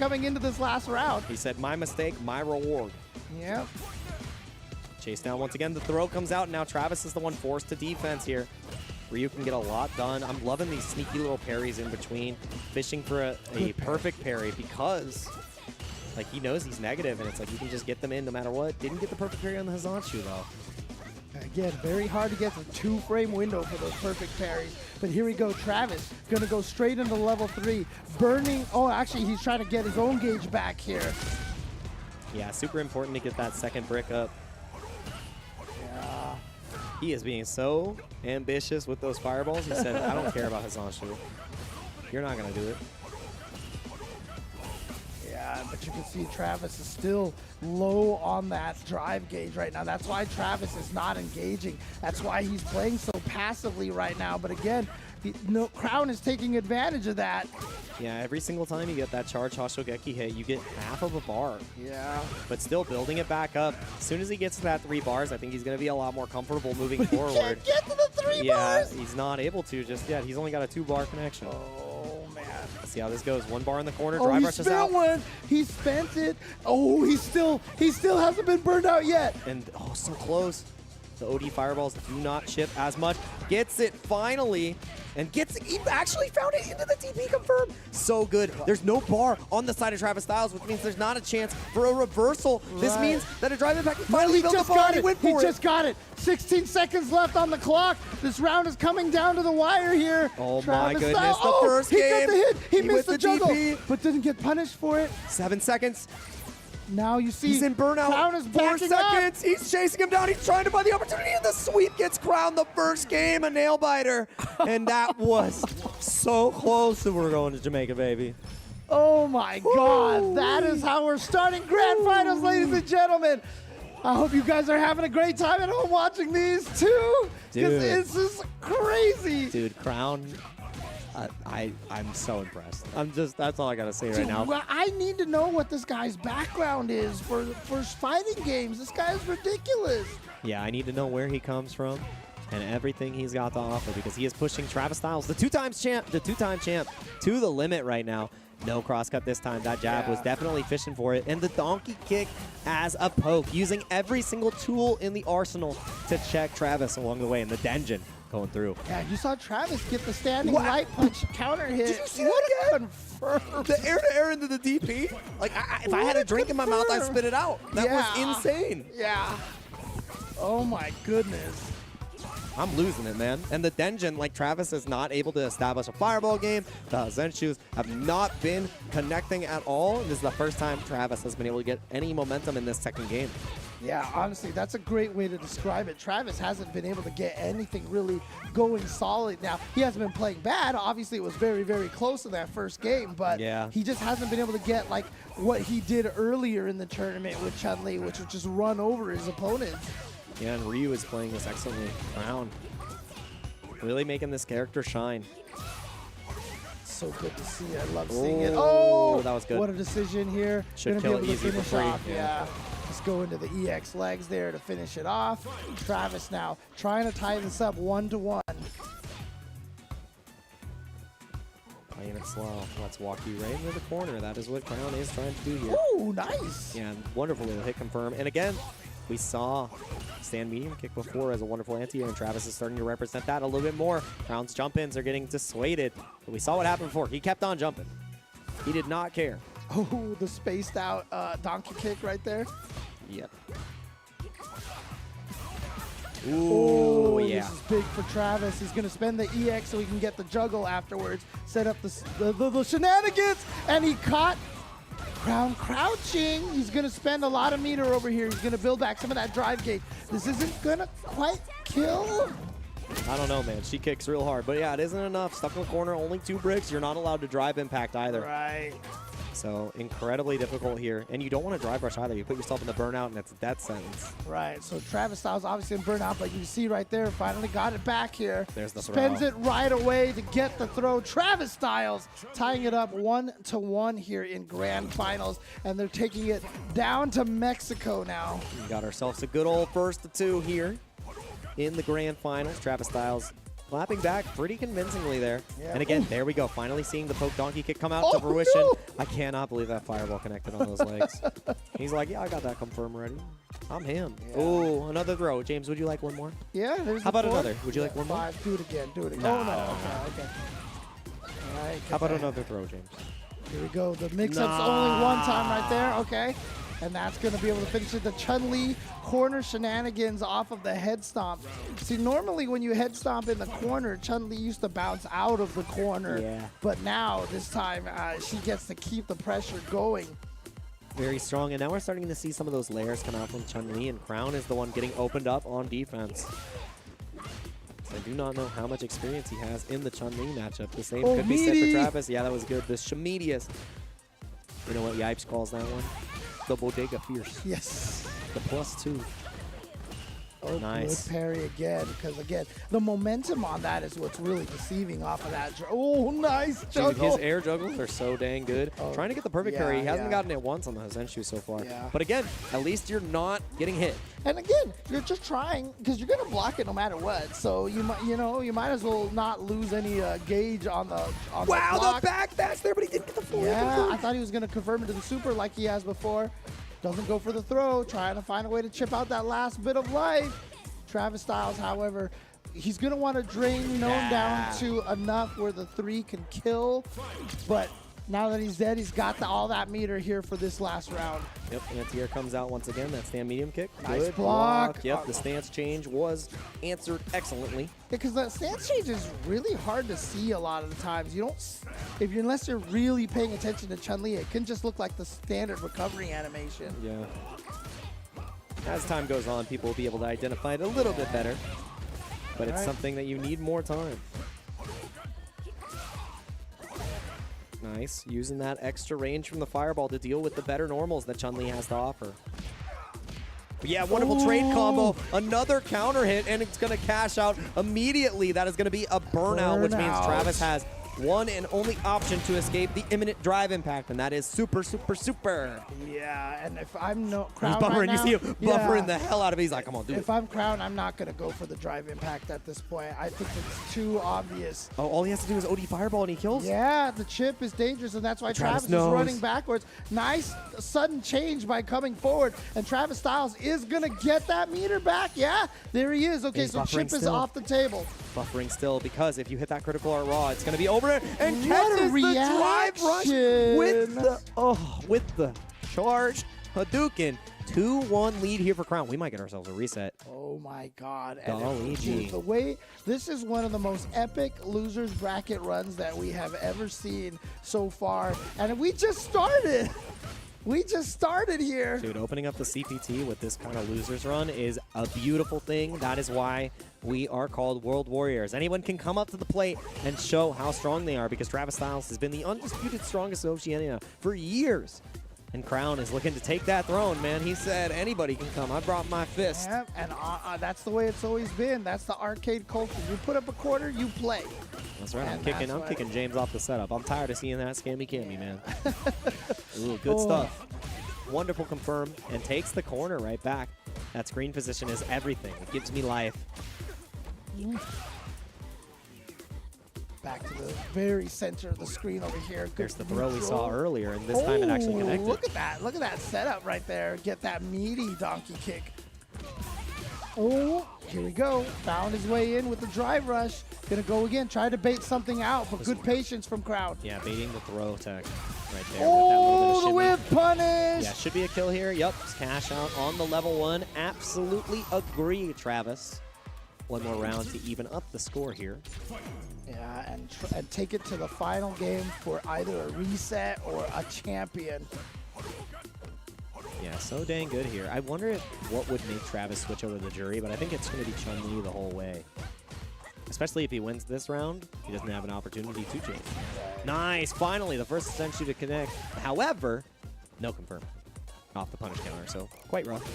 coming into this last round. He said, my mistake, my reward. Yep. Chase down once again. The throw comes out, and now Travis is the one forced to defense here. Ryu can get a lot done. I'm loving these sneaky little parries in between, fishing for a perfect parry because like he knows he's negative, and it's like you can just get them in no matter what. Didn't get the perfect parry on the Hazanshu though. Again, very hard to get the 2-frame window for those perfect parries. But here we go, Travis gonna go straight into level 3, burning. Oh, actually, he's trying to get his own gauge back here. Yeah, super important to get that second brick up. Yeah. He is being so ambitious with those fireballs. He said, I don't care about Hazanshu. You're not going to do it. Yeah, but you can see Travis is still low on that drive gauge right now. That's why Travis is not engaging. That's why he's playing so passively right now. But again, Crown is taking advantage of that. Yeah, every single time you get that charge Hoshogeki hit, you get half of a bar. Yeah. But still building it back up. As soon as he gets to that 3 bars, I think he's going to be a lot more comfortable moving forward. He can't get to the 3 bars! Yeah, he's not able to just yet. He's only got a 2-bar connection. Oh, man. Let's see how this goes. 1 bar in the corner. Oh, Drive he rushes spent out. one. He spent it. Oh, he still hasn't been burned out yet. And, oh, so close. The OD fireballs do not chip as much. Gets it finally. And gets it. He actually found it into the TP confirm. So good. There's no bar on the side of Travis Styles, which means there's not a chance for a reversal. Right. This means that a drive impact can finally build the bar. He just got it. 16 seconds left on the clock. This round is coming down to the wire here. Oh Travis my goodness. Styles. The first game. He got the hit. He missed the juggle, DP. but didn't get punished for it. 7 seconds. Now you see he's in burnout. Crown is 4 seconds. up. He's chasing him down. He's trying to buy the opportunity, and the sweep gets Crown the first game, a nail biter. And that was so close that we're going to Jamaica, baby. Oh my God. That is how we're starting Grand Finals, ladies and gentlemen. I hope you guys are having a great time at home watching these too. Dude. This is crazy. Dude, Crown. I'm so impressed. That's all I gotta say right now. Well, I need to know what this guy's background is for fighting games. This guy is ridiculous. Yeah, I need to know where he comes from and everything he's got to offer, because he is pushing Travis Styles, the two-time champ, to the limit right now. No cross-cut this time. That jab was definitely fishing for it. And the donkey kick as a poke, using every single tool in the arsenal to check Travis along the way, and the Denjin going through. Yeah, you saw Travis get the standing light punch counter hit. Did you see that again? Confirmed. The air-to-air into the DP? Like, if I had a drink in my mouth, I'd spit it out. That was insane. Yeah. Oh my goodness. I'm losing it, man. And the Denjin, like Travis, is not able to establish a fireball game. The Zenshus have not been connecting at all. This is the first time Travis has been able to get any momentum in this second game. Yeah, honestly, that's a great way to describe it. Travis hasn't been able to get anything really going solid. Now, he hasn't been playing bad. Obviously, it was very, very close in that first game, but he just hasn't been able to get like what he did earlier in the tournament with Chun-Li, which was just run over his opponents. Yeah, and Ryu is playing this excellently. Crown really making this character shine. So good to see. I love seeing it. Oh, that was good. What a decision here. Should kill it easy for free. Yeah. Let's go into the EX legs there to finish it off. Travis now trying to tie this up 1-1. Playing it slow. Let's walk you right into the corner. That is what Crown is trying to do here. Ooh, nice. Yeah, wonderful little hit confirm. And again, we saw stand medium kick before as a wonderful anti-air, and Travis is starting to represent that a little bit more. Crown's jump-ins are getting dissuaded. But we saw what happened before. He kept on jumping. He did not care. Oh, the spaced out donkey kick right there. Yep. Ooh, yeah. This is big for Travis. He's going to spend the EX so he can get the juggle afterwards. Set up the shenanigans, and he caught Crown crouching. He's going to spend a lot of meter over here. He's going to build back some of that drive gate. This isn't going to quite kill. I don't know, man. She kicks real hard. But yeah, it isn't enough. Stuck in the corner, only 2 bricks. You're not allowed to drive impact either. Right. So incredibly difficult here. And you don't want to drive rush either. You put yourself in the burnout, and it's a death sentence. Right. So Travis Styles obviously in burnout, but you can see right there, finally got it back here. There's the throw. Spends it right away to get the throw. Travis Styles tying it up 1-1 here in Grand Finals, and they're taking it down to Mexico now. We got ourselves a good old 1st of 2 here in the Grand Finals. Travis Styles clapping back pretty convincingly there. Yeah. And again, there we go. Finally seeing the poke donkey kick come out to fruition. No. I cannot believe that fireball connected on those legs. He's like, yeah, I got that confirmed ready. I'm him. Yeah. Oh, another throw. James, would you like one more? Yeah, there's How about another? Would you like one more? 5. Do it again. Do it again. Nah. Oh, no. Okay. All right. How about another throw, James? Here we go. The mix-up's only one time right there. Okay. And that's going to be able to finish it. The Chun-Li corner shenanigans off of the head stomp. See, normally when you head stomp in the corner, Chun-Li used to bounce out of the corner. Yeah. But now, this time, she gets to keep the pressure going. Very strong. And now we're starting to see some of those layers come out from Chun-Li. And Crown is the one getting opened up on defense. I do not know how much experience he has in the Chun-Li matchup. The same could be said for Travis. Yeah, that was good. The Shemedius. You know what Yipes calls that one? The Bodega Fierce. Yes. The +2. Oh, nice. Good parry again, because again, the momentum on that is what's really deceiving off of that. Oh, nice juggle. Dude, his air juggles are so dang good. Oh, Trying to get the perfect parry. He hasn't gotten it once on the Hosenshu so far. Yeah. But again, at least you're not getting hit. And again, you're just trying, because you're gonna block it no matter what. So you might as well not lose any gauge on the block. The back dash there, but he didn't get the full. Yeah, I thought he was gonna confirm into the super like he has before. Doesn't go for the throw, trying to find a way to chip out that last bit of life. Travis Styles, however, he's going to want to drain Gnome down to enough where the 3 can kill. But now that he's dead, he's got all that meter here for this last round. Yep, anti-air comes out once again. That stand medium kick. Nice Good block. Yep, the stance change was answered excellently. Because the stance change is really hard to see a lot of the times. You don't, unless you're really paying attention to Chun-Li, it can just look like the standard recovery animation. Yeah. As time goes on, people will be able to identify it a little bit better. But it's something that you need more time. Nice. Using that extra range from the fireball to deal with the better normals that Chun-Li has to offer. But yeah, wonderful trade combo. Another counter hit, and it's going to cash out immediately. That is going to be a burnout, which means Travis has one and only option to escape the imminent drive impact, and that is super, super, super. Yeah, and if I'm Crown he's buffering, right now, you see him buffering the hell out of it. He's like, come on, dude. If I'm Crown, I'm not going to go for the drive impact at this point. I think it's too obvious. Oh, all he has to do is OD fireball and he kills? Yeah, the chip is dangerous, and that's why Travis is running backwards. Nice sudden change by coming forward, and Travis Styles is going to get that meter back. Yeah, there he is. Okay, so chip is off the table. Buffering still, because if you hit that critical art raw, it's going to be over it, and catches the drive rush with the charge Hadouken. 2-1 lead here for Crown. We might get ourselves a reset. Oh my God. Golly gee. The way, this is one of the most epic losers bracket runs that we have ever seen so far. And we just started. We just started here. Dude, opening up the CPT with this kind of losers run is a beautiful thing. That is why we are called World Warriors. Anyone can come up to the plate and show how strong they are, because Travis Styles has been the undisputed strongest of Oceania for years. And Crown is looking to take that throne, man. He said anybody can come. I brought my fist. Yeah, and that's the way it's always been. That's the arcade culture. You put up a quarter, you play. That's right. I'm kicking James off the setup. I'm tired of seeing that scammy cammy, man. Ooh, good stuff. Wonderful confirm, and takes the corner right back. That screen position is everything. It gives me life. Back to the very center of the screen over here. There's the throw we saw earlier, and this time it actually connected. Look at that. Look at that setup right there. Get that meaty donkey kick. Oh, here we go. Found his way in with the drive rush. Gonna go again. Try to bait something out, but good patience from Crowd. Yeah, baiting the throw tech right there. Oh, the whip punish. Yeah, should be a kill here. Yep, cash out on the level 1. Absolutely agree, Travis. One more round to even up the score here. Yeah, and take it to the final game for either a reset or a champion. Yeah, so dang good here. I wonder what would make Travis switch over to the jury, but I think it's going to be Chun-Li the whole way. Especially if he wins this round, he doesn't have an opportunity to change. Nice, finally, the first Hosenshu to connect. However, no confirm off the punish counter, so quite rough.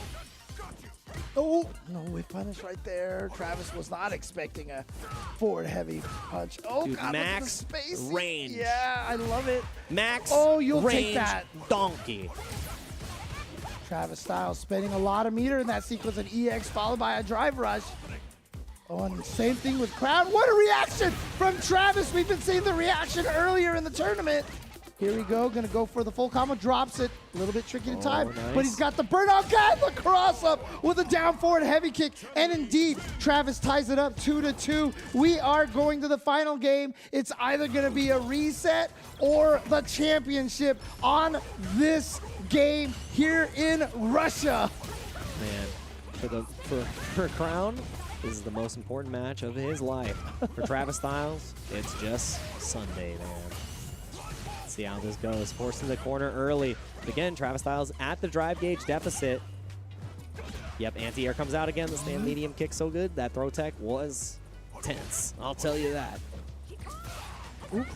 Oh, no whip punish right there. Travis was not expecting a forward heavy punch. Oh, dude, God, max range. Yeah, I love it. Max you'll range take that. Donkey. Travis Styles spending a lot of meter in that sequence, an EX followed by a drive rush. Oh, and same thing with Crown. What a reaction from Travis. We've been seeing the reaction earlier in the tournament. Here we go, gonna go for the full combo, drops it. A little bit tricky to time, nice. but he's got the burnout guy, the cross up with a down forward heavy kick. And indeed, Travis ties it up 2-2. We are going to the final game. It's either gonna be a reset or the championship on this game here in Russia. Man, for Crown, this is the most important match of his life. For Travis Styles, it's just Sunday, man. See how this goes. Forced in the corner early. But again, Travis Styles at the drive gauge deficit. Yep, anti-air comes out again. The stand medium kick so good. That throw tech was tense. I'll tell you that. Oop.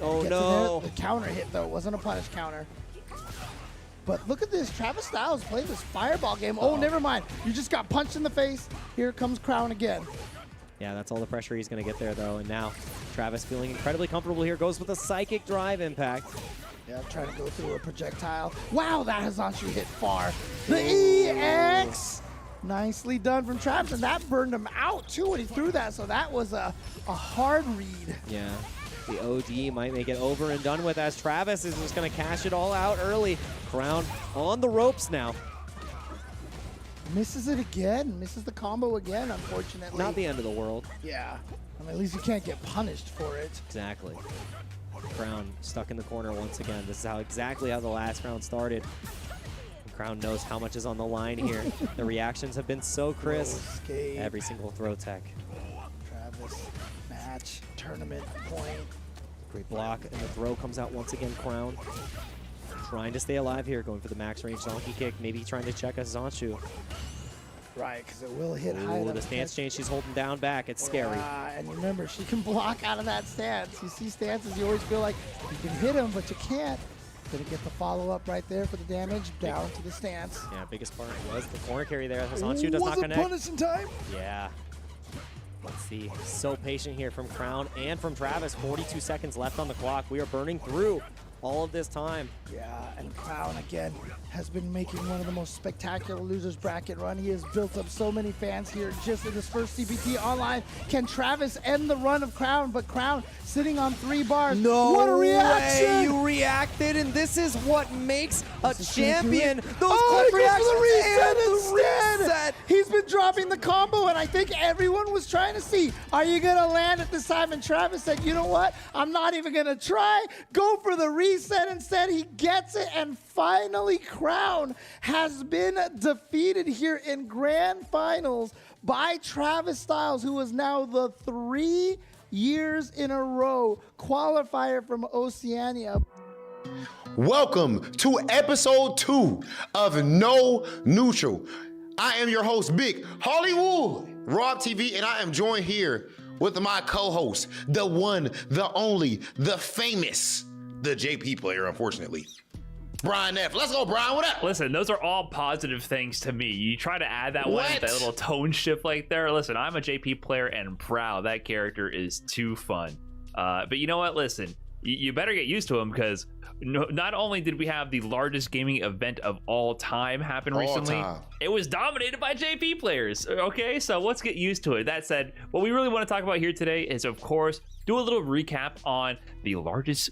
Oh, no. The counter hit, though. It wasn't a punish counter. But look at this. Travis Styles playing this fireball game. Oh, never mind. You just got punched in the face. Here comes Crown again. Yeah, that's all the pressure he's going to get there, though. And now Travis feeling incredibly comfortable here. Goes with a psychic drive impact. Yeah, trying to go through a projectile. Wow, that Hazanchu hit far. The EX! Nicely done from Travis, and that burned him out, too, when he threw that. So that was a hard read. Yeah, the OD might make it over and done with as Travis is just going to cash it all out early. Crown on the ropes now. Misses it again, misses the combo again, unfortunately. Not the end of the world. Yeah, I mean, at least you can't get punished for it. Exactly. Crown stuck in the corner once again. This is exactly how the last round started. Crown knows how much is on the line here. The reactions have been so crisp. Every single throw tech. Travis, match, tournament, point. Great block, and the throw comes out once again, Crown. Trying to stay alive here, going for the max range donkey kick, maybe trying to check a Zanchu. Right, because it will hit high. The stance change she's holding down back, it's scary. And remember, she can block out of that stance. You see stances, you always feel like you can hit him, but you can't. Gonna get the follow-up right there for the damage, down to the stance. Yeah, biggest part was the corner carry there. Zanchu does not connect. Was it punish in time? Yeah. Let's see, so patient here from Crown and from Travis. 42 seconds left on the clock. We are burning through all of this time. Yeah, and Crown again has been making one of the most spectacular losers bracket run. He has built up so many fans here just in this first CPT online. Can Travis end the run of Crown? But Crown sitting on 3 bars. No what a reaction! Way you reacted, and this is what makes a champion. Those quick reactions and the reset. He's been dropping the combo, and I think everyone was trying to see, are you gonna land at this time? And Travis said, you know what? I'm not even gonna try. Go for the reset. Instead, he gets it, and finally Crown has been defeated here in grand finals by Travis Styles, who is now the 3 years in a row qualifier from Oceania. Welcome to episode 2 of No Neutral. I am your host, Big Hollywood Rob TV, and I am joined here with my co-host, the one, the only, the famous, the JP player, unfortunately, Brian F. Let's go, Brian. What up? Listen, those are all positive things to me. You try to add that one, that little tone shift like there. Listen, I'm a JP player and proud. That character is too fun. But you know what? Listen, you better get used to him because not only did we have the largest gaming event of all time happen recently, it was dominated by JP players. Okay, so let's get used to it. That said, what we really want to talk about here today is, of course, do a little recap on the largest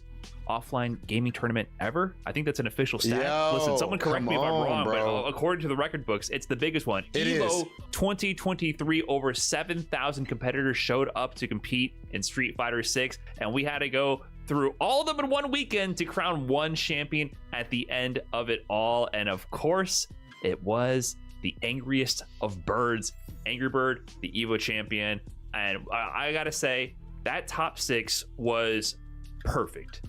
offline gaming tournament ever. I think that's an official stat. Listen, someone correct me if I'm wrong, but according to the record books, it's the biggest one. EVO 2023, over 7,000 competitors showed up to compete in Street Fighter 6, and we had to go through all of them in one weekend to crown one champion at the end of it all. And of course, it was the angriest of birds, Angry Bird, the EVO champion. And I gotta say, that top 6 was perfect.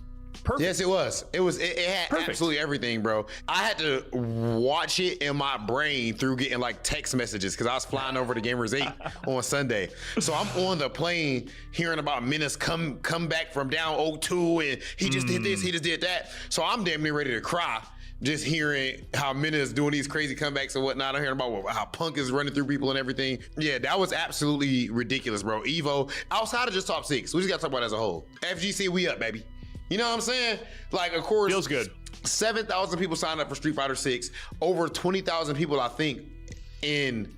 Perfect. Yes, it was. It had perfect. Absolutely everything, bro. I had to watch it in my brain through getting like text messages because I was flying over to Gamers 8 on Sunday. So I'm on the plane hearing about Menace come back from down 0-2 and he just did this, he just did that. So I'm damn near ready to cry just hearing how Menace is doing these crazy comebacks and whatnot. I'm hearing about how Punk is running through people and everything. Yeah, that was absolutely ridiculous, bro. EVO, outside of just top 6, we just gotta talk about it as a whole. FGC, we up, baby. You know what I'm saying? Like, of course, feels good. 7,000 people signed up for Street Fighter 6. Over 20,000 people, I think, in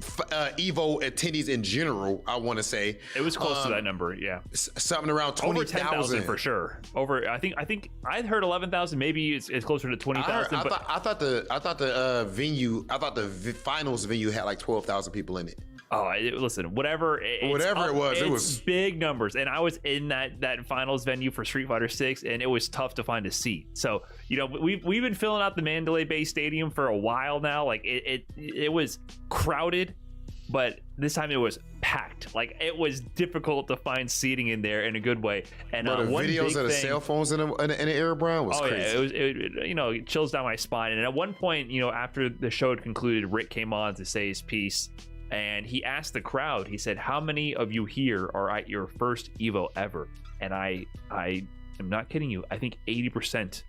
Evo attendees in general, I want to say. It was close to that number, yeah. Something around 20,000. Over 10,000 for sure. Over, I think I heard 11,000. Maybe it's closer to 20,000. I thought the venue, finals venue had like 12,000 people in it. Oh, listen, whatever it was big numbers. And I was in that finals venue for Street Fighter 6, and it was tough to find a seat. So, we've been filling out the Mandalay Bay Stadium for a while now. Like it was crowded, but this time it was packed. Like it was difficult to find seating in there in a good way. And the videos of the cell phones in the air, Brian, was crazy. Yeah, it chills down my spine. And at one point, after the show had concluded, Rick came on to say his piece. And he asked the crowd, he said, how many of you here are at your first Evo ever? And I am not kidding you. I think 80%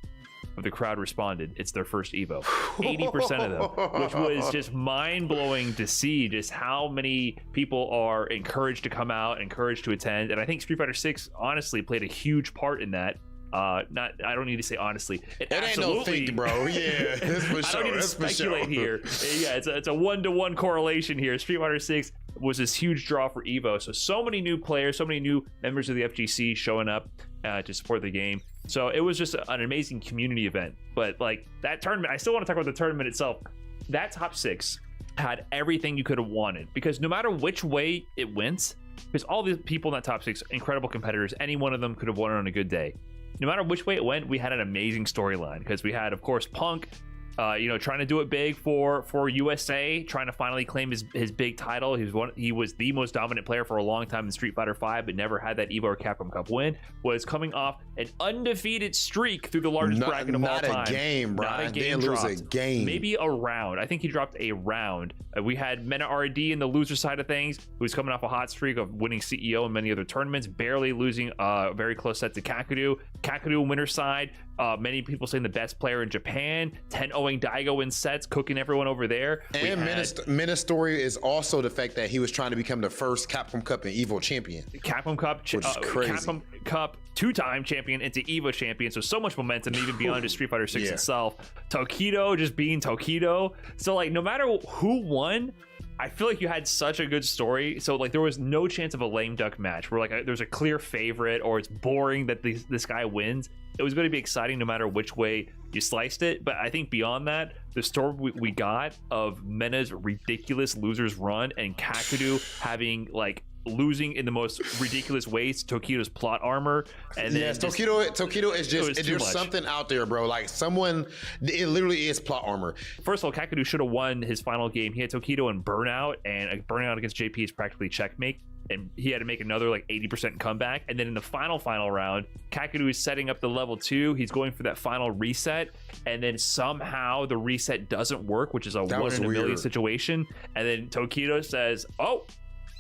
of the crowd responded it's their first Evo. 80% of them, which was just mind-blowing to see just how many people are encouraged to come out, encouraged to attend. And I think Street Fighter 6 honestly played a huge part in that. I don't need to say honestly. It ain't no think, bro. Yeah, that's for sure. I don't need to speculate here. Yeah, it's a 1-to-1 correlation here. Street Fighter 6 was this huge draw for Evo. So many new players, so many new members of the FGC showing up to support the game. So it was just an amazing community event. But like that tournament, I still want to talk about the tournament itself. That top 6 had everything you could have wanted, because no matter which way it went, because all the people in that top 6, incredible competitors, any one of them could have won it on a good day. No matter which way it went, we had an amazing storyline, because we had, of course, Punk, trying to do it big for USA, trying to finally claim his big title. He was the most dominant player for a long time in Street Fighter 5, but never had that Evo or Capcom Cup win. Was coming off an undefeated streak through the largest bracket of all time. Not a game, bro. Not a game didn't dropped. lose a game. Maybe a round. I think he dropped a round. We had Mena RD in the loser side of things, who's coming off a hot streak of winning CEO in many other tournaments, barely losing a very close set to Kakadu. Kakadu winner side. Many people saying the best player in Japan, 10-0ing Daigo in sets, cooking everyone over there. And Mena's story is also the fact that he was trying to become the first Capcom Cup and Evo champion. Capcom Cup, which is crazy. Capcom Cup 2-time champion into Evo champion. So much momentum, even beyond just Street Fighter 6 itself. Tokido just being Tokido. So like, no matter who won, I feel like you had such a good story. So like, there was no chance of a lame duck match where like there's a clear favorite or it's boring that this guy wins. It was going to be exciting no matter which way you sliced it. But I think beyond that, the story we got of Mena's ridiculous losers run and Kakadu having like losing in the most ridiculous ways to Tokido's plot armor. And then Tokido is just, there's something out there, bro. Like it literally is plot armor. First of all, Kakadu should have won his final game. He had Tokido in Burnout, and a Burnout against JP is practically checkmate. And he had to make another like 80% comeback. And then in the final round, Kakadu is setting up the level 2. He's going for that final reset. And then somehow the reset doesn't work, which is a 1 in a million situation. And then Tokido says, oh,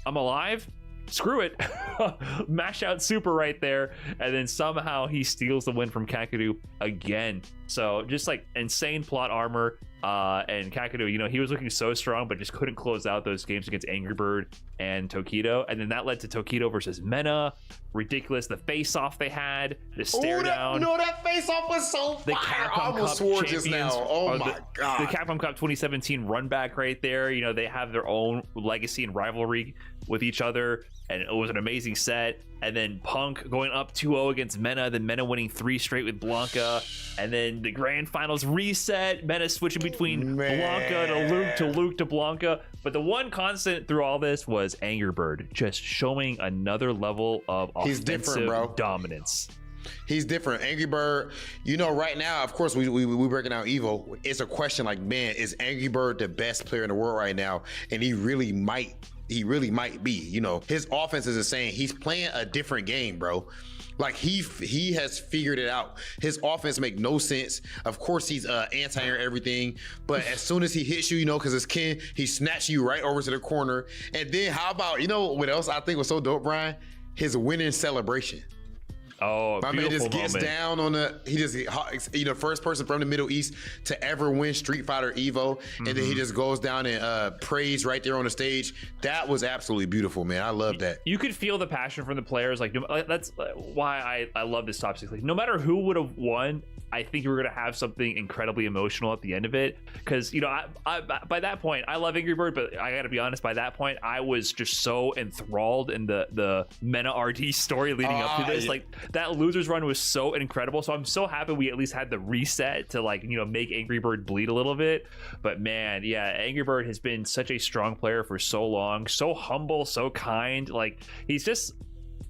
I'm alive. Screw it. Mash out super right there. And then somehow he steals the win from Kakadu again. So just like insane plot armor. And Kakadu, he was looking so strong, but just couldn't close out those games against Angry Bird and Tokido. And then that led to Tokido versus Mena. Ridiculous. The face-off they had, the stare down. No, that face-off was so fire. The Capcom I almost Cup swore just now. Oh my God. The Capcom Cup 2017 run back right there. They have their own legacy and rivalry with each other. And it was an amazing set. And then Punk going up 2-0 against Mena, then Mena winning 3 straight with Blanca. And then the grand finals reset, Mena switching between Blanca to Luke to Blanca. But the one constant through all this was Angry Bird, just showing another level of offensive dominance. He's different. Angry Bird, right now, of course, we breaking out Evo. It's a question like, man, is Angry Bird the best player in the world right now? And he really might be. His offense is insane. He's playing a different game, bro. Like he has figured it out. His offense make no sense. Of course, he's anti-air everything, but as soon as he hits you, because it's Ken, he snatches you right over to the corner. And then how about what else I think was so dope, Brian? His winning celebration. Oh, my man just gets down on first person from the Middle East to ever win Street Fighter Evo, and then he just goes down and prays right there on the stage. That was absolutely beautiful, man. I love that. You could feel the passion from the players. Like that's why I love this top 6. Like no matter who would have won, I think we're gonna have something incredibly emotional at the end of it, because you know, I by that point I love Angry Bird, but I gotta be honest, by that point I was just so enthralled in the Mena RD story leading up to this. Like that losers run was so incredible, so I'm so happy we at least had the reset to, like, you know, make Angry Bird bleed a little bit. But man, yeah, Angry Bird has been such a strong player for so long, so humble, so kind. Like he's just,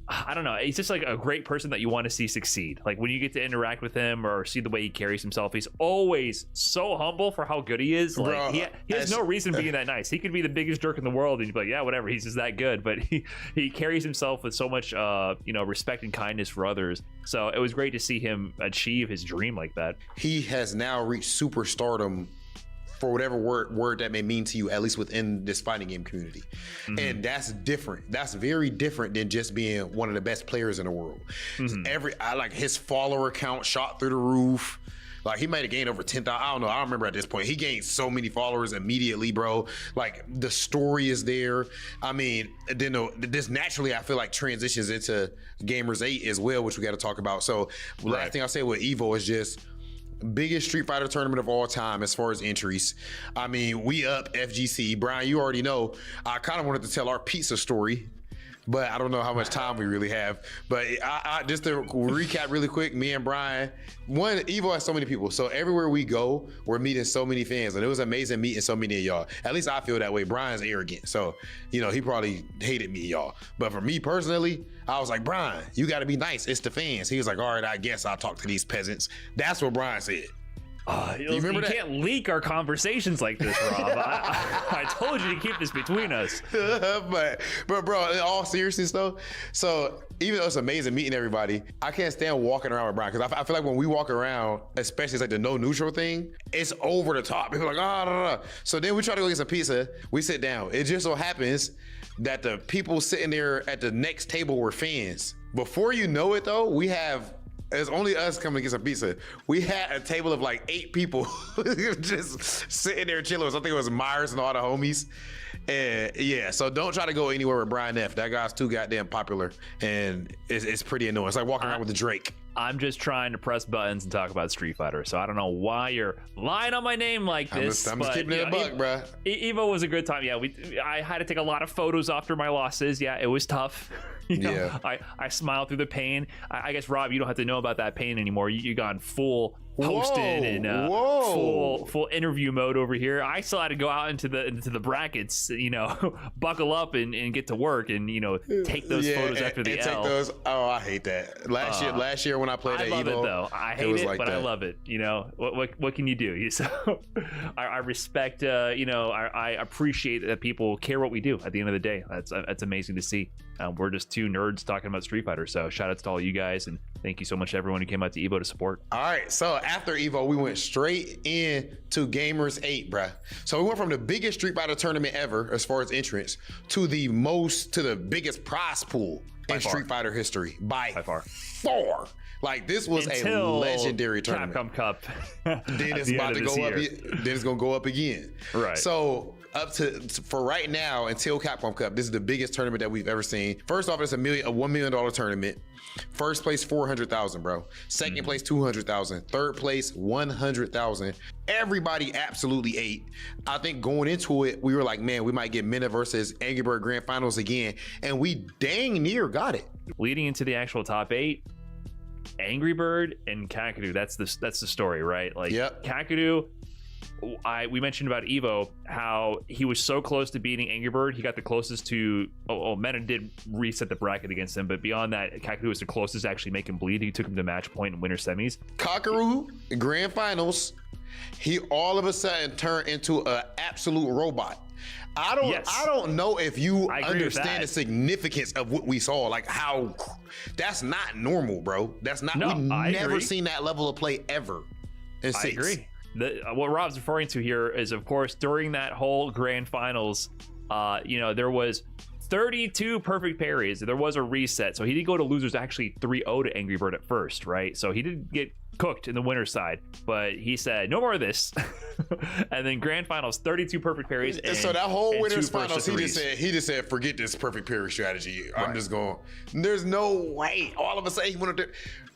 I don't know, he's just like a great person that you want to see succeed. Like when you get to interact with him or see the way he carries himself, he's always so humble for how good he is. Like bro, he has no reason being that nice. He could be the biggest jerk in the world and you'd be like, yeah, whatever, he's just that good. But he carries himself with so much you know, respect and kindness for others. So it was great to see him achieve his dream like that. He has now reached superstardom, for whatever word that may mean to you, at least within this fighting game community. And that's different. That's very different than just being one of the best players in the world. I like his follower count shot through the roof. Like he might have gained over 10,000. I don't know. I don't remember at this point. He gained so many followers immediately, bro. Like the story is there. I mean, then this naturally, I feel like transitions into Gamers 8 as well, which we got to talk about. So last thing I'll say with Evo is just biggest Street Fighter tournament of all time as far as entries. I mean, we up FGC. Brian, you already know, I kind of wanted to tell our pizza story, but I don't know how much time we really have. But I just to recap really quick, me and Brian, Evo has so many people. So everywhere we go, we're meeting so many fans. And it was amazing meeting so many of y'all. At least I feel that way. Brian's arrogant. So, you know, he probably hated me, y'all. But for me personally, I was like, Brian, you got to be nice. It's the fans. He was like, all right, I guess I'll talk to these peasants. That's what Brian said. You remember that? Can't leak our conversations like this, Rob. I told you to keep this between us. but bro, in all seriousness though, so even though it's amazing meeting everybody, I can't stand walking around with Brian, because I feel like when we walk around, especially it's like the no neutral thing, it's over the top. People are like, no. So then we try to go get some pizza. We sit down. It just so happens that the people sitting there at the next table were fans. Before you know it though, it's only us coming to get some pizza. We had a table of like 8 people just sitting there chilling. So I think it was Myers and all the homies. And yeah, so don't try to go anywhere with Brian F. That guy's too goddamn popular, and it's pretty annoying. It's like walking around with the Drake. I'm just trying to press buttons and talk about Street Fighter, so I don't know why you're lying on my name like this. I'm just keeping it a buck, bro. Evo was a good time. Yeah, I had to take a lot of photos after my losses. Yeah, it was tough. You know, I smiled through the pain. I guess, Rob, you don't have to know about that pain anymore. You gone full hosted and full interview mode over here. I still had to go out into the brackets, you know, buckle up and get to work and, you know, take those photos after the L. Take those. Oh, I hate that. Last year when I played at Evo, I love it though. I hate it, but that. I love it. You know, what can you do? So I respect. You know, I appreciate that people care what we do. At the end of the day, that's amazing to see. We're just two nerds talking about Street Fighter. So shout outs to all you guys, and thank you so much to everyone who came out to Evo to support. All right, so after Evo, we went straight into Gamers 8, bruh. So we went from the biggest Street Fighter tournament ever as far as entrance to the biggest prize pool in Street Fighter history by far. Like this was a legendary tournament. Capcom Cup. Then it's about to go up. Then it's gonna go up again. Right. So for right now until Capcom Cup, this is the biggest tournament that we've ever seen. First off, it's a $1 million tournament. First place, 400,000, bro. Second place, 200,000. Third place, 100,000. Everybody absolutely ate. I think going into it, we were like, man, we might get Mena versus Angry Bird Grand Finals again, and we dang near got it. Leading into the actual top 8, Angry Bird and Kakadu. That's the story, right? Like, Kakadu. We mentioned about Evo, how he was so close to beating Angry Bird. He got the closest to. Mena did reset the bracket against him, but beyond that, Kakadu was the closest to actually make him bleed. He took him to match point and winner semis. Kakaru, Grand Finals, he all of a sudden turned into an absolute robot. I don't know if you understand the significance of what we saw. Like how that's not normal, bro. That's not. We've never seen that level of play ever. I agree. What Rob's referring to here is, of course, during that whole Grand Finals, you know, there was 32 perfect parries. There was a reset, so he did go to losers actually 3-0 to Angry Bird at first, right? So he did get cooked in the winner's side, but he said no more of this. And then grand finals, 32 perfect parries. And, so that whole and winner's 2 first finals, to he just said, forget this perfect parry strategy. I'm just going. There's no way. All of a sudden, he wanted to.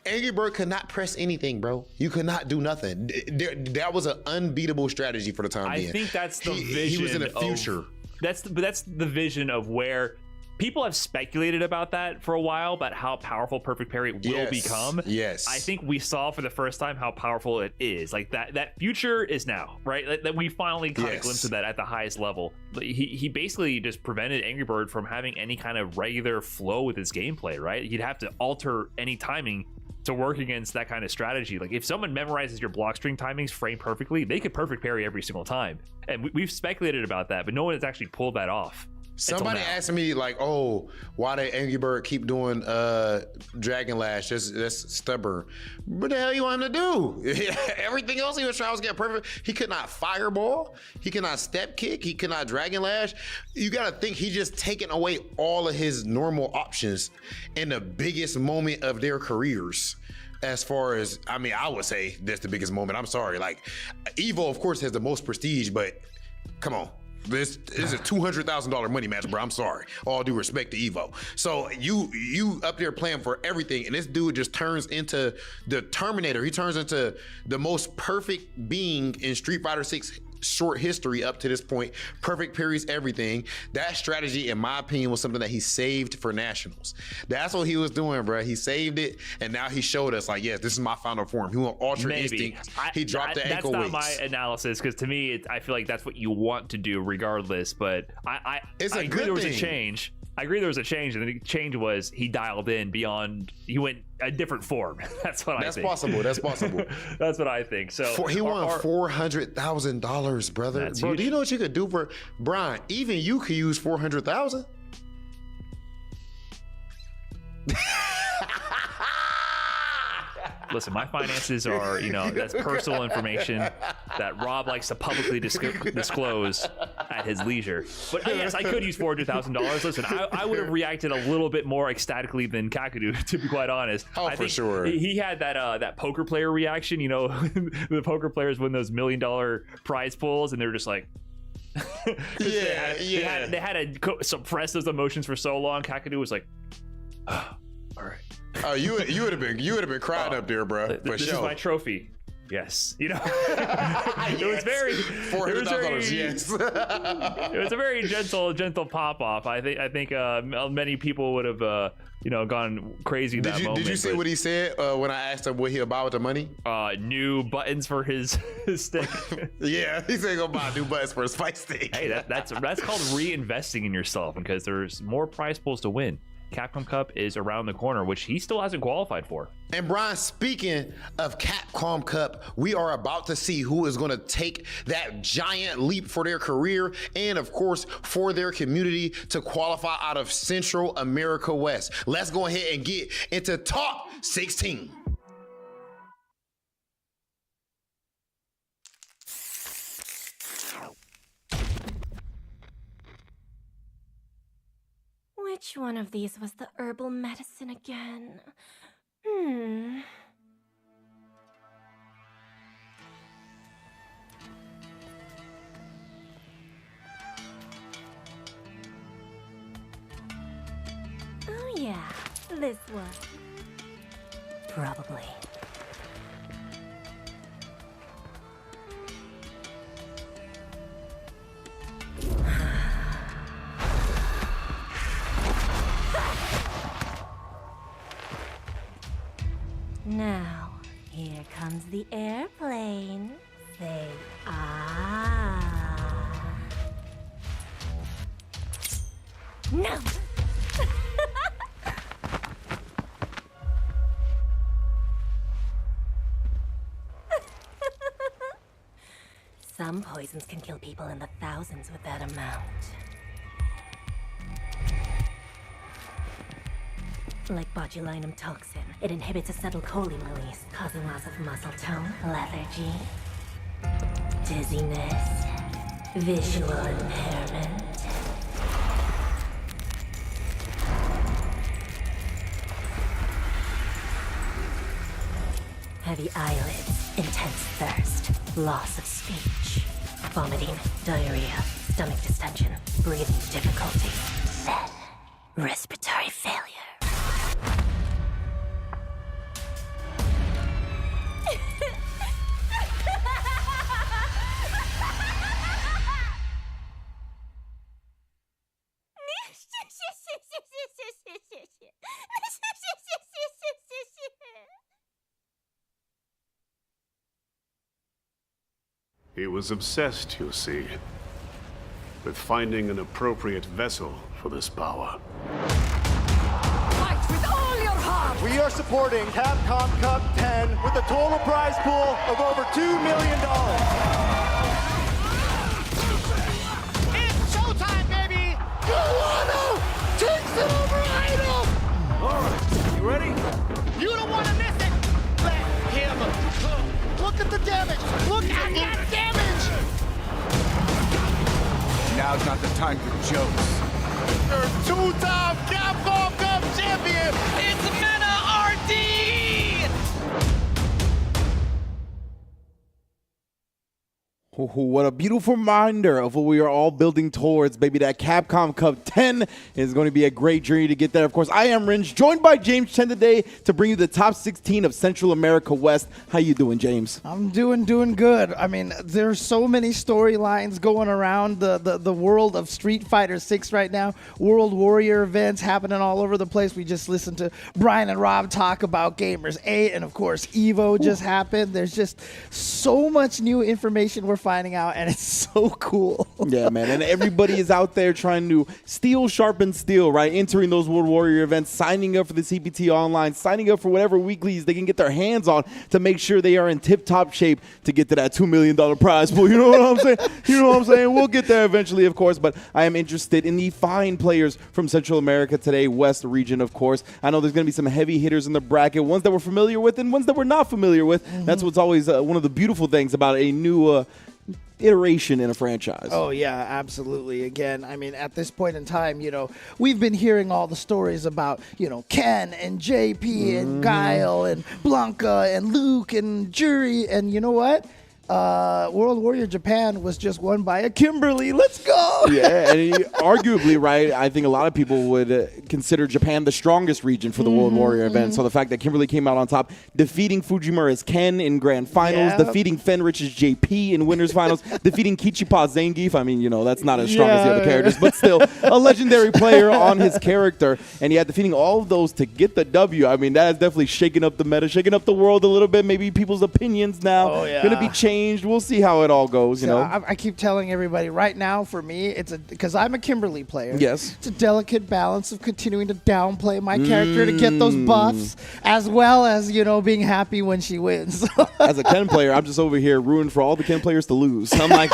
Angry Bird could not press anything, bro. You could not do nothing. That was an unbeatable strategy for the time being. I think that's the vision. He was in the future. That's the vision of where. People have speculated about that for a while, about how powerful perfect parry will become. Yes. I think we saw for the first time how powerful it is. Like that future is now, right? That we finally caught a glimpse of that at the highest level. He basically just prevented Angry Bird from having any kind of regular flow with his gameplay, right? He'd have to alter any timing to work against that kind of strategy. Like if someone memorizes your block string timings frame perfectly, they could perfect parry every single time. And we've speculated about that, but no one has actually pulled that off. Somebody asked me like, "Oh, why did Angry Bird keep doing Dragon Lash? That's stubborn. What the hell you want him to do? Everything else he was trying to get perfect. He could not fireball. He cannot step kick. He cannot Dragon Lash. You got to think he just taken away all of his normal options in the biggest moment of their careers." As far as, I mean, I would say that's the biggest moment. I'm sorry. Like, Evo, of course, has the most prestige, but come on. This is a $200,000 money match, bro. I'm sorry. All due respect to Evo. So you up there playing for everything, and this dude just turns into the Terminator. He turns into the most perfect being in Street Fighter 6 short history up to this point. Perfect parries, everything. That strategy, in my opinion, was something that he saved for nationals. That's what he was doing, bro. He saved it, and now he showed us, like, yes, this is my final form. He went Ultra Instinct. He dropped the ankle weights. That's not my analysis, because to me, I feel like that's what you want to do regardless, but I agree there was a change. I agree there was a change, and the change was he dialed in beyond, he went a different form. That's what I think. That's possible. That's what I think. So he won $400,000, brother. Bro, huge. Do you know what you could do for Brian? Even you could use $400,000. Listen, my finances are, that's personal information that Rob likes to publicly disclose at his leisure. But yes, I could use $400,000. Listen, I would have reacted a little bit more ecstatically than Kakadu, to be quite honest. Oh, I for think sure. He had that poker player reaction. The poker players win those $1 million prize pools, and they were just like, they had to suppress those emotions for so long. Kakadu was like, oh, all right. Oh, you would have been crying up there, bro. This is my trophy. Yes, it was very $400,000. Yes, it was a very gentle pop off. I think many people would have gone crazy that moment. Did you see what he said when I asked him what he'll buy with the money? New buttons for his stick. Yeah, he said he'll buy new buttons for his fight stick. Hey, that's called reinvesting in yourself, because there's more prize pools to win. Capcom Cup is around the corner, which he still hasn't qualified for. And Brian, speaking of Capcom Cup, we are about to see who is going to take that giant leap for their career and, of course, for their community to qualify out of Central America West. Let's go ahead and get into top 16. Which one of these was the herbal medicine again? Oh yeah, this one. Probably. Now, here comes the airplane. Say ah. No! Some poisons can kill people in the thousands with that amount. Like botulinum toxin, it inhibits acetylcholine release, causing loss of muscle tone, lethargy, dizziness, visual impairment. Heavy eyelids, intense thirst, loss of speech, vomiting, diarrhea, stomach distension, breathing difficulty, then respiratory failure. He was obsessed, you see, with finding an appropriate vessel for this power. Fight with all your heart! We are supporting Capcom Cup 10 with a total prize pool of over $2 million. It's showtime, baby! Guano takes it over Idol! All right, you ready? You don't want to miss it! Let him go! Look at the damage! Look at that damage! Now's not the time for jokes. Your two-time Capcom Cup champion! It's Mena RD! What a beautiful reminder of what we are all building towards, baby. That Capcom Cup 10 is going to be a great journey to get there. Of course, I am Ringe, joined by James Chen today to bring you the top 16 of Central America West. How you doing, James? I'm doing good. I mean, there's so many storylines going around the world of Street Fighter 6 right now. World Warrior events happening all over the place. We just listened to Brian and Rob talk about Gamers 8, and of course, EVO just happened. There's just so much new information we're finding out, and it's so cool. Yeah, man. And everybody is out there trying to steel, sharpen steel, right? Entering those World Warrior events, signing up for the CPT Online, signing up for whatever weeklies they can get their hands on to make sure they are in tip-top shape to get to that $2 million prize pool. You know what I'm saying? You know what I'm saying? We'll get there eventually, of course, but I am interested in the fine players from Central America today, West region, of course. I know there's going to be some heavy hitters in the bracket, ones that we're familiar with and ones that we're not familiar with. That's what's always one of the beautiful things about a new iteration in a franchise. Oh, yeah, absolutely. Again, I mean, at this point in time, you know, we've been hearing all the stories about, you know, Ken and JP and Guile and Blanca and Luke and Jury. And you know what? World Warrior Japan was just won by a Kimberly. Let's go! Yeah, and arguably, right, I think a lot of people would consider Japan the strongest region for the World Warrior event. So the fact that Kimberly came out on top, defeating Fujimura's Ken in grand finals, defeating Fenrich's JP in winners finals, defeating Kichipa Zangief. I mean, you know, that's not as strong as the other characters, but still a legendary player on his character. And yeah, defeating all of those to get the W. I mean, that has definitely shaken up the meta, shaken up the world a little bit. Maybe people's opinions now going to be changed. We'll see how it all goes, you know. I keep telling everybody right now, for me, it's because I'm a Kimberly player. Yes. It's a delicate balance of continuing to downplay my character to get those buffs, as well as, you know, being happy when she wins. As a Ken player, I'm just over here rooting for all the Ken players to lose. I'm like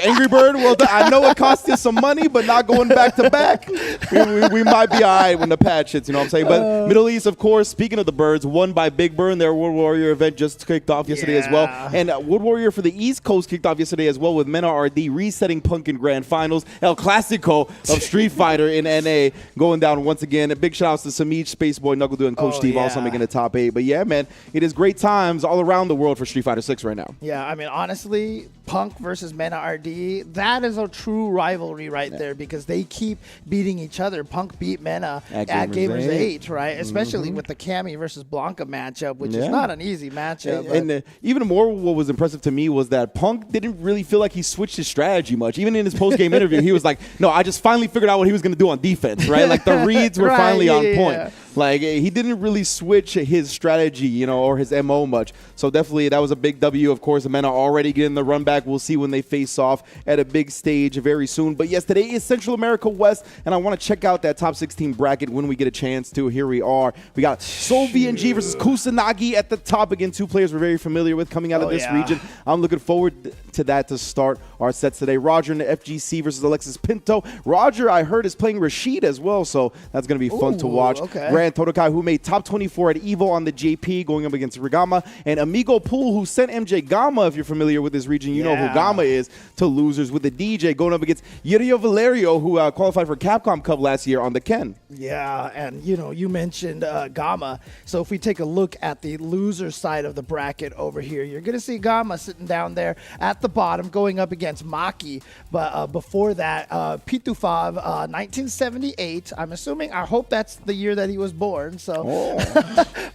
Angry Bird. Well, I know it cost you some money, but not going back to back. We might be all right when the patch hits. You know what I'm saying? But Middle East, of course. Speaking of the Birds, won by Big Bird. Their World Warrior event just kicked off yesterday as well, and World Warrior for the East Coast kicked off yesterday as well with Mena RD resetting Punk in grand finals. El Clasico of Street Fighter in NA going down once again. A big shout out to Samij, Spaceboy, Knuckle and Coach Steve also making the top 8. But yeah, man, it is great times all around the world for Street Fighter 6 right now. Yeah, I mean, honestly, Punk versus Mena RD, that is a true rivalry right there because they keep beating each other. Punk beat Mena at Gamers 8, right? Especially with the Cammy versus Blanca matchup, which is not an easy matchup. And even more what was impressive to me was that Punk didn't really feel like he switched his strategy much. Even in his post-game interview, he was like, no, I just finally figured out what he was going to do on defense, right? Like the reads were finally on point. Yeah. Like he didn't really switch his strategy, you know, or his MO much. So definitely that was a big W. Of course, Mena already getting the run back. We'll see when they face off at a big stage very soon. But yes, today is Central America West, and I want to check out that top 16 bracket when we get a chance to. Here we are. We got Sol VNG versus Kusanagi at the top. Again, two players we're very familiar with coming out of this region. I'm looking forward to that to start our sets today. Roger in the FGC versus Alexis Pinto. Roger, I heard, is playing Rashid as well, so that's going to be fun to watch. Okay. Grand Totokai, who made top 24 at EVO on the JP, going up against Ragama. And Amigo Pool, who sent MJ Gama, if you're familiar with this region, you know who Gama is, to losers with the DJ, going up against Valerio, who qualified for Capcom Cup last year on the Ken. Yeah, and you mentioned Gama. So if we take a look at the loser side of the bracket over here, you're going to see Gama sitting down there at the bottom going up against Maki. But before that, Pitufav, 1978. I'm assuming, I hope that's the year that he was born. So,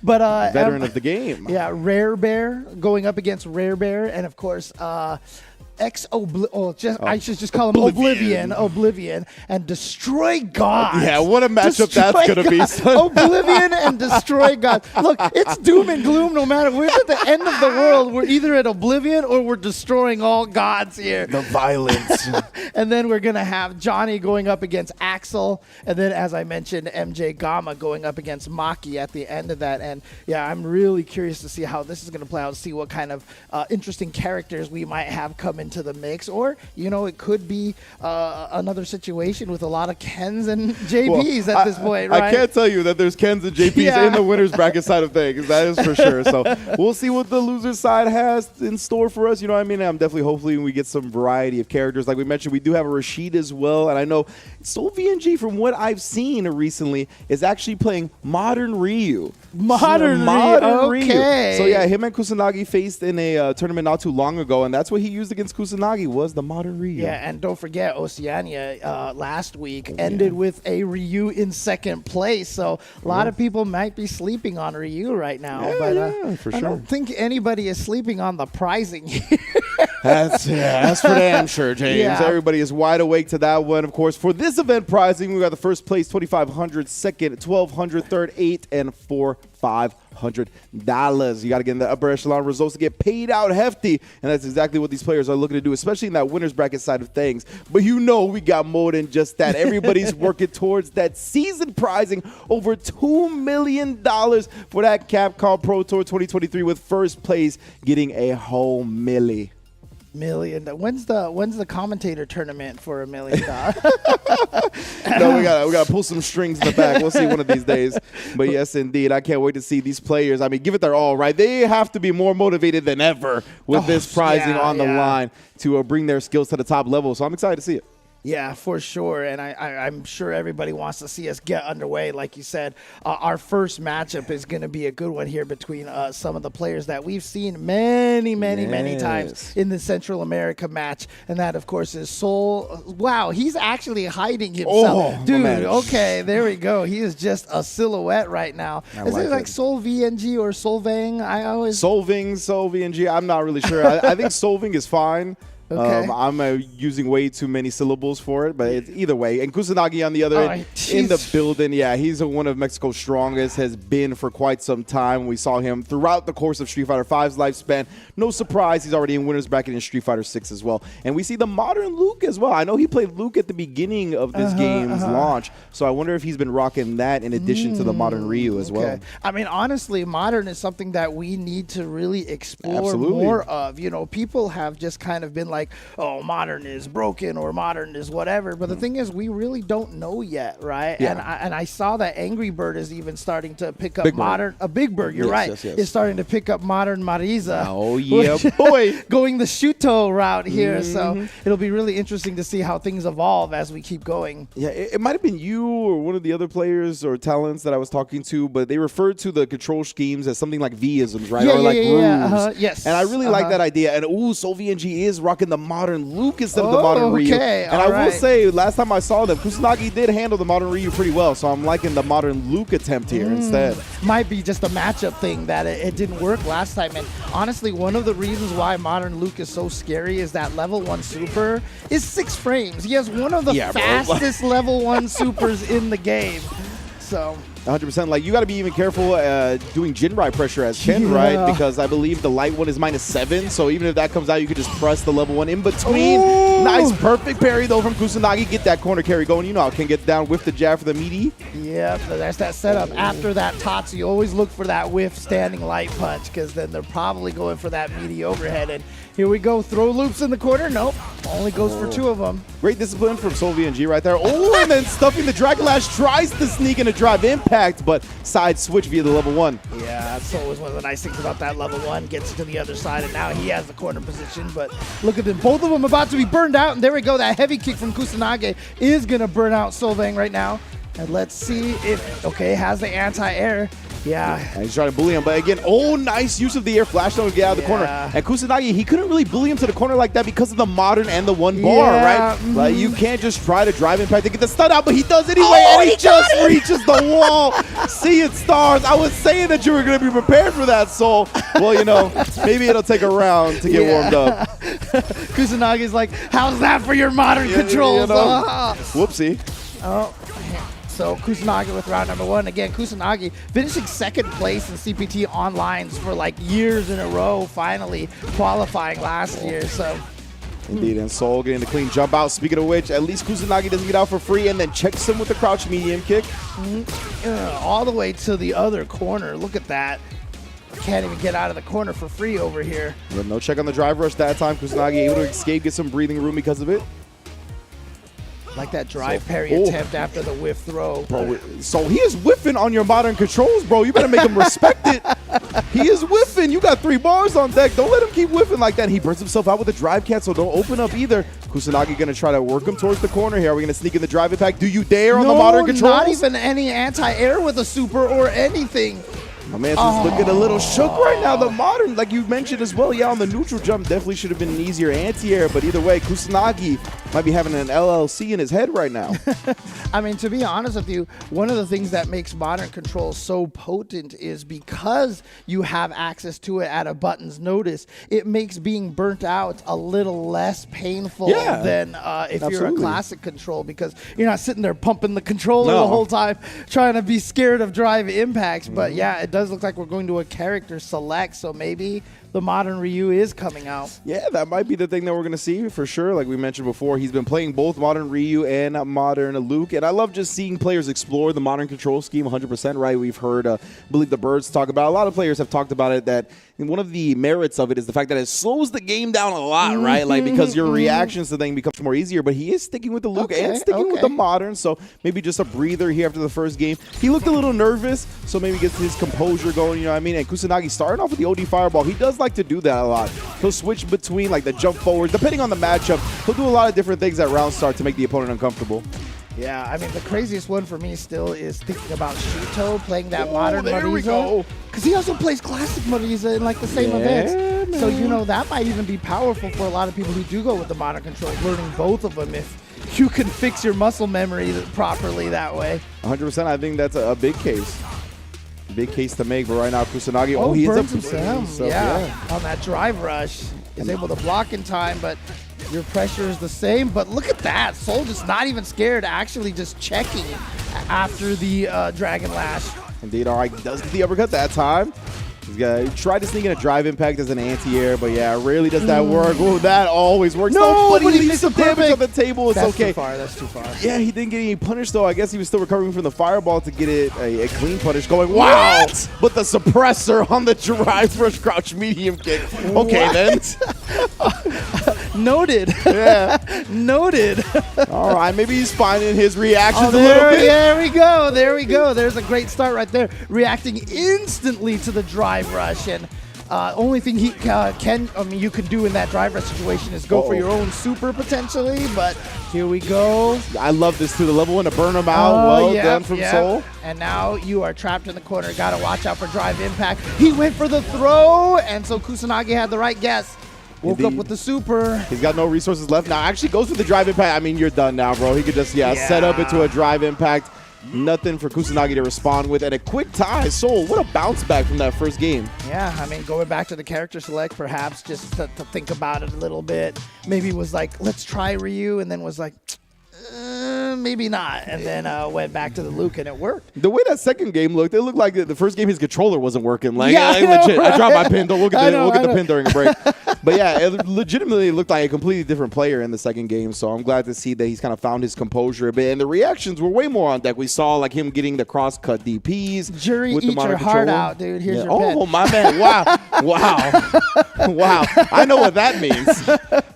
but veteran of the game. Yeah, Rare Bear going up against Rare Bear, and of course, I should just call him Oblivion, and Destroy God. Yeah, what a matchup that's going to be. Oblivion and Destroy God. Look, it's doom and gloom no matter. We're at the end of the world. We're either at Oblivion or we're destroying all gods here. The violence. And then we're going to have Johnny going up against Axel. And then, as I mentioned, MJ Gama going up against Maki at the end of that. And, yeah, I'm really curious to see how this is going to play out, see what kind of interesting characters we might have come into the mix. Or, it could be another situation with a lot of Kens and JPs at this point, right? I can't tell you that there's Kens and JPs in the winner's bracket side of things. That is for sure. So we'll see what the loser side has in store for us. You know what I mean? I'm definitely hopefully we get some variety of characters. Like we mentioned, we do have a Rashid as well. And I know Sol VNG, from what I've seen recently, is actually playing Modern Ryu. Modern Ryu. Okay. So yeah, him and Kusanagi faced in a tournament not too long ago, and that's what he used against Kusanagi was the Modern Ryu. Yeah, and don't forget Oceania last week ended with a Ryu in second place. So a lot of people might be sleeping on Ryu right now. For sure. I don't think anybody is sleeping on the prizing here. That's for damn sure, James. Yeah. Everybody is wide awake to that one. Of course, for this event prizing, we got the first place, $2,500, second, $1,200, third, $8, and fourth, $500. You got to get in the upper echelon results to get paid out hefty, and that's exactly what these players are looking to do, especially in that winner's bracket side of things. But we got more than just that. Everybody's working towards that season prizing, over $2 million for that Capcom Pro Tour 2023, with first place getting a whole $1 million. When's the commentator tournament for $1 million? No, we gotta pull some strings in the back. We'll see one of these days. But yes, indeed, I can't wait to see these players. I mean, give it their all, right? They have to be more motivated than ever with this prizing on the line to bring their skills to the top level. So I'm excited to see it. Yeah, for sure. And I'm sure everybody wants to see us get underway. Like you said, our first matchup is going to be a good one here between some of the players that we've seen many times in the Central America match. And that, of course, is Sol. Wow, he's actually hiding himself. Dude, okay, there we go. He is just a silhouette right now. Is it like Sol VNG or Sol VNG? Sol VNG. I'm not really sure. I think Sol VNG is fine. Okay. I'm using way too many syllables for it, but it's either way. And Kusanagi on the other end in the building. Yeah, he's one of Mexico's strongest, has been for quite some time. We saw him throughout the course of Street Fighter V's lifespan. No surprise, he's already in winner's bracket in Street Fighter 6 as well. And we see the modern Luke as well. I know he played Luke at the beginning of this game's launch, so I wonder if he's been rocking that in addition to the modern Ryu as well. I mean, honestly, modern is something that we need to really explore more of. People have just kind of been like, oh, modern is broken or modern is whatever. But the thing is, we really don't know yet, right? Yeah. And I saw that Angry Bird is even starting to pick up modern. Big Bird, you're right. Yes. Is starting to pick up modern Marissa. Oh, yeah, boy. Going the Shuto route here. So it'll be really interesting to see how things evolve as we keep going. Yeah, it might have been you or one of the other players or talents that I was talking to, but they referred to the control schemes as something like V-isms, right? Or like grooves. Yes. And I really like that idea. And Sol VNG is rocking the modern Luke instead of the modern Ryu. And I will say, last time I saw them, Kusanagi did handle the modern Ryu pretty well, so I'm liking the modern Luke attempt here instead. Might be just a matchup thing that it didn't work last time. And honestly, one of the reasons why modern Luke is so scary is that level 1 super is 6 frames. He has one of the fastest level 1 supers in the game. So 100%. Like, you got to be even careful doing Jinrai pressure as Ken, right? Because I believe the light one is -7. So even if that comes out, you could just press the level 1 in between. Ooh. Nice, perfect parry, though, from Kusanagi. Get that corner carry going. You know how Ken gets down with the jab for the meaty. Yeah, so there's that setup. After that Tatsu, you always look for that whiff standing light punch, because then they're probably going for that meaty overhead. And here we go. Throw loops in the corner. Nope. Only goes for 2 of them. Great discipline from Sol VNG right there. Oh, and then stuffing the Dragon Lash, tries to sneak in a drive impact, but side switch via the level 1. Yeah, that's always one of the nice things about that level 1. Gets to the other side, and now he has the corner position. But look at them. Both of them about to be burned out, and there we go. That heavy kick from Kusanagi is going to burn out Sol VNG right now. And let's see if, okay, has the anti-air. Yeah. And he's trying to bully him, but again, nice use of the air flash to get out of the corner. And Kusanagi, he couldn't really bully him to the corner like that because of the modern and the 1 bar, right? Like, you can't just try to drive impact to get the stun out, but he does anyway, and he just reaches the wall. See it, stars. I was saying that you were going to be prepared for that, Sol. Well, you know, maybe it'll take a round to get warmed up. Kusanagi's like, how's that for your modern controls? You know? Whoopsie. Oh. So Kusanagi with round number 1. Again, Kusanagi finishing 2nd place in CPT online for like years in a row, finally qualifying last year. So indeed, and Sol getting the clean jump out. Speaking of which, at least Kusanagi doesn't get out for free, and then checks him with the crouch medium kick. All the way to the other corner. Look at that. Can't even get out of the corner for free over here. With no check on the drive rush that time. Kusanagi able to escape, get some breathing room because of it. Like that drive parry attempt after the whiff throw. Bro, so he is whiffing on your modern controls, bro. You better make him respect it. He is whiffing. You got 3 bars on deck. Don't let him keep whiffing like that. He burns himself out with a drive cancel. Don't open up either. Kusanagi going to try to work him towards the corner here. Are we going to sneak in the drive impact? Do you dare on the modern controls? Not even any anti-air with a super or anything. My man's just looking a little shook right now. The modern, like you mentioned as well, yeah, on the neutral jump definitely should have been an easier anti-air, but either way, Kusanagi might be having an LLC in his head right now. I mean, to be honest with you, one of the things that makes modern control so potent is because you have access to it at a button's notice, it makes being burnt out a little less painful than if you're a classic control, because you're not sitting there pumping the controller the whole time trying to be scared of drive impacts. But yeah, it does look like we're going to a character select, so maybe the modern Ryu is coming out. Yeah, that might be the thing that we're going to see for sure. Like we mentioned before, he's been playing both modern Ryu and modern Luke, and I love just seeing players explore the modern control scheme 100%, right? We've heard, I believe the Birds talk about, a lot of players have talked about it, that one of the merits of it is the fact that it slows the game down a lot, right? Like, because your reactions to things becomes more easier, but he is sticking with the Luke and sticking with the modern, so maybe just a breather here after the first game. He looked a little nervous, so maybe gets his composure going, you know what I mean? And Kusanagi starting off with the OD Fireball, he does like to do that a lot. He'll switch between like the jump forward, depending on the matchup. He'll do a lot of different things at round start to make the opponent uncomfortable. Yeah, I mean, the craziest one for me still is thinking about Shito playing that modern Marissa. Because he also plays classic Marissa in like the same events. Man. So, you know, that might even be powerful for a lot of people who do go with the modern controls, learning both of them if you can fix your muscle memory properly that way. 100%, I think that's a big case. Big case to make, but right now Kusanagi, he burns himself. On that drive rush. Is able to block in time, but your pressure is the same. But look at that. Sol just not even scared, actually just checking after the Dragon Lash. Indeed, all right, does get the uppercut that time. He tried to sneak in a drive impact as an anti-air, but yeah, rarely does that work. Oh, that always works. No, but he leaves some damage on the table. It's okay. That's too far. Yeah, he didn't get any punish, though. I guess he was still recovering from the fireball to get it a clean punish going. Wow! What? But the suppressor on the drive rush crouch medium kick. Okay, then. Noted. Yeah. Noted. All right, maybe he's finding his reactions a little bit. There we go. There we go. There's a great start right there. Reacting instantly to the drive rush, and only thing he you can do in that drive rush situation is go for your own super potentially, but here we go. I love this too. The level 1 to burn him out. Done from Sol. And now you are trapped in the corner. Got to watch out for drive impact. He went for the throw, and so Kusanagi had the right guess. Woke up with the super. He's got no resources left now. Actually goes for the drive impact. I mean, you're done now, bro. He could just, set up into a drive impact. Nothing for Kusanagi to respond with. And a quick tie. Sol, what a bounce back from that first game. Yeah, I mean, going back to the character select, perhaps just to think about it a little bit. Maybe was like, let's try Ryu, and then was like, maybe not. And then went back to the Luke, and it worked. The way that second game looked, it looked like the first game his controller wasn't working. Like, Yeah, I know, legit. right? I dropped my pin. Don't look at the pin during a break. But yeah, it legitimately looked like a completely different player in the second game. So I'm glad to see that he's kind of found his composure a bit. And the reactions were way more on deck. We saw like him getting the cross-cut DPs. Jury, with eat the your heart out, dude. Here's your Oh, pin. my man. Wow. Wow. I know what that means.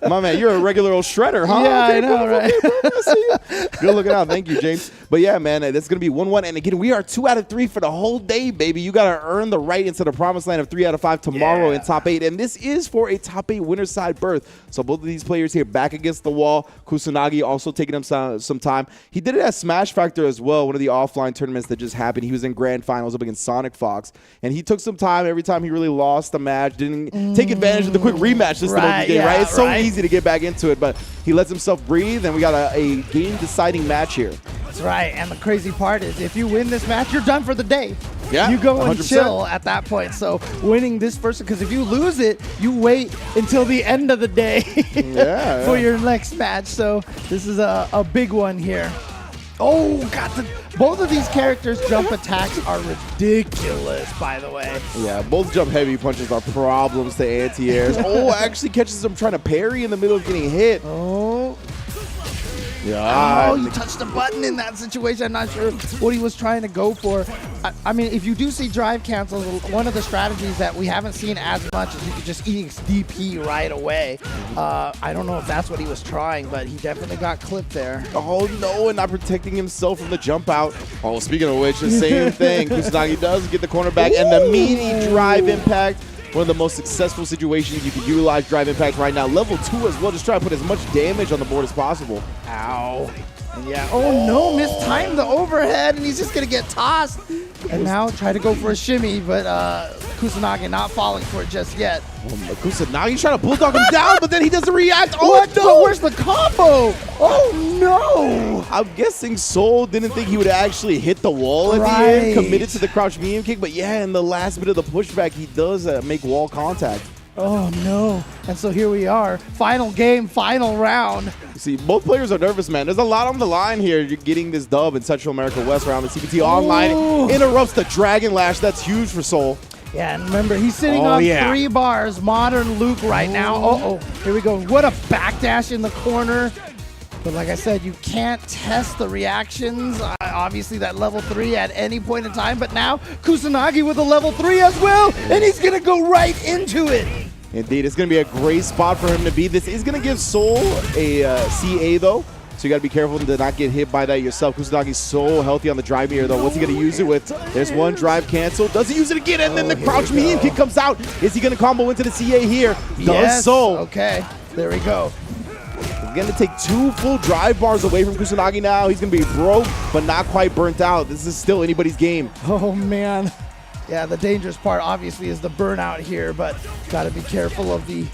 My man, you're a regular old shredder, huh? Yeah, Okay, I know, bro, right? okay, bro, I see you. Good looking out. Thank you, James. But yeah, man, that's going to be 1-1. And again, we are 2 out of 3 for the whole day, baby. You got to earn the right into the promised land of 3 out of 5 tomorrow in top 8. And this is for a top 8 winner's side berth. So both of these players here back against the wall. Kusanagi also taking him some time. He did it at Smash Factor as well, one of the offline tournaments that just happened. He was in grand finals up against Sonic Fox. And he took some time every time he really lost a match. Didn't take advantage of the quick rematch system of the game, right? It's so easy to get back into it, but he lets himself breathe, and we got a game-deciding match here. That's right. And the crazy part is if you win this match, you're done for the day. Yeah, you go and 100%. chill at that point. So winning this first, because if you lose it, you wait until the end of the day for your next match. So this is a big one here. Oh, God. Both of these characters' jump attacks are ridiculous, by the way. Yeah, both jump heavy punches are problems to anti-airs. Oh, actually catches him trying to parry in the middle of getting hit. Oh. Yeah. Oh, you touched the button in that situation. I'm not sure what he was trying to go for. I mean, if you do see drive cancels, one of the strategies that we haven't seen as much is you could just EXDP right away. I don't know if that's what he was trying, but he definitely got clipped there. Oh, no, and not protecting himself from the jump out. Oh, speaking of which, the same thing. Kusanagi does get the cornerback and the meaty drive impact. One of the most successful situations you can utilize drive impact right now. Level 2 as well. Just try to put as much damage on the board as possible. Ow. And yeah. Oh, no. Mistimed the overhead, and he's just going to get tossed. And now try to go for a shimmy, but Kusanagi not falling for it just yet. Kusanagi trying to bulldog him down, but then he doesn't react. Oh, what? no. But where's the combo? Oh, no. I'm guessing Sol didn't think he would actually hit the wall at the end, committed to the crouch medium kick. But yeah, in the last bit of the pushback, he does make wall contact. Oh, no. And so here we are. Final game, final round. You see, both players are nervous, man. There's a lot on the line here. You're getting this dub in Central America West round. The CPT online interrupts the Dragon Lash. That's huge for Sol. Yeah, and remember, he's sitting on 3 bars. Modern Luke right now. Uh-oh. Here we go. What a backdash in the corner. But like I said, you can't test the reactions. Obviously, that level 3 at any point in time. But now, Kusanagi with a level 3 as well. And he's going to go right into it. Indeed, it's going to be a great spot for him to be. This is going to give Sol a CA, though. So you got to be careful to not get hit by that yourself. Kusanagi's so healthy on the drive here, though. What's he going to use it with? There's one drive cancel. Does he use it again? And then the crouch medium kick comes out. Is he going to combo into the CA here? Does so. Okay, there we go. He's going to take 2 full drive bars away from Kusanagi now. He's going to be broke, but not quite burnt out. This is still anybody's game. Oh, man. Yeah, the dangerous part, obviously, is the burnout here, but got to be careful of the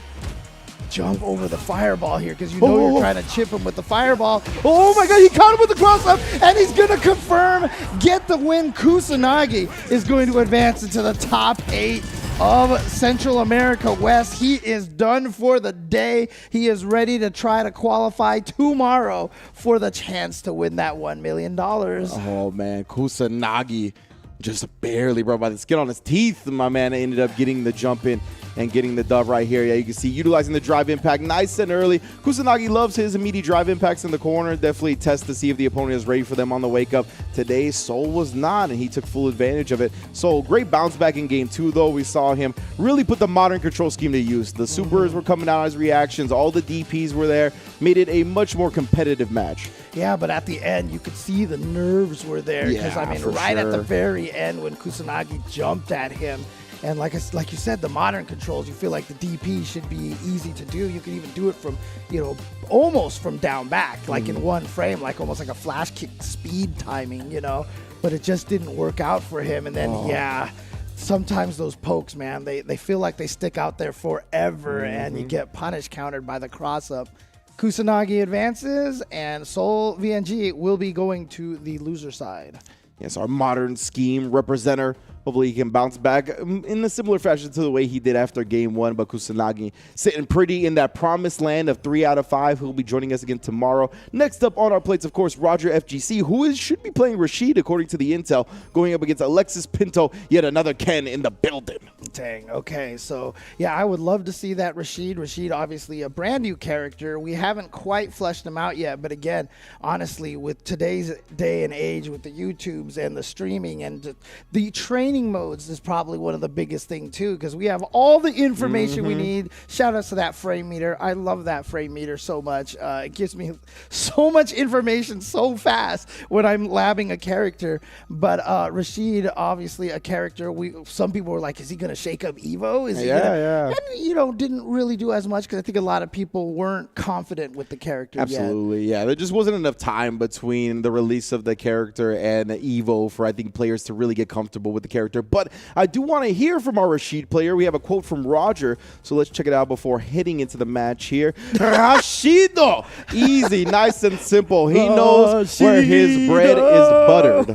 jump over the fireball here, because you know you're trying to chip him with the fireball. Oh, my God, he caught him with the cross-up, and he's going to confirm, get the win. Kusanagi is going to advance into the top 8 of Central America West. He is done for the day. He is ready to try to qualify tomorrow for the chance to win that $1 million. Oh, man, Kusanagi just barely, bro, by the skin on his teeth, my man ended up getting the jump in and getting the dub right here. Yeah, you can see utilizing the drive impact nice and early. Kusanagi loves his immediate drive impacts in the corner. Definitely test to see if the opponent is ready for them on the wake up. Today, Sol was not, and he took full advantage of it. So great bounce back in game 2, though. We saw him really put the modern control scheme to use. The supers were coming out as reactions. All the DPs were there. Made it a much more competitive match. Yeah, but at the end, you could see the nerves were there. Because, Yeah, I mean, for right sure. at the very end when Kusanagi jumped at him, and like you said, the modern controls, you feel like the DP should be easy to do. You can even do it from, you know, almost from down back, like in one frame, like almost like a flash kick speed timing, you know. But it just didn't work out for him. And then, yeah, sometimes those pokes, man, they feel like they stick out there forever, and you get punish countered by the cross-up. Kusanagi advances, and Sol VNG will be going to the loser side. Yes, our modern scheme representer Hopefully he can bounce back in a similar fashion to the way he did after game 1. But Kusanagi sitting pretty in that promised land of 3 out of 5. He'll be joining us again tomorrow. Next up on our plates, of course, Roger FGC, who should be playing Rashid, according to the intel, going up against Alexis Pinto, yet another Ken in the building. Dang, okay. So, yeah, I would love to see that Rashid. Rashid, obviously, a brand new character. We haven't quite fleshed him out yet. But again, honestly, with today's day and age, with the YouTubes and the streaming and the training modes is probably one of the biggest thing too, because we have all the information we need. Shout outs to that frame meter. I love that frame meter so much. It gives me so much information so fast when I'm labbing a character. But Rashid, obviously a character, some people were like, is he going to shake up Evo? Is he gonna? And didn't really do as much because I think a lot of people weren't confident with the character Absolutely, yeah. There just wasn't enough time between the release of the character and Evo for, I think, players to really get comfortable with the character. But I do want to hear from our Rashid player. We have a quote from Roger, so let's check it out before heading into the match here. Rashido! Easy, nice and simple. He knows where his bread is buttered.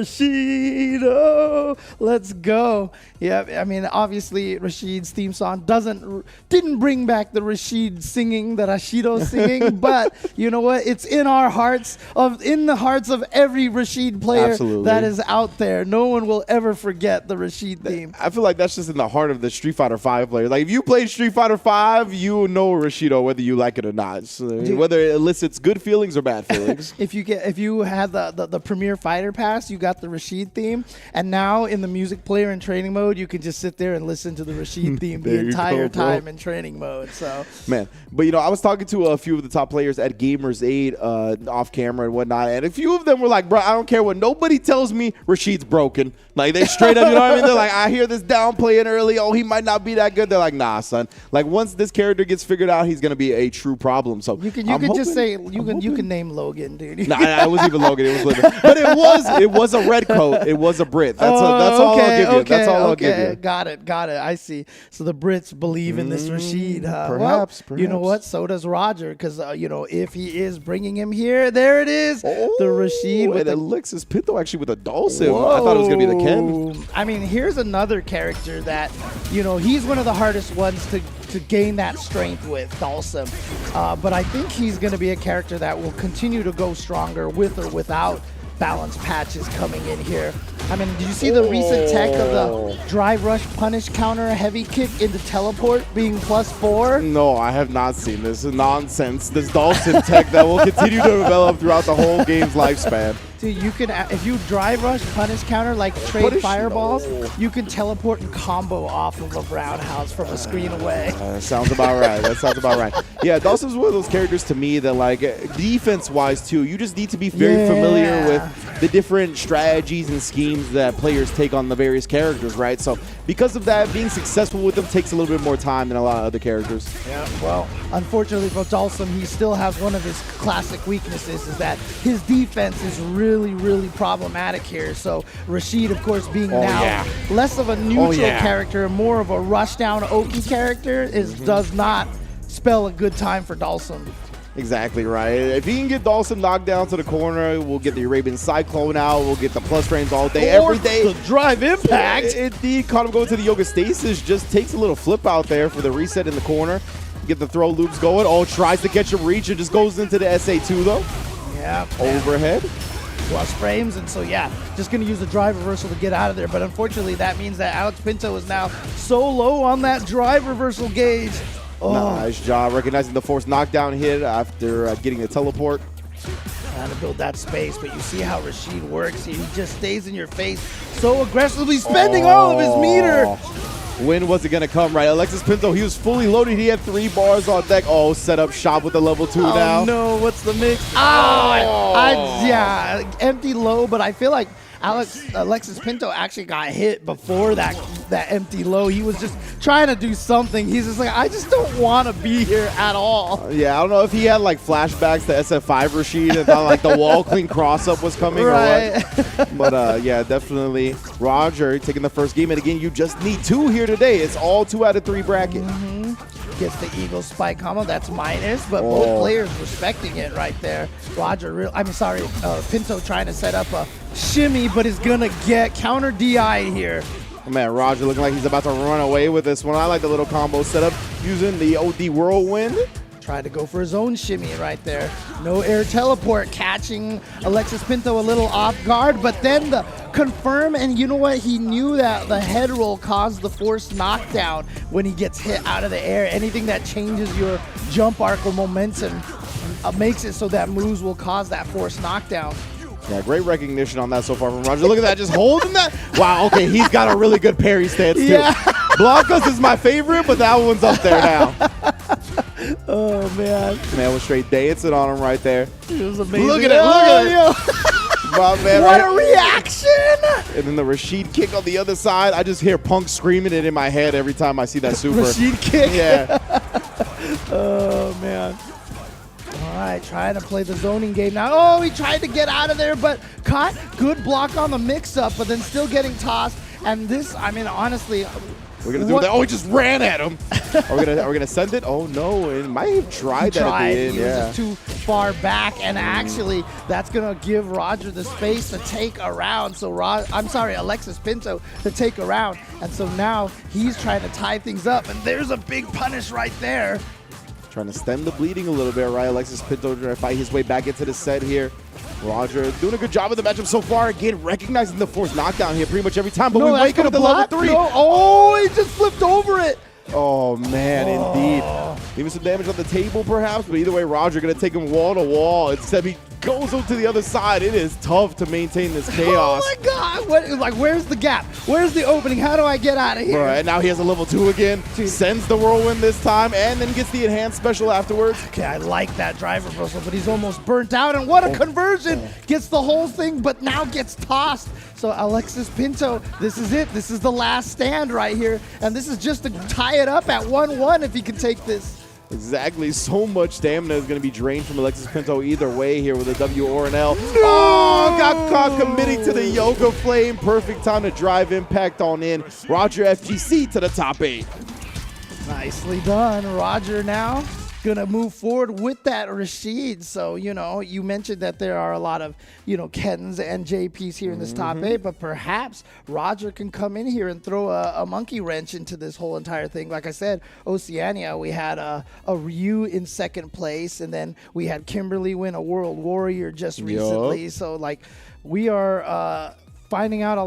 Rashido, let's go. Yeah, I mean, obviously Rashid's theme song didn't bring back the Rashid singing, the Rashido singing, but you know what? It's in our hearts, in the hearts of every Rashid player that is out there. No one will ever forget the Rashid theme. I feel like that's just in the heart of the Street Fighter V player. Like, if you played Street Fighter V, you know Rashido whether you like it or not. So whether it elicits good feelings or bad feelings. If you had the Premier Fighter Pass, you got the Rashid theme, and now in the music player in training mode, you can just sit there and listen to the Rashid theme the entire time in training mode. So, man, but I was talking to a few of the top players at Gamers 8 off camera and whatnot, and a few of them were like, bro, I don't care what nobody tells me, Rashid's broken. Like, they straight up, you know what I mean? They're like, I hear this downplaying early. Oh, he might not be that good. They're like, nah, son. Like, once this character gets figured out, he's gonna be a true problem. So you can just say you can name Logan, dude. Nah, it wasn't even Logan. It was Logan. But it was a red coat. It was a Brit. That's all I'll give you. That's all I'll give you. Got it. I see. So the Brits believe in this Rashid. Perhaps. You know what? So does Roger, because if he is bringing him here, there it is. The Rashid with Alexis Pinto actually with a Dulcin. I thought it was gonna be the Ken. I mean, here's another character that he's one of the hardest ones to gain that strength with, Dulcin. But I think he's going to be a character that will continue to go stronger with or without balance patches coming in here. I mean, did you see the recent tech of the drive rush punish counter heavy kick into teleport being +4? No, I have not seen this. Nonsense. This Dulcin tech that will continue to develop throughout the whole game's lifespan. Dude, you can, if you drive rush punish counter like trade fireballs, you can teleport and combo off of a roundhouse from a screen away. Sounds about right. That sounds about right. Yeah, Dulcin's one of those characters to me that, like, defense-wise too, you just need to be very familiar with the different strategies and schemes that players take on the various characters, right? So because of that, being successful with them takes a little bit more time than a lot of other characters. Yeah, well, unfortunately for Dulcin, he still has one of his classic weaknesses, is that his defense is really problematic here. So Rashid, of course, being less of a neutral character, more of a rush down Oki character, does not spell a good time for Dulcin. Exactly right. If he can get Dulcin knocked down to the corner, we'll get the Arabian Cyclone out. We'll get the plus frames all day, every day. The drive impact. Indeed, caught him going to the Yoga Stasis. Just takes a little flip out there for the reset in the corner. Get the throw loops going. Oh, tries to catch him reach and just goes into the SA2 though. Yeah. Overhead. Plus frames, and so just going to use the drive reversal to get out of there. But unfortunately, that means that Alex Pinto is now so low on that drive reversal gauge. Oh. Nice job recognizing the force knockdown hit after getting the teleport. Trying to build that space, but you see how Rashid works. He just stays in your face so aggressively, spending all of his meter. When was it going to come, right? Alexis Pinto, he was fully loaded. He had 3 bars on deck. Oh, set up shop with the level 2 now. Oh, no. What's the mix? Empty low, but I feel like Alexis Pinto actually got hit before that empty low. He was just trying to do something. He's just like, I just don't want to be here at all. Yeah, I don't know if he had like flashbacks to SF5 Rashid and thought like the wall clean cross up was coming or what. But yeah, definitely Roger taking the first game. And again, you just need 2 here today. It's all 2 out of 3 bracket. gets the Eagle Spike combo. That's minus, but both players respecting it right there. Pinto trying to set up a shimmy, but is going to get counter DI here. Oh, man, Roger looking like he's about to run away with this one. I like the little combo setup using the OD Whirlwind. Tried to go for his own shimmy right there. No air teleport, catching Alexis Pinto a little off guard, but then the confirm, and you know what? He knew that the head roll caused the forced knockdown when he gets hit out of the air. Anything that changes your jump arc or momentum makes it so that moves will cause that forced knockdown. Yeah, great recognition on that so far from Roger. Look at that, just holding that. Wow, okay, he's got a really good parry stance too. Yeah. Blancas is my favorite, but that one's up there now. Oh, man. Man was straight dancing on him right there. It was amazing. Look at it, look at it. Wow, man, what a reaction! And then the Rashid kick on the other side. I just hear Punk screaming it in my head every time I see that super. Rashid kick? Yeah. Oh, man. All right, trying to play the zoning game now. Oh, he tried to get out of there, but caught. Good block on the mix-up, but then still getting tossed. And this, I mean, honestly, we're gonna do that. Oh, he just ran at him. Are we gonna send it? Oh no! It might have tried that at the end. He was just too far back, and actually, that's gonna give Roger the space to take a round. So Alexis Pinto to take a round, and so now he's trying to tie things up, and there's a big punish right there. Trying to stem the bleeding a little bit, right? Alexis Pinto trying to fight his way back into the set here. Roger doing a good job of the matchup so far. Again, recognizing the forced knockdown here pretty much every time. But we wake up with the level 3. No. Oh, he just flipped over it. Oh, man, indeed. Even some damage on the table, perhaps. But either way, Roger going to take him wall to wall. Instead, he goes over to the other side. It is tough to maintain this chaos. Oh, my God. Where's the gap? Where's the opening? How do I get out of here? Right, and now he has a level 2 again. Sends the whirlwind this time, and then gets the enhanced special afterwards. Okay, I like that drive reversal, but he's almost burnt out. And what a conversion. Gets the whole thing, but now gets tossed. So Alexis Pinto, this is it. This is the last stand right here. And this is just to tie it up at 1-1 if he can take this. Exactly. So much stamina is going to be drained from Alexis Pinto either way here with a W or an L. No! Oh, got caught committing to the Yoga Flame. Perfect time to drive impact on in. Roger FGC to the top 8. Nicely done. Roger now gonna move forward with that Rashid. So, you know, you mentioned that there are a lot of, you know, Kens and JPs here in this top 8, but perhaps Roger can come in here and throw a monkey wrench into this whole entire thing. Like I said, Oceania, we had a Ryu in second place, and then we had Kimberly win a World Warrior just recently. So, like, we are finding out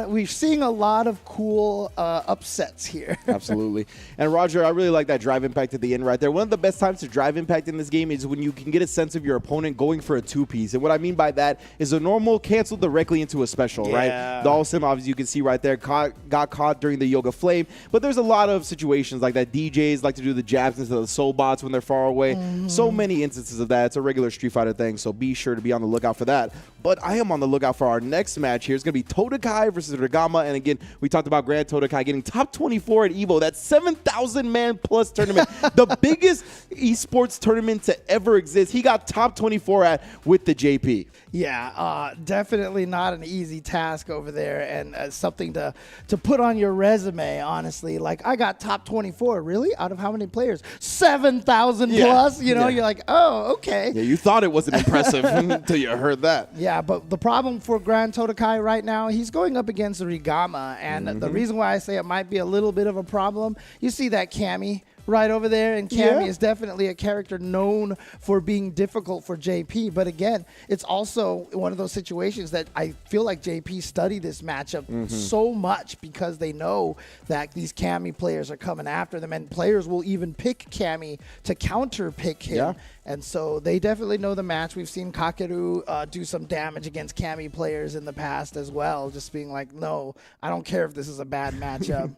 we're seeing a lot of cool upsets here. Absolutely. And Roger, I really like that drive impact at the end right there. One of the best times to drive impact in this game is when you can get a sense of your opponent going for a 2-piece. And what I mean by that is a normal canceled directly into a special, right? The All-Sim, obviously, you can see right there, got caught during the Yoga Flame. But there's a lot of situations like that. DJs like to do the jabs into the soul bots when they're far away. So many instances of that. It's a regular Street Fighter thing, so be sure to be on the lookout for that. But I am on the lookout for our next match here. It's going to be Totokai versus Ragama. And again, we talked about Grand Totokai getting top 24 at EVO. That's 7,000-man plus tournament. The biggest esports tournament to ever exist. He got top 24 at with the JP. Yeah, definitely not an easy task over there, and something to put on your resume, honestly. Like, I got top 24. Really? Out of how many players? 7,000 plus? You know, you're like, oh, okay. Yeah, you thought it wasn't impressive until you heard that. Yeah, but the problem for Grand Totokai right now, he's going up against Ragama, and the reason why I say it might be a little bit of a problem, you see that Cammy right over there, and Cammy is definitely a character known for being difficult for JP. But again, it's also one of those situations that I feel like JP studied this matchup so much because they know that these Cammy players are coming after them, and players will even pick Cammy to counter pick him. Yeah. And so they definitely know the match. We've seen Kakeru do some damage against Cammy players in the past as well, just being like, no, I don't care if this is a bad matchup.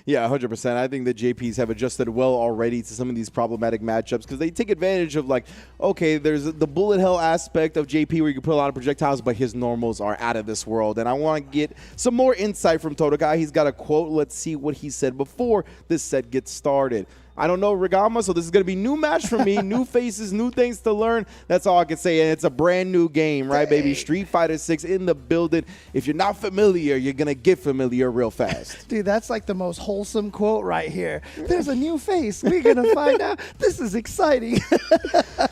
Yeah, 100%. I think the JPs have adjusted well already to some of these problematic matchups because they take advantage of, like, okay, there's the bullet hell aspect of JP where you can put a lot of projectiles, but his normals are out of this world. And I want to get some more insight from Totokai. He's got a quote. Let's see what he said before this set gets started. I don't know Ragama, so this is going to be new match for me. New faces, new things to learn. That's all I can say. And it's a brand new game, right, baby? Street Fighter 6 in the building. If you're not familiar, you're going to get familiar real fast. Dude, that's like the most wholesome quote right here. There's a new face. We're going to find out. This is exciting.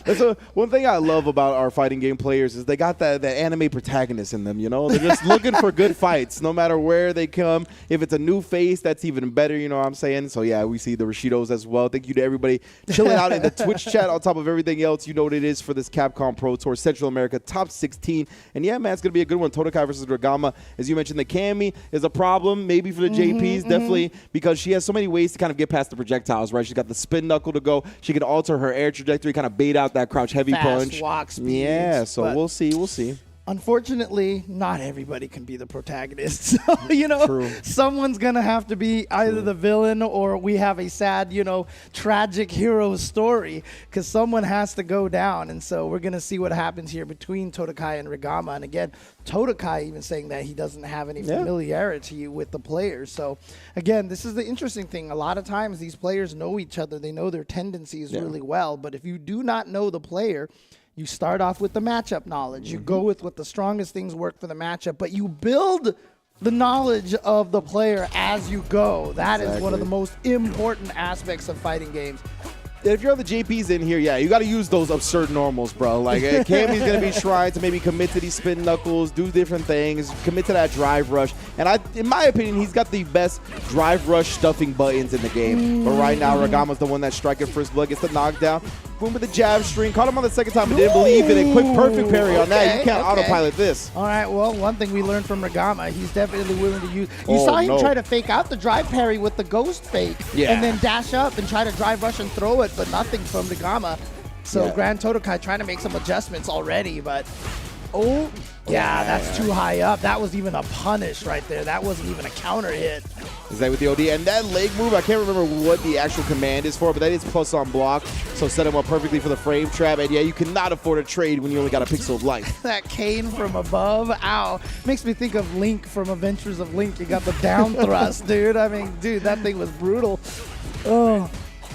That's one thing I love about our fighting game players is they got that anime protagonist in them, you know? They're just looking for good fights no matter where they come. If it's a new face, that's even better, you know what I'm saying? So, yeah, we see the Rashidos as well. Thank you to everybody chilling out in the Twitch chat on top of everything else. You know what it is for this Capcom Pro Tour Central America Top 16. And, yeah, man, it's going to be a good one. Totokai versus Ragama. As you mentioned, the Cammy is a problem maybe for the JPs, definitely, because she has so many ways to kind of get past the projectiles, right? She's got the spin knuckle to go. She can alter her air trajectory, kind of bait out that crouch heavy punch. Walk speeds, yeah, so we'll see. Unfortunately, not everybody can be the protagonist. So, you know, someone's going to have to be either the villain or we have a sad, you know, tragic hero story because someone has to go down. And so we're going to see what happens here between Totokai and Ragama. And again, Totokai even saying that he doesn't have any familiarity with the players. So, again, this is the interesting thing. A lot of times these players know each other. They know their tendencies really well. But if you do not know the player, you start off with the matchup knowledge. You go with what the strongest things work for the matchup, but you build the knowledge of the player as you go. That is one of the most important aspects of fighting games. If you're the JPs in here, yeah, you got to use those absurd normals, bro. Like, Cammy's going to be trying to maybe commit to these spin knuckles, do different things, commit to that drive rush. And in my opinion, he's got the best drive rush stuffing buttons in the game. But right now, Ragama's the one that's striking first blood, gets the knockdown. Boom with the jab string. Caught him on the second time, but didn't believe in it. Quick, perfect parry on that. You can't autopilot this. All right, well, one thing we learned from Ragama, he's definitely willing to use. You saw him try to fake out the drive parry with the ghost fake and then dash up and try to drive rush and throw it, but nothing from Ragama. So Grand Totokai trying to make some adjustments already, but that's too high up. That was even a punish right there. That wasn't even a counter hit. Is that with the OD? And that leg move, I can't remember what the actual command is for, but that is plus on block. So set him up perfectly for the frame trap. And yeah, you cannot afford a trade when you only got a pixel of life. That cane from above, ow. Makes me think of Link from Adventures of Link. You got the down thrust, dude. I mean, dude, that thing was brutal. Oh.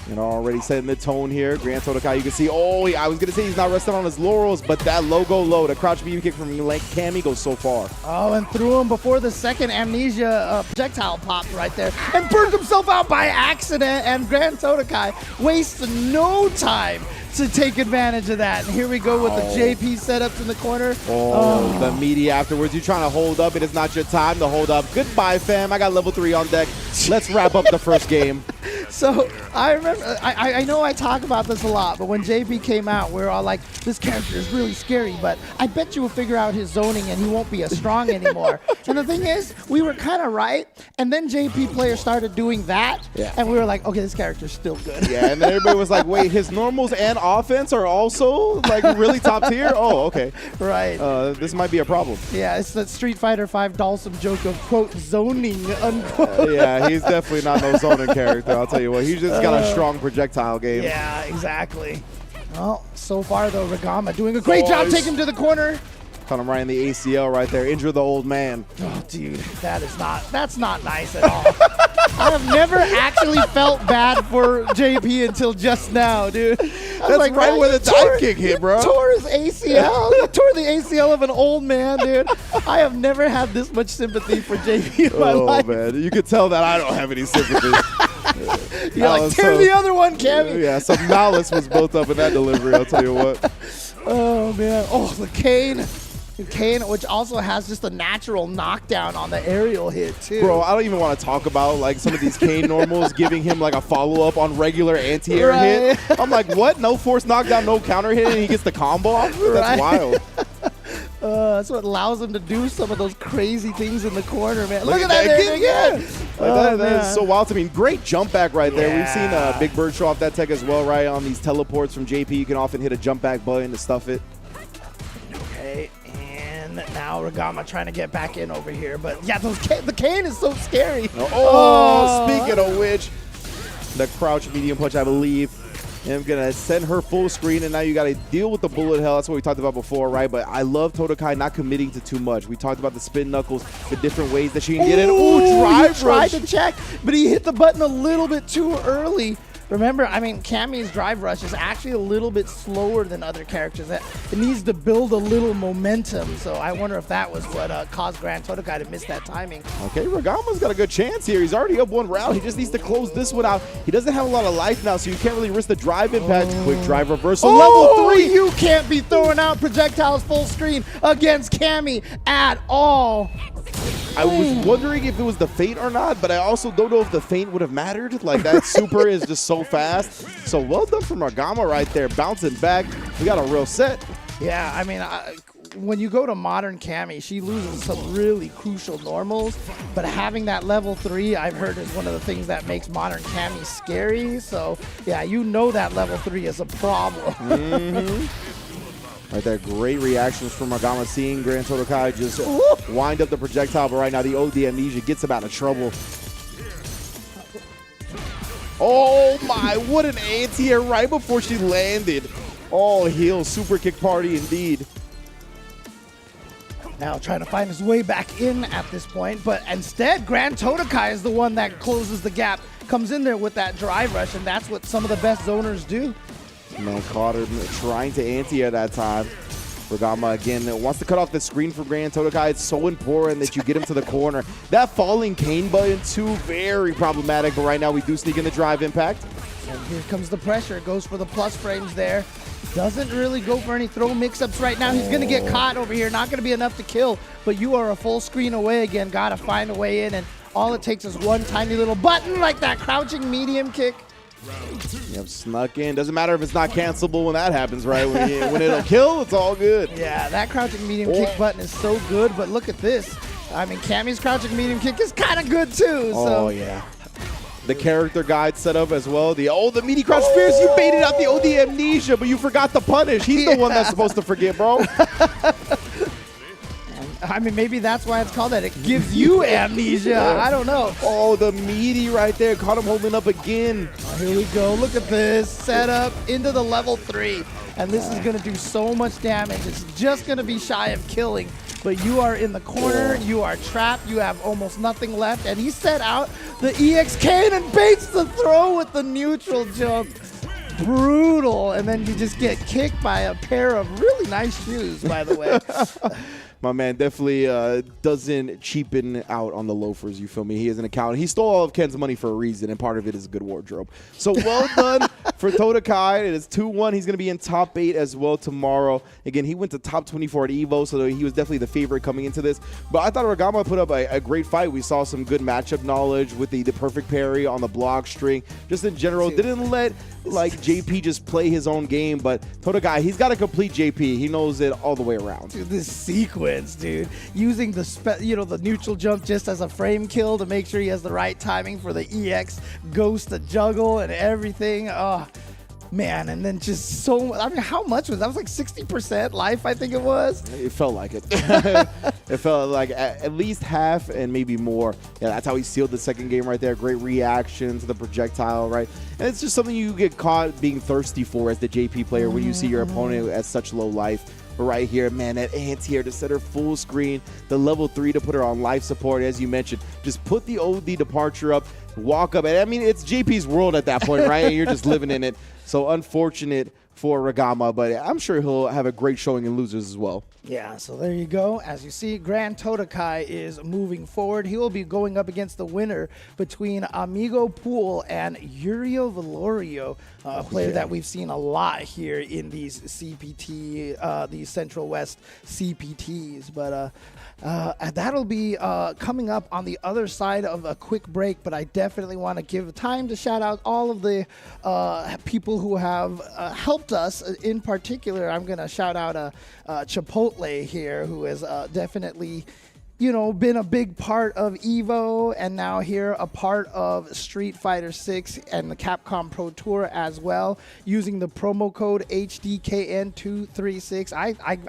You know, already setting the tone here. Grand Totokai, you can see, I was going to say he's not resting on his laurels, but that logo low, the crouch BB kick from Cammy goes so far. Oh, and threw him before the second amnesia projectile popped right there. And burned himself out by accident, and Grand Totokai wastes no time to take advantage of that. And here we go with the JP setups in the corner. The media afterwards. You're trying to hold up. It is not your time to hold up. Goodbye, fam. I got level 3 on deck. Let's wrap up the first game. So I remember, I know I talk about this a lot, but when JP came out, we were all like, this character is really scary, but I bet you will figure out his zoning and he won't be as strong anymore. And the thing is, we were kind of right. And then JP players started doing that. And we were like, okay, this character's still good. Yeah, and then everybody was like, wait, his normals and offense are also like really top tier? Oh, okay. Right. This might be a problem. Yeah, it's the Street Fighter 5 Dalsum joke of, quote, zoning, unquote. Yeah, he's definitely not no zoning character, I'll tell you what. He's just got a strong projectile game. Yeah, exactly. Well, so far, though, Ragama doing a great job taking him to the corner. Caught him right in the ACL right there. Injure the old man. Oh, dude, that's not nice at all. I have never actually felt bad for JP until just now, dude. That's like right where the dive kick hit, bro. Tore his ACL. He tore the ACL of an old man, dude. I have never had this much sympathy for JP in my life. Oh, man. You could tell that I don't have any sympathy. You're like, tear the other one, Cammy. Yeah, some malice was built up in that delivery, I'll tell you what. Oh, man. Oh, the cane. Kane, which also has just a natural knockdown on the aerial hit too. Bro, I don't even want to talk about like some of these Kane normals giving him like a follow-up on regular anti-air hit. I'm like, what? No force knockdown, no counter hit, and he gets the combo off? That's wild. That's what allows him to do some of those crazy things in the corner, man. Look at that again. That is so wild to me. Great jump back right there. We've seen Big Bird show off that tech as well, right? On these teleports from JP, you can often hit a jump back button to stuff it. Okay. Now Ragama trying to get back in over here, but yeah, the cane is so scary. Speaking of which, the crouch medium punch, I believe. And I'm gonna send her full screen, and now you gotta deal with the bullet hell. That's what we talked about before, right? But I love Totokai not committing to too much. We talked about the spin knuckles, the different ways that she can get it. He tried to check, but he hit the button a little bit too early. Remember, I mean, Cammy's drive rush is actually a little bit slower than other characters. It needs to build a little momentum, so I wonder if that was what caused Grand Totokai to miss that timing. Okay, Ragama's got a good chance here. He's already up one round. He just needs to close this one out. He doesn't have a lot of life now, so you can't really risk the drive impact. Quick drive reversal, level 3. You can't be throwing out projectiles full screen against Cammy at all. I was wondering if it was the feint or not, but I also don't know if the feint would have mattered. Like, that super is just so fast. So well done from Ragama right there, bouncing back. We got a real set. Yeah, I mean, when you go to modern Cammy, she loses some really crucial normals, but having that level 3, I've heard, is one of the things that makes modern Cammy scary. So yeah, you know that level 3 is a problem. Right there, great reactions from Ragama, seeing Grand Totokai just wind up the projectile, but right now the OD Amnesia gets him out of trouble. Oh my, what an anti-air right before she landed. All heel, super kick party indeed. Now trying to find his way back in at this point, but instead Grand Totokai is the one that closes the gap, comes in there with that drive rush, and that's what some of the best zoners do. Man, caught him trying to anti-air that time. Ragama again wants to cut off the screen for Grand Totokai. It's so important that you get him to the corner. That falling cane button too, very problematic, but right now we do sneak in the drive impact. And here comes the pressure. Goes for the plus frames there. Doesn't really go for any throw mix-ups right now. He's going to get caught over here. Not going to be enough to kill, but you are a full screen away again. Got to find a way in, and all it takes is one tiny little button like that crouching medium kick. Yep, snuck in. Doesn't matter if it's not cancelable when that happens, right? When it'll kill, it's all good. Yeah, that crouching medium kick button is so good, but look at this. I mean, Cammy's crouching medium kick is kind of good too. Oh, yeah. The character guide set up as well. The meaty crouch spears. You baited out the OD Amnesia, but you forgot to punish. He's the one that's supposed to forget, bro. I mean, maybe that's why it's called that. It gives you amnesia. I don't know. Oh, the meaty right there. Caught him holding up again. Oh, here we go. Look at this. Set up into the level 3. And this is going to do so much damage. It's just going to be shy of killing. But you are in the corner. You are trapped. You have almost nothing left. And he set out the EX cane and baits the throw with the neutral jump. Brutal. And then you just get kicked by a pair of really nice shoes, by the way. My man definitely doesn't cheapen out on the loafers, you feel me? He is an accountant. He stole all of Ken's money for a reason, and part of it is a good wardrobe. So well done for Totokai. It is 2-1. He's going to be in top 8 as well tomorrow. Again, he went to top 24 at EVO, so he was definitely the favorite coming into this. But I thought Ragama put up a great fight. We saw some good matchup knowledge with the perfect parry on the block string. Just in general, didn't let like JP just play his own game, but Totokai, he's got a complete JP. He knows it all the way around. Dude, this sequence, dude, using the neutral jump just as a frame kill to make sure he has the right timing for the EX ghost to juggle and everything. Oh man, and then just so, I mean, how much was that? Was like 60% life, I think it was. It felt like it. It felt like at least half and maybe more. Yeah, that's how he sealed the second game right there. Great reaction to the projectile, right? And it's just something you get caught being thirsty for as the JP player when you see your opponent at such low life. But right here, man, that anti-air to set her full screen, the level 3 to put her on life support, as you mentioned. Just put the OD departure up, walk up. And I mean, it's JP's world at that point, right? And you're just living in it. So unfortunate for Ragama, but I'm sure he'll have a great showing in losers as well. Yeah, so there you go. As you see, Grand Totokai is moving forward. He will be going up against the winner between Amigo Pool and Valerio, a player that we've seen a lot here in these CPT, these Central West CPTs. But that'll be coming up on the other side of a quick break, but I definitely want to give time to shout out all of the people who have helped us. In particular, I'm going to shout out Chipotle here, who has definitely, you know, been a big part of EVO and now here a part of Street Fighter 6 and the Capcom Pro Tour as well, using the promo code HDKN236.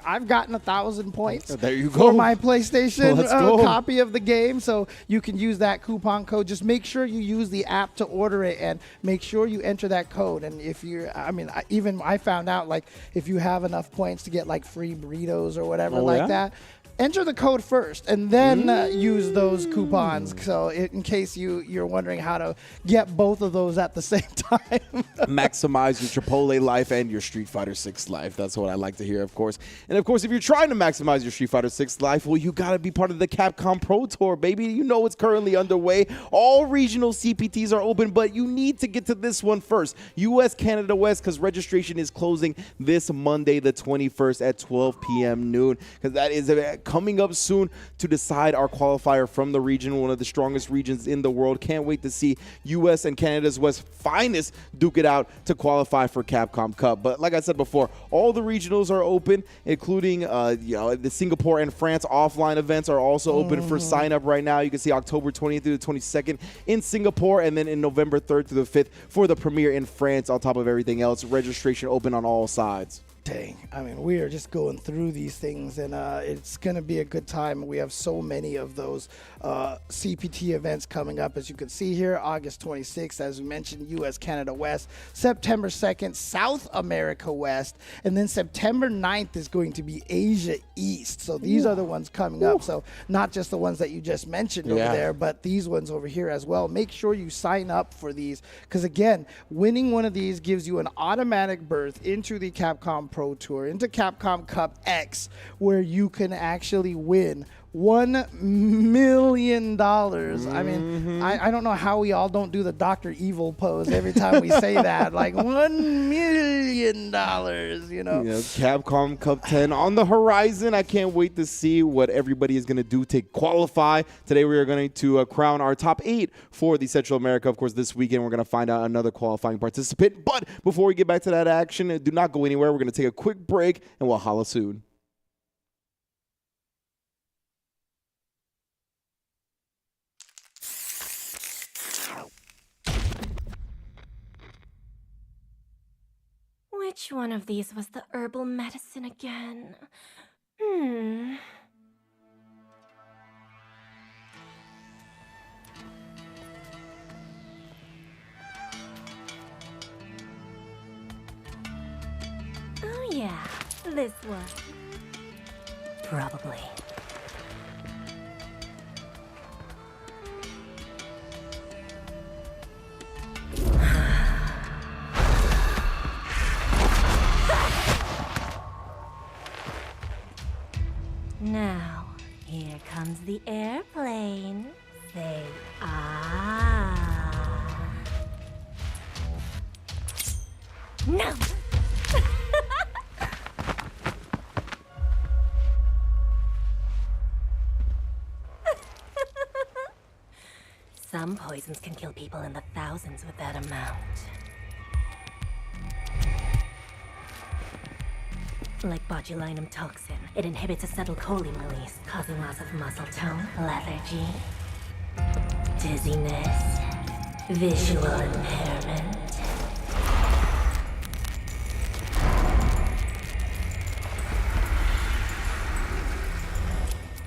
I've gotten 1,000 points there you go. for my PlayStation copy of the game, so you can use that coupon code. Just make sure you use the app to order it and make sure you enter that code. And if you're, I mean, I found out, like, if you have enough points to get like free burritos or whatever that, enter the code first, and and then use those coupons. So in case you're wondering how to get both of those at the same time. Maximize your Chipotle life and your Street Fighter 6 life. That's what I like to hear, of course. And of course, if you're trying to maximize your Street Fighter 6 life, well, you got to be part of the Capcom Pro Tour, baby. You know it's currently underway. All regional CPTs are open, but you need to get to this one first. US, Canada, West, because registration is closing this Monday, the 21st at 12 p.m. noon, because that is coming up soon to decide our qualifier from the region, one of the strongest regions in the world. Can't wait to see US and Canada's West finest duke it out to qualify for Capcom Cup. But like I said before, all the regionals are open, including the Singapore and France offline events are also open for sign up right now. You can see October 20th through the 22nd in Singapore, and then in November 3rd through the 5th for the premiere in France. On top of everything else, registration open on all sides. Dang, I mean, we are just going through these things, and it's going to be a good time. We have so many of those CPT events coming up, as you can see here. August 26th, as we mentioned, US, Canada, West. September 2nd, South America West. And then September 9th is going to be Asia East. So these are the ones coming up. So not just the ones that you just mentioned over there, but these ones over here as well. Make sure you sign up for these, because, again, winning one of these gives you an automatic berth into the Capcom Pro Tour, into Capcom Cup X, where you can actually win $1 million. I mean, I don't know how we all don't do the Dr. Evil pose every time we say that. Like, $1 million, you know. Yeah, Capcom Cup 10 on the horizon. I can't wait to see what everybody is going to do to qualify. Today we are going to crown our top 8 for the Central America. Of course, this weekend we're going to find out another qualifying participant. But before we get back to that action, do not go anywhere. We're going to take a quick break, and we'll holla soon. Which one of these was the herbal medicine again? Oh yeah, this one. Probably. Now, here comes the airplane. Say, ah. No! Some poisons can kill people in the thousands with that amount. Like botulinum toxin, it inhibits acetylcholine release, causing loss of muscle tone, lethargy, dizziness, visual impairment.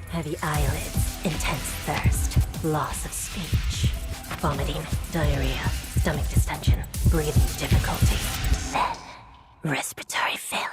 Heavy eyelids, intense thirst, loss of speech, vomiting, diarrhea, stomach distension, breathing difficulty, then respiratory failure.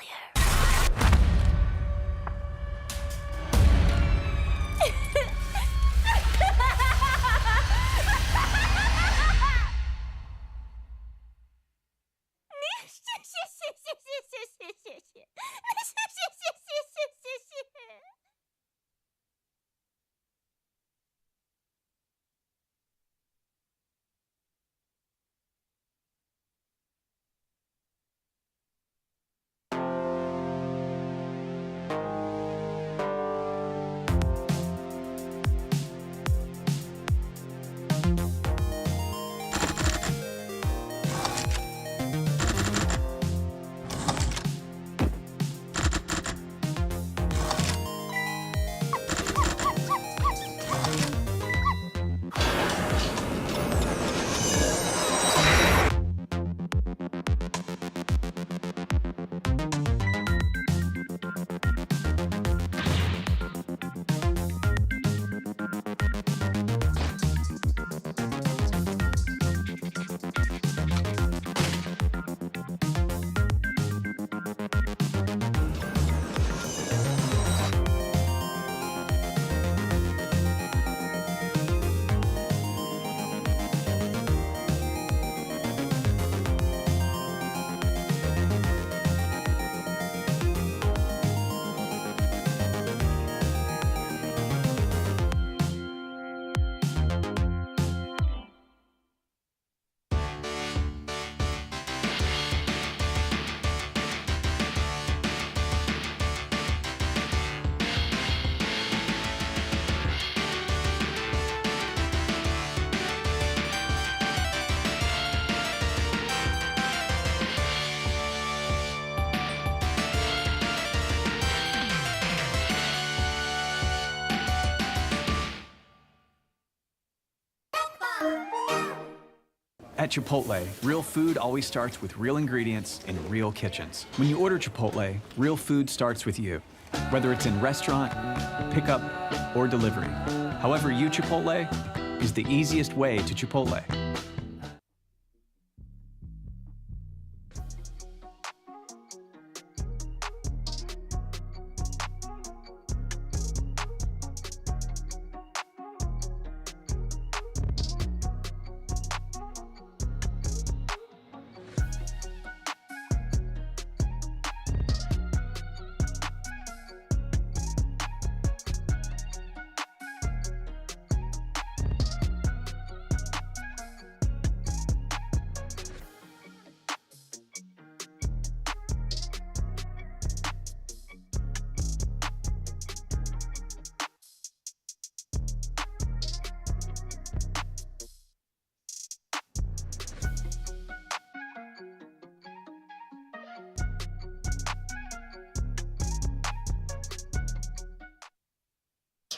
At Chipotle, real food always starts with real ingredients in real kitchens. When you order Chipotle, real food starts with you. Whether it's in restaurant, pickup, or delivery. However you Chipotle is the easiest way to Chipotle.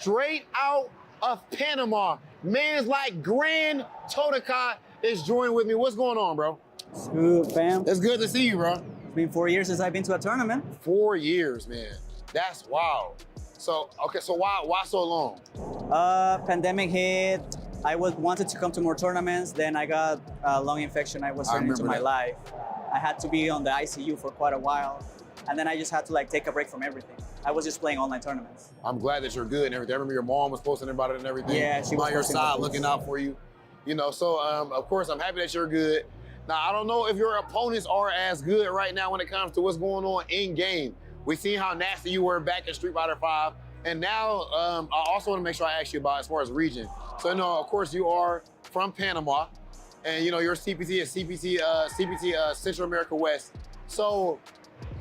Straight out of Panama, man's like Grand Totokai is joining with me. What's going on, bro? It's good, fam. It's good to see you, bro. It's been 4 years since I've been to a tournament. 4 years, man. That's wild. So, okay, so why so long? Pandemic hit. I wanted to come to more tournaments. Then I got a lung infection. I was turning into my life. I had to be on the ICU for quite a while. And then I just had to like take a break from everything. I was just playing online tournaments. I'm glad that you're good and everything. I remember your mom was posting about it and everything. Yeah, she was on your side, looking out for you. You know, so of course I'm happy that you're good. Now I don't know if your opponents are as good right now when it comes to what's going on in game. We've seen how nasty you were back in Street Fighter V, and now I also want to make sure I ask you about as far as region. So you know, of course you are from Panama, and you know your CPT is CPT Central America West. So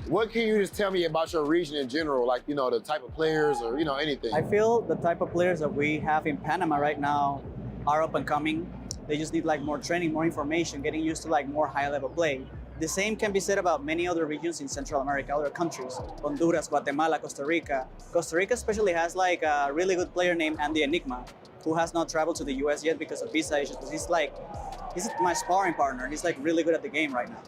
what can you just tell me about your region in general? Like, you know, the type of players or, you know, anything. I feel the type of players that we have in Panama right now are up and coming. They just need like more training, more information, getting used to like more high level play. The same can be said about many other regions in Central America, other countries, Honduras, Guatemala, Costa Rica. Costa Rica especially has like a really good player named Andy Enigma, who has not traveled to the US yet because of visa issues, but he's my sparring partner. He's like really good at the game right now.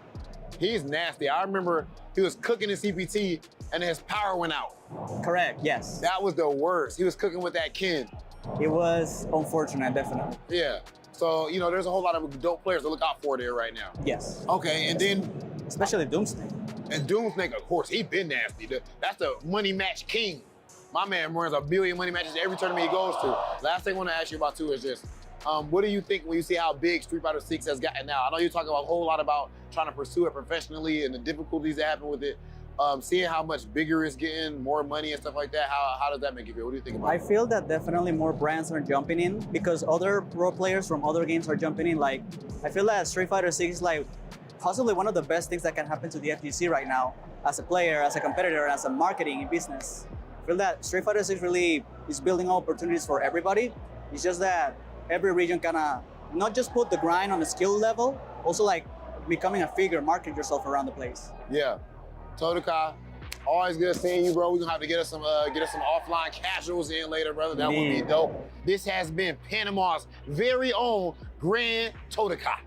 He's nasty. I remember he was cooking in CPT and his power went out. Correct, yes. That was the worst. He was cooking with that Ken. It was unfortunate, definitely. Yeah. So, you know, there's a whole lot of dope players to look out for there right now. Yes. Okay, and then... Especially Doomsnake. And Doomsnake, of course, he been nasty. That's the money match king. My man runs a billion money matches every tournament he goes to. Last thing I want to ask you about, too, is just, what do you think when you see how big Street Fighter 6 has gotten now? I know you're talking a whole lot about trying to pursue it professionally and the difficulties that happen with it. Seeing how much bigger it's getting, more money and stuff like that, how does that make you feel? What do you think about it? I feel that definitely more brands are jumping in because other pro players from other games are jumping in. Like, I feel that Street Fighter 6 is like possibly one of the best things that can happen to the FGC right now as a player, as a competitor, as a marketing in business. I feel that Street Fighter 6 really is building opportunities for everybody. It's just that every region kind of not just put the grind on a skill level, also like becoming a figure, market yourself around the place. Yeah. Totokai, always good seeing you, bro. We're gonna have to get us some offline casuals in later, brother. That would be dope. This has been Panama's very own Grand Totokai.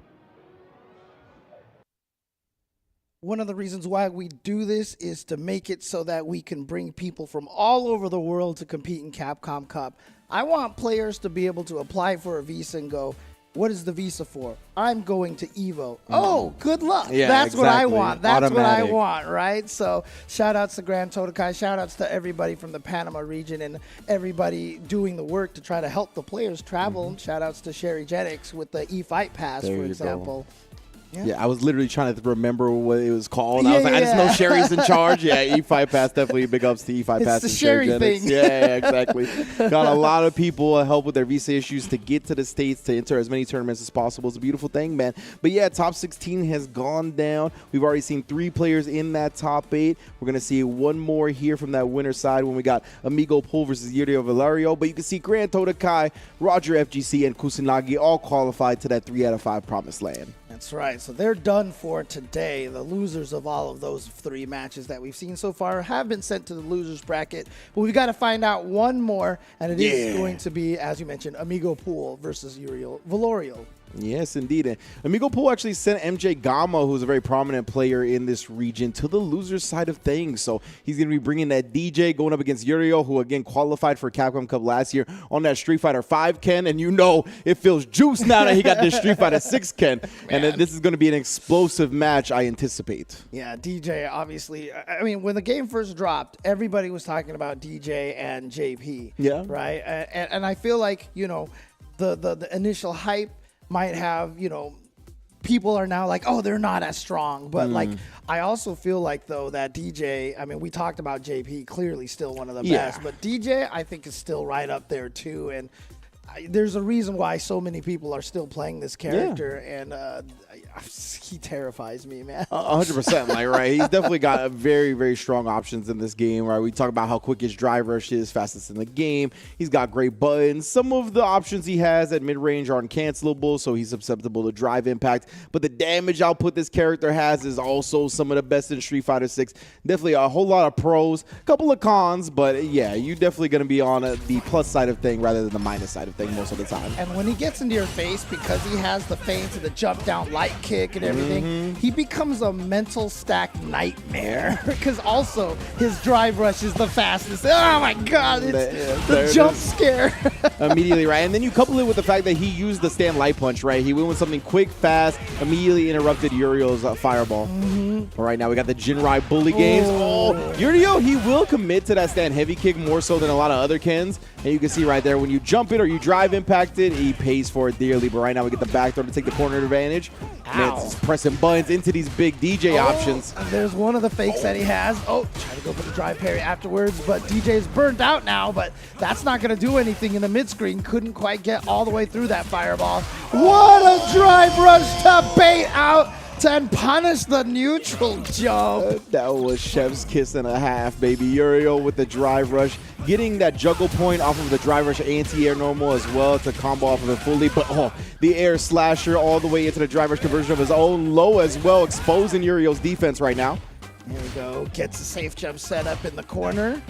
One of the reasons why we do this is to make it so that we can bring people from all over the world to compete in Capcom Cup. I want players to be able to apply for a visa and go, what is the visa for? I'm going to Evo. Oh, good luck. Yeah, That's what I exactly. want. That's Automatic. what I want, right? So shout outs to Grand Totokai. Shout outs to everybody from the Panama region and everybody doing the work to try to help the players travel. Shout outs to Sherry Jennings with the E-Fight Pass, There for you example. Yeah, I was literally trying to remember what it was called. I was like, I just know Sherry's in charge. Yeah, E-Fight Pass, definitely big ups to E-Fight Pass. It's the Sherry thing. Yeah, exactly. Got a lot of people help with their visa issues to get to the States to enter as many tournaments as possible. It's a beautiful thing, man. But yeah, top 16 has gone down. We've already seen 3 players in that top 8. We're going to see one more here from that winner's side when we got Amigo Pool versus Valerio. But you can see Grand Totokai, Roger FGC, and Kusanagi all qualified to that 3 out of 5 promised land. That's right. So they're done for today. The losers of all of those 3 matches that we've seen so far have been sent to the losers bracket. But we've got to find out one more, and it is going to be, as you mentioned, Amigo Pool versus Valerio. Yes, indeed. And Amigo Pool actually sent MJ Gama, who's a very prominent player in this region, to the loser side of things. So he's going to be bringing that DJ going up against Uriel, who again qualified for Capcom Cup last year on that Street Fighter 5 Ken. And you know it feels juice now that he got this Street Fighter 6 Ken. And this is going to be an explosive match, I anticipate. Yeah, DJ, obviously. I mean, when the game first dropped, everybody was talking about DJ and JP. Yeah. Right? And I feel like, you know, the initial hype might have, you know, people are now like, oh, they're not as strong. But like, I also feel like though that DJ, I mean, we talked about JP, clearly still one of the best, but DJ I think is still right up there too. And there's a reason why so many people are still playing this character, and he terrifies me, man. 100%, like, right? He's definitely got a very, very strong options in this game, right? We talk about how quick his drive rush is, fastest in the game. He's got great buttons. Some of the options he has at mid-range are uncancelable, so he's susceptible to drive impact. But the damage output this character has is also some of the best in Street Fighter 6. Definitely a whole lot of pros, a couple of cons, but yeah, you're definitely going to be on the plus side of thing rather than the minus side of thing most of the time. And when he gets into your face, because he has the feints and the jump down light kick and everything, he becomes a mental stack nightmare. Because also his drive rush is the fastest. Oh my god, it's the jump scare. Immediately, right? And then you couple it with the fact that he used the stand light punch, right? He went with something quick, fast, immediately interrupted Uriel's fireball. All right, now we got the Jinrai bully games. Oh, Uriel, he will commit to that stand heavy kick more so than a lot of other Kens. And you can see right there, when you jump it or you drive impact it, he pays for it dearly. But right now we get the back throw to take the corner advantage. Man, just pressing buttons into these big DJ options. There's one of the fakes that he has. Oh, try to go for the drive parry afterwards, but DJ's burnt out now, but that's not going to do anything in the mid-screen. Couldn't quite get all the way through that fireball. What a drive rush to bait out and punish the neutral jump. That was chef's kiss and a half, baby. Uriel with the drive rush, getting that juggle point off of the drive rush anti-air normal as well to combo off of it fully. But the air slasher all the way into the drive rush conversion of his own low as well, exposing Uriel's defense right now. Here we go. Gets a safe jump set up in the corner.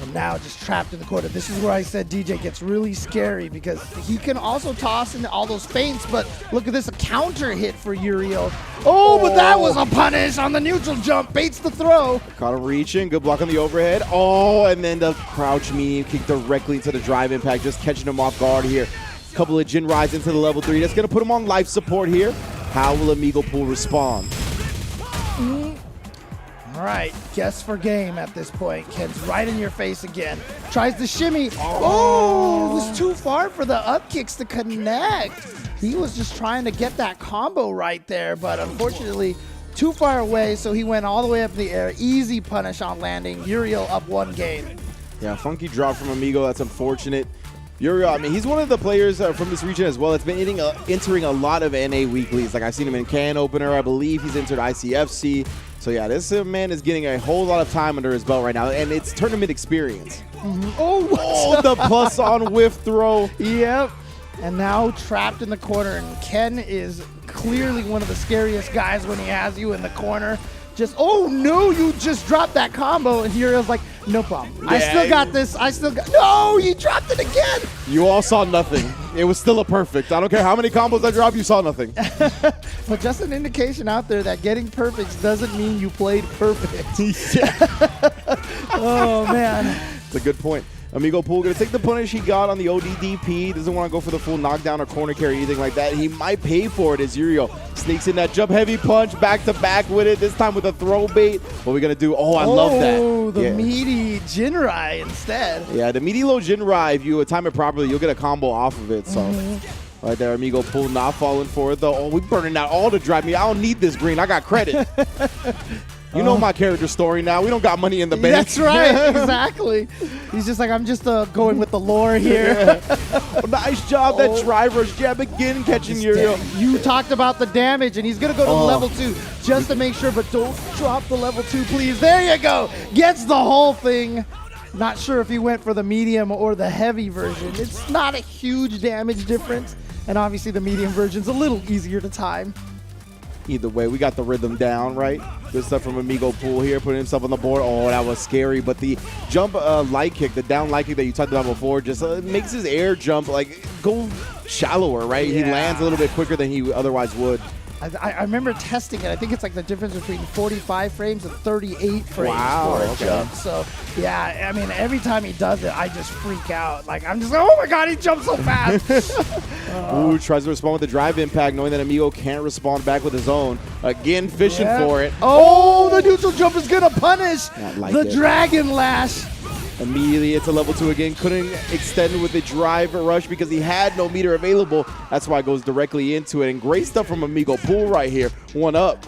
And now just trapped in the corner. This is where I said DJ gets really scary because he can also toss into all those feints, but look at this, a counter hit for Uriel. Oh, but that was a punish on the neutral jump. Baits the throw. Caught him reaching. Good block on the overhead. Oh, and then the crouch medium kick directly into the drive impact, just catching him off guard here. Couple of Jin rides into the level 3. That's going to put him on life support here. How will Amigo Pool respond? All right, guess for game at this point. Ken's right in your face again. Tries to shimmy. Oh, it was too far for the up kicks to connect. He was just trying to get that combo right there, but unfortunately too far away, so he went all the way up in the air. Easy punish on landing. Uriel up 1 game. Yeah, funky drop from Amigo. That's unfortunate. Uriel, I mean, he's one of the players from this region as well that's been entering a lot of NA weeklies. Like, I've seen him in Can Opener. I believe he's entered ICFC. So, yeah, this man is getting a whole lot of time under his belt right now, and it's tournament experience. Oh, the plus on whiff throw. Yep. And now trapped in the corner, and Ken is clearly one of the scariest guys when he has you in the corner. Just, oh no, you just dropped that combo, and Uriel's like, no problem. I still got this. No, you dropped it again. You all saw nothing. It was still a perfect. I don't care how many combos I drop, you saw nothing. But just an indication out there that getting perfects doesn't mean you played perfect. Oh, man. It's a good point. Amigo Pool going to take the punish he got on the ODDP. Doesn't want to go for the full knockdown or corner carry, anything like that. He might pay for it as Uriel sneaks in that jump heavy punch back to back with it, this time with a throw bait. What are we going to do? Oh, I love that. Oh, the meaty Jinrai instead. Yeah, the meaty low Jinrai, if you time it properly, you'll get a combo off of it. So right there, Amigo Pool not falling for it, though. Oh, we burning out all to drive me. I don't need this green. I got credit. You know my character story now. We don't got money in the bank. That's right. Exactly. He's just like, I'm just going with the lore here. Nice job. That drive rush jab again catching Uriel. You talked about the damage, and he's going to go to level 2 just to make sure, but don't drop the level 2, please. There you go. Gets the whole thing. Not sure if he went for the medium or the heavy version. It's not a huge damage difference, and obviously the medium version's a little easier to time. Either way, we got the rhythm down, right? Good stuff from Amigo Pool here, putting himself on the board. Oh, that was scary. But the jump light kick, the down light kick that you talked about before, just makes his air jump like go shallower, right? Yeah. He lands a little bit quicker than he otherwise would. I remember testing it. I think it's like the difference between 45 frames and 38 frames Wow, for a okay. jump. So, yeah, I mean, every time he does it, I just freak out. Like, I'm just like, oh my God, he jumps so fast. Ooh, tries to respond with the drive impact, knowing that Amigo can't respond back with his own. Again, fishing for it. Oh, the neutral jump is going to punish like the it. Dragon Lash. Immediately into level 2 again. Couldn't extend with the drive rush because he had no meter available. That's why it goes directly into it. And great stuff from Amigo Pool right here. 1 up.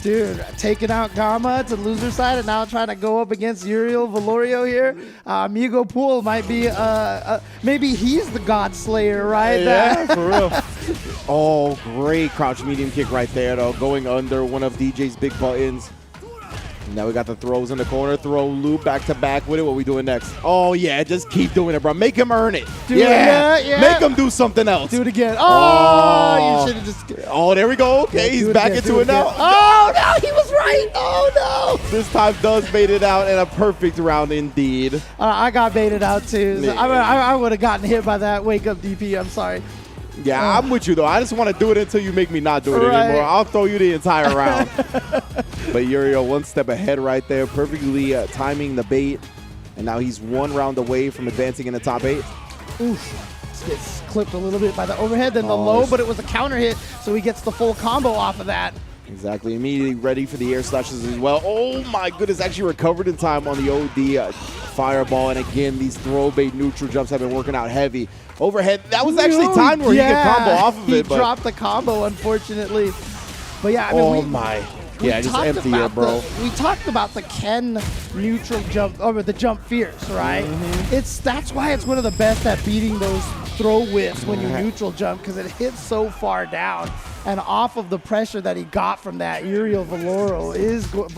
Dude, taking out Gama to loser side and now trying to go up against Uriel Valerio here. Amigo Pool might be, maybe he's the God Slayer, right? Yeah, for real. Oh, great crouch medium kick right there, though. Going under one of DJ's big buttons. Now we got the throws in the corner, throw loop back to back with it. What we doing next? Oh, yeah, just keep doing it, bro. Make him earn it. Yeah. Make him do something else. Do it again. Oh, you should have just... Oh, there we go. Okay, he's back into it now. Oh, no, he was right. Oh, no. This time does bait it out, and a perfect round indeed. I got baited out, too. So I would have gotten hit by that wake-up DP. I'm sorry. Yeah, I'm with you, though. I just want to do it until you make me not do it anymore. I'll throw you the entire round. But Uriel 1 step ahead right there, perfectly timing the bait. And now he's 1 round away from advancing in the top 8. Oof. Gets clipped a little bit by the overhead, then the low, but it was a counter hit, so he gets the full combo off of that. Exactly. Immediately ready for the air slashes as well. Oh, my goodness. Actually recovered in time on the OD fireball. And again, these throw bait neutral jumps have been working out heavy. Overhead. That was actually timed where he could combo off of it. He dropped the combo, unfortunately. But yeah, I mean, yeah, just empty it, bro. We talked about the Ken neutral jump, or the jump fierce, right? That's why it's one of the best at beating those throw whiffs when you neutral jump, because it hits so far down. And off of the pressure that he got from that, Uriel Valerio is going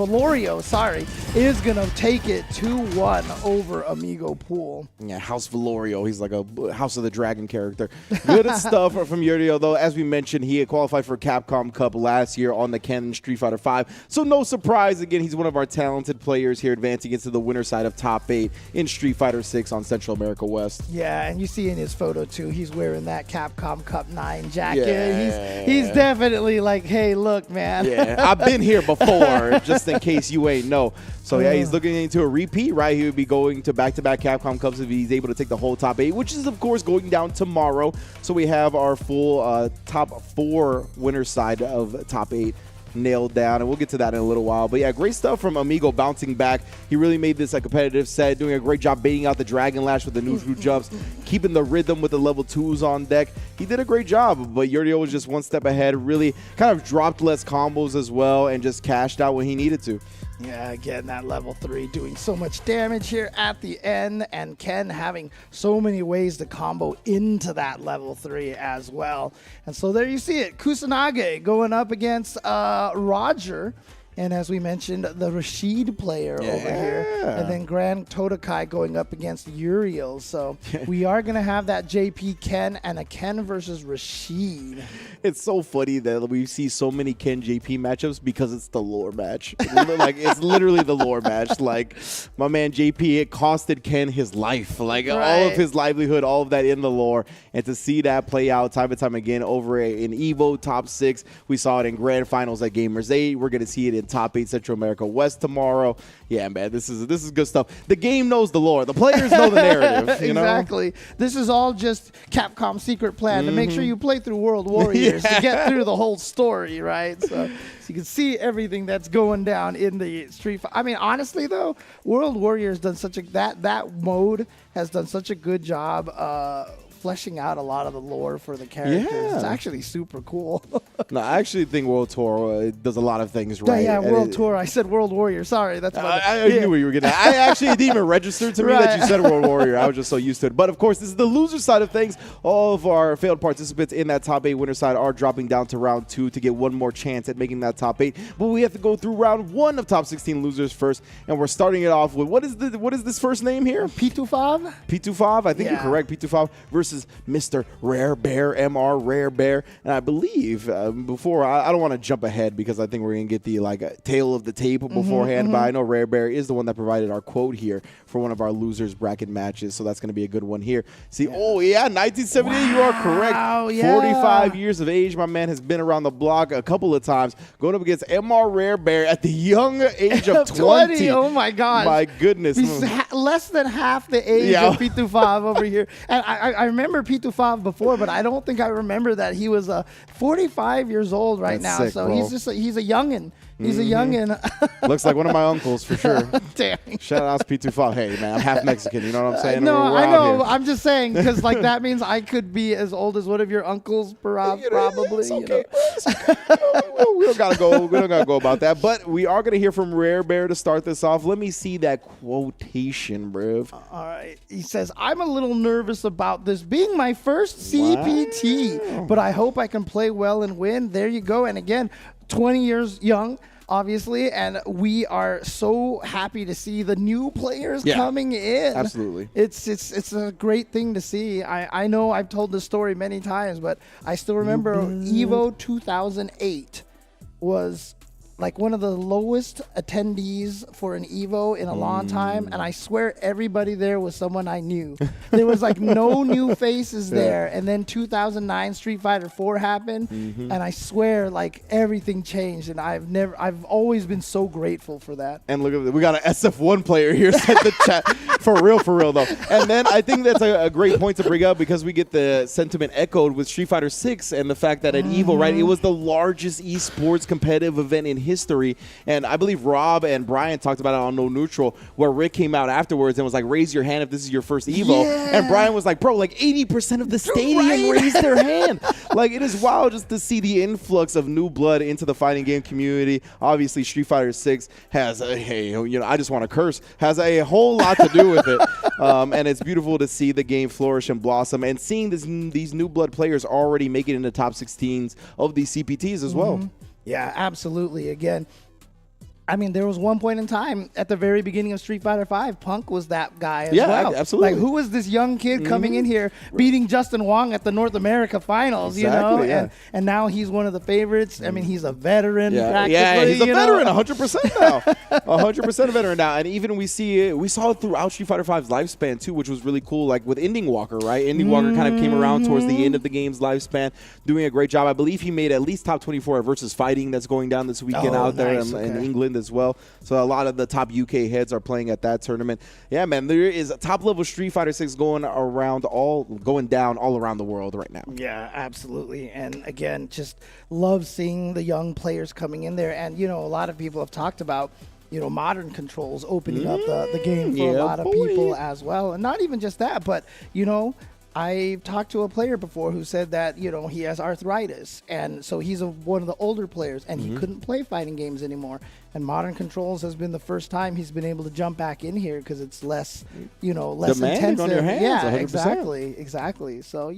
to take it 2-1 over Amigo Pool. Yeah, House Valerio. He's like a House of the Dragon character. Good stuff from Uriel, though. As we mentioned, he had qualified for Capcom Cup last year on the Ken Street Fighter V. So no surprise, again, he's one of our talented players here advancing into the winner side of top 8 in Street Fighter 6 on Central America West. Yeah, and you see in his photo, too, he's wearing that Capcom Cup 9 jacket. Yeah. He's definitely like, hey, look, man. Yeah, I've been here before, just in case you ain't know. So, yeah, he's looking into a repeat, right? He would be going to back-to-back Capcom Cups if he's able to take the whole top 8, which is, of course, going down tomorrow. So we have our full top 4 winner side of top 8 nailed down, and we'll get to that in a little while. But yeah, great stuff from Amigo bouncing back. He really made this a competitive set, doing a great job baiting out the Dragon Lash with the neutral jumps, keeping the rhythm with the level 2s on deck. He did a great job, but Uriel was just 1 step ahead, really kind of dropped less combos as well and just cashed out when he needed to. Yeah, again, that level 3 doing so much damage here at the end, and Ken having so many ways to combo into that level 3 as well. And so there you see it. Kusanagi going up against Roger. And as we mentioned, the Rashid player over here. And then Grand Totokai going up against Uriel. So we are going to have that JP Ken and a Ken versus Rashid. It's so funny that we see so many Ken JP matchups because it's the lore match. Like, it's literally the lore match. Like, my man JP, it costed Ken his life. Like, all of his livelihood, all of that in the lore. And to see that play out time and time again over in EVO Top 6. We saw it in Grand Finals at Gamers 8. We're going to see it in Top 8 Central America West tomorrow. Yeah, man, this is good stuff. The game knows the lore. The players know the narrative. You exactly. know? This is all just Capcom's secret plan to make sure you play through World Warriors to get through the whole story, right? So you can see everything that's going down in the Street Fighter. I mean, honestly, though, World Warriors done such a that mode has done such a good job fleshing out a lot of the lore for the characters. Yeah. It's actually super cool. No, I actually think World Tour does a lot of things right. Yeah, World Tour. I said World Warrior. Sorry. That's I knew what you were getting at. I actually didn't even register to me that you said World Warrior. I was just so used to it. But, of course, this is the loser side of things. All of our failed participants in that top 8 winner side are dropping down to round 2 to get one more chance at making that top 8. But we have to go through round 1 of top 16 losers first. And we're starting it off with, what is this first name here? P25? P25. I think you're correct. P25 versus versus Mr. Rare Bear, MR Rare Bear. And I believe before, I don't want to jump ahead because I think we're going to get the tail of the tape beforehand, but I know Rare Bear is the one that provided our quote here for one of our losers bracket matches, so that's going to be a good one here. See, oh yeah, 1978, you are correct. 45 years of age, my man has been around the block a couple of times, going up against MR Rare Bear at the young age of 20. Oh my gosh. My goodness. He's less than half the age of P25 over here. And I remember P25 before, but I don't think I remember that he was 45 years old right now. Sick, so bro. he's a youngin'. He's a youngin'. Looks like one of my uncles for sure. Dang. Shout out to P25. Hey, man, I'm half Mexican. You know what I'm saying? No, We're I out know. here. I'm just saying because that means I could be as old as one of your uncles, probably. It's okay, bro. It's okay. We don't gotta go. We don't gotta go about that. But we are gonna hear from Rare Bear to start this off. Let me see that quotation, bro. All right. He says, "I'm a little nervous about this being my first CPT, but I hope I can play well and win." There you go. And again, 20 years young, obviously, and we are so happy to see the new players coming in. Absolutely. It's a great thing to see. I know I've told this story many times, but I still remember EVO 2008 was like one of the lowest attendees for an EVO in a long time, and I swear everybody there was someone I knew. There was like no new faces there, and then 2009 Street Fighter 4 happened, and I swear like everything changed, and I've always been so grateful for that. And look at that, we got an SF1 player here set the chat for real though. And then I think that's a great point to bring up because we get the sentiment echoed with Street Fighter 6 and the fact that at EVO, right, it was the largest esports competitive event in history. And I believe Rob and Brian talked about it on No Neutral, where Rick came out afterwards and was like, raise your hand if this is your first EVO. And Brian was like, bro, like 80% of the stadium raised their hand. Like, it is wild just to see the influx of new blood into the fighting game community. Obviously, Street Fighter 6 has I just want to curse, has a whole lot to do with it. And it's beautiful to see the game flourish and blossom, and seeing these new blood players already make it in the top 16s of these CPTs as well. Yeah, absolutely. Again, I mean, there was one point in time at the very beginning of Street Fighter V, Punk was that guy as well. Absolutely. Like, who was this young kid coming in here beating Justin Wong at the North America Finals, you know? And now he's one of the favorites. I mean, he's a veteran practically. Yeah, he's a veteran, 100% now. 100% a veteran now. And even we saw it throughout Street Fighter V's lifespan, too, which was really cool, like with Ending Walker, right? Ending Walker kind of came around towards the end of the game's lifespan, doing a great job. I believe he made at least top 24 at Versus Fighting that's going down this weekend out there in England as well. So a lot of the top UK heads are playing at that tournament. Yeah, man, there is a top level Street Fighter 6 going down all around the world right now. Yeah, absolutely. And again, just love seeing the young players coming in there. And, a lot of people have talked about, modern controls opening up the game for a lot of people as well. And not even just that, but, I talked to a player before who said that, he has arthritis. And so he's one of the older players, and he couldn't play fighting games anymore. And modern controls has been the first time he's been able to jump back in here because it's less, less intensive. On your hands, yeah, 100%. exactly. So,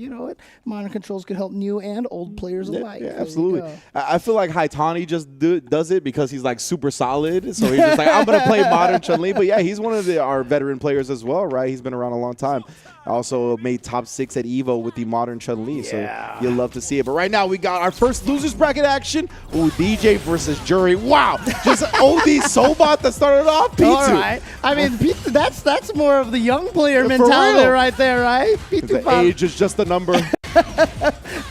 modern controls could help new and old players alike. Yeah, absolutely. I feel like Haitani just does it because he's like super solid. So he's just like, I'm going to play modern Chun-Li. But yeah, he's one of our veteran players as well, right? He's been around a long time. Also made top 6 at EVO with the modern Chun-Li. So you'll love to see it. But right now we got our first losers bracket action. Ooh, DJ versus Jury. Wow. Just OD Sobot that started off. P2. All right. I mean, that's more of the young player mentality right there, right? The age is just a number.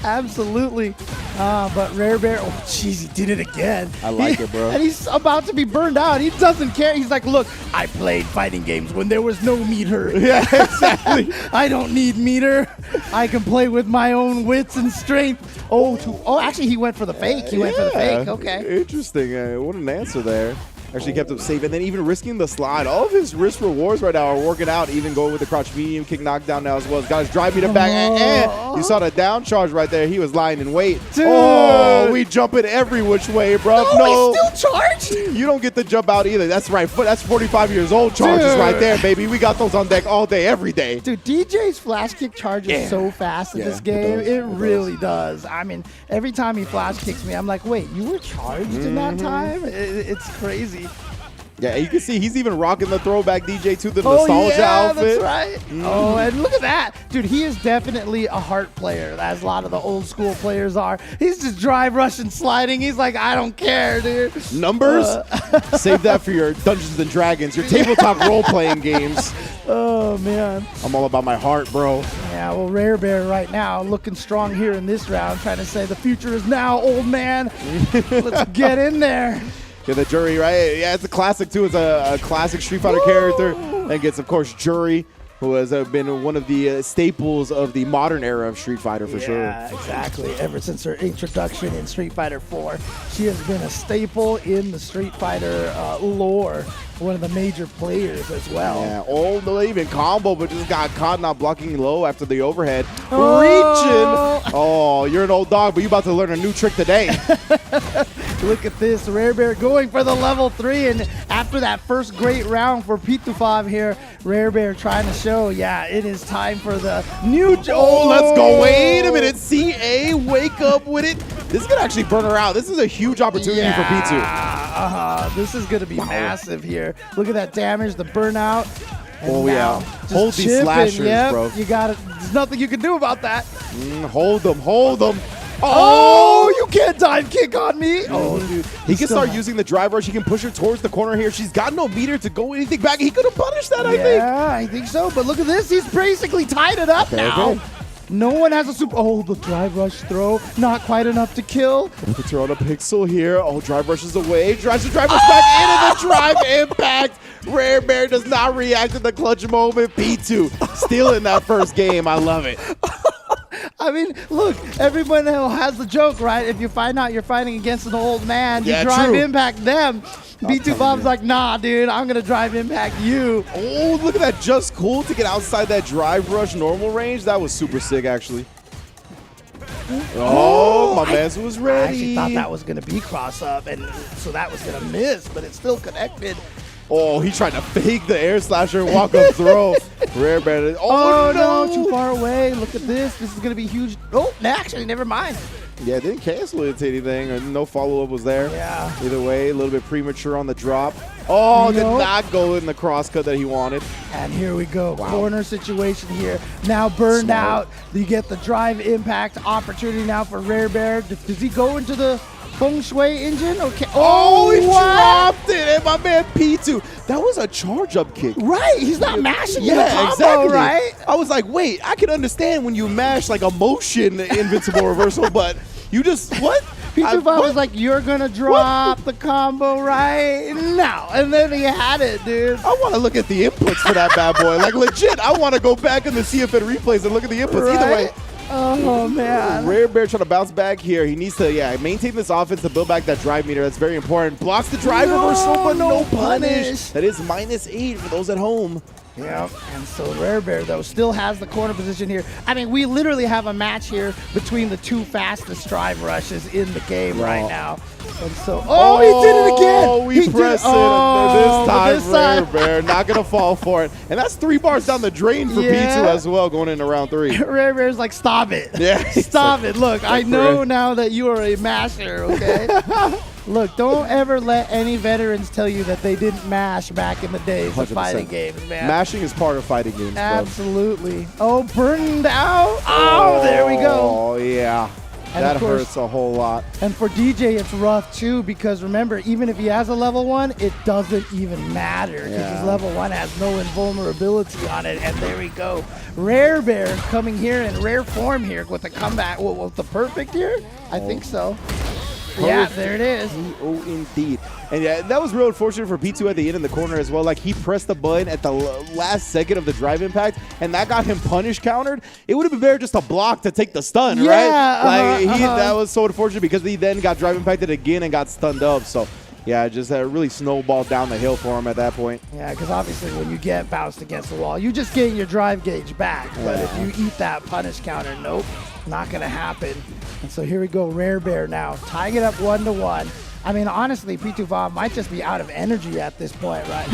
Absolutely. But Rare Bear, jeez, he did it again. I like it, bro. And he's about to be burned out. He doesn't care. He's like, look, I played fighting games when there was no meter. Yeah, exactly. I don't need meter. I can play with my own wits and strength. Actually, he went for the fake. He went for the fake. Okay. Interesting. What an answer there. Actually kept him safe, and then even risking the slide. All of his risk rewards right now are working out, even going with the crouch medium kick knockdown now as well. Guys, drive me to back. And you saw the down charge right there. He was lying in wait. Dude. Oh, we jumping every which way, bro. No, he's still charged? You don't get to jump out either. That's right. That's 45 years old charges right there, baby. We got those on deck all day, every day. Dude, DJ's flash kick charges so fast in this game. It really does. I mean, every time he flash kicks me, I'm like, wait, you were charged in that time? It's crazy. Yeah, you can see he's even rocking the throwback DJ to the nostalgia outfit. That's right. Oh, and look at that. Dude, he is definitely a heart player, as a lot of the old school players are. He's just drive rushing, sliding. He's like, I don't care, dude. Numbers? Save that for your Dungeons & Dragons, your tabletop role-playing games. Oh, man. I'm all about my heart, bro. Yeah, well, Rare Bear right now looking strong here in this round, trying to say the future is now, old man. Let's get in there. Get the Jury, right? Yeah, it's a classic, too. It's a classic Street Fighter character. And gets, of course, Jury, who has been one of the staples of the modern era of Street Fighter for sure. Yeah, exactly. Ever since her introduction in Street Fighter 4, she has been a staple in the Street Fighter lore. One of the major players as well. Yeah, no even combo, but just got caught not blocking low after the overhead. Reaching. Oh, you're an old dog, but you're about to learn a new trick today. Look at this. Rare Bear going for the level 3, and after that first great round for P25 here, Rare Bear trying to show, yeah, it is time for the new... Oh, let's go. Wait a minute. CA, wake up with it. This is going to actually burn her out. This is a huge opportunity for P2. This is going to be massive here. Look at that damage, the burnout. Oh, yeah. Hold these slashers, bro. You got it. There's nothing you can do about that. Hold them. Hold them. Oh, you can't dive kick on me. Oh, dude. He can start using the drive rush. He can push her towards the corner here. She's got no meter to go anything back. He could have punished that, I think. Yeah, I think so. But look at this. He's basically tied it up now. No one has a super. Oh, the drive rush throw. Not quite enough to kill. Puts her on a pixel here. Oh, drive rushes away. Drives the drive rush back into the drive impact. Rare Bear does not react in the clutch moment. P2 stealing that first game. I love it. I mean, look, everyone has the joke, right? If you find out you're fighting against an old man, you drive impact them. B2 Bob's like, nah, dude, I'm going to drive impact you. Oh, look at that. Just cool to get outside that drive rush normal range. That was super sick, actually. Oh, my man was ready. I actually thought that was going to be cross up, and so that was going to miss, but it's still connected. Oh, he tried to fake the air slasher and walk up throw. Rare Bear. Oh, no, too far away. Look at this. This is going to be huge. Oh, actually, never mind. Yeah, didn't cancel it to anything. No follow-up was there. Yeah. Either way, a little bit premature on the drop. Oh, did not go in the crosscut that he wanted. And here we go. Wow. Corner situation here. Now burned out. You get the drive impact opportunity now for Rare Bear. Does he go into the Feng Shui engine? Okay. Oh, he dropped it. And my man P2. That was a charge-up kick. Right. He's not mashing the combo, exactly. Right? I was like, wait, I can understand when you mash like a motion invincible reversal, but you just, what? P25 was like, you're going to drop the combo right now. And then he had it, dude. I want to look at the inputs for that bad boy. Like, legit, I want to go back in the CFN replays and look at the inputs. Right? Either way. Oh, man. Rare Bear trying to bounce back here. He needs to, maintain this offense to build back that drive meter. That's very important. Blocks the drive reversal, but no punish. That is -8 for those at home. Yeah, and so Rare Bear, though, still has the corner position here. I mean, we literally have a match here between the two fastest drive rushes in the game right now. And so, he did it again. Oh, we pressed it this time. Rare Bear not going to fall for it. And that's 3 bars down the drain for P2 as well going into round 3. Rare Bear's like, stop it. Yeah. Stop it. Look, I know now that you are a masher, okay? Look, don't ever let any veterans tell you that they didn't mash back in the days of fighting games, man. Mashing is part of fighting games, Absolutely. Bro. Oh, burned out. Oh, there we go. Oh, yeah. And that hurts a whole lot. And for DJ, it's rough, too, because remember, even if he has a level 1, it doesn't even matter because his level 1 has no invulnerability on it. And there we go. Rare Bear coming here in rare form here with the comeback. With the perfect here? I think so. Yeah, there it is. Oh, indeed. And yeah, that was real unfortunate for P2 at the end in the corner as well. Like, he pressed the button at the last second of the drive impact, and that got him punish countered. It would have been better just a block to take the stun, right? That was so unfortunate because he then got drive impacted again and got stunned up. So, yeah, just really snowballed down the hill for him at that point. Yeah, because obviously when you get bounced against the wall, you just gain your drive gauge back. But if you eat that punish counter, nope, not going to happen. And so here we go, Rare Bear now, tying it up 1-1. I mean, honestly, P2 Bob might just be out of energy at this point, right?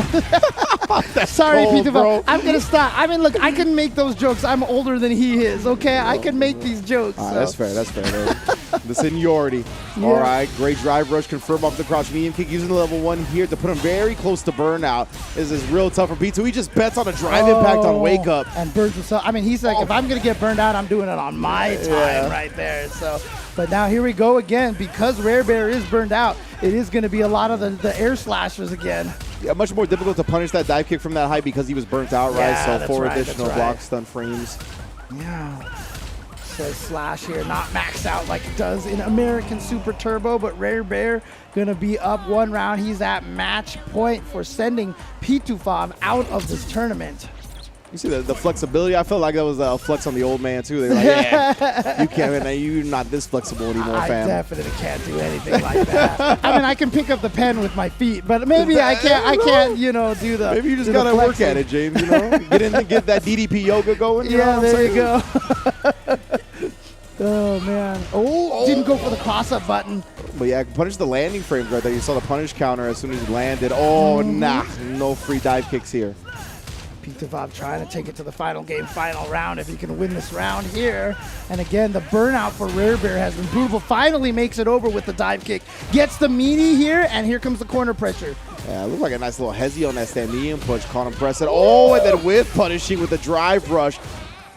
Sorry, cold, Pinto. bro. I'm going to stop. I mean, look, I can make those jokes. I'm older than he is, okay? I can make these jokes. So. That's fair. That's fair. The seniority. Yeah. All right. Great drive rush. Confirm off the crouch medium kick. Using the level 1 here to put him very close to burnout. This is real tough for P2. He just bets on a drive impact on wake up. And burns himself. I mean, he's like, if I'm going to get burned out, I'm doing it on my time right there. So, but now here we go again. Because Rare Bear is burned out, it is going to be a lot of the air slashers again. Yeah, much more difficult to punish that dive kick from that height because he was burnt out, right? Yeah, So 4 right, additional block stun frames. Yeah. Says Slash here, not maxed out like it does in American Super Turbo, but Rare Bear gonna be up 1 round. He's at match point for sending P2Fob out of this tournament. You see the flexibility? I felt like that was a flex on the old man, too. They're like, yeah, you can't, you're not this flexible anymore, fam. I definitely can't do anything like that. I mean, I can pick up the pen with my feet, but maybe I can't, you know, do the Maybe you just got to work at it, James, you know? Get that DDP yoga going. Yeah, there you go. Oh, man. Oh, didn't go for the cross-up button. But yeah, punish the landing frames right there. You saw the punish counter as soon as he landed. Oh, nah. No free dive kicks here. P2Fob trying to take it to the final game, final round if he can win this round here. And again, the burnout for Rare Bear has been brutal. Finally makes it over with the dive kick. Gets the meaty here, and here comes the corner pressure. Yeah, it looked like a nice little hezzy on that stand medium push. Caught him press it. Oh, and then with punishing with the drive rush.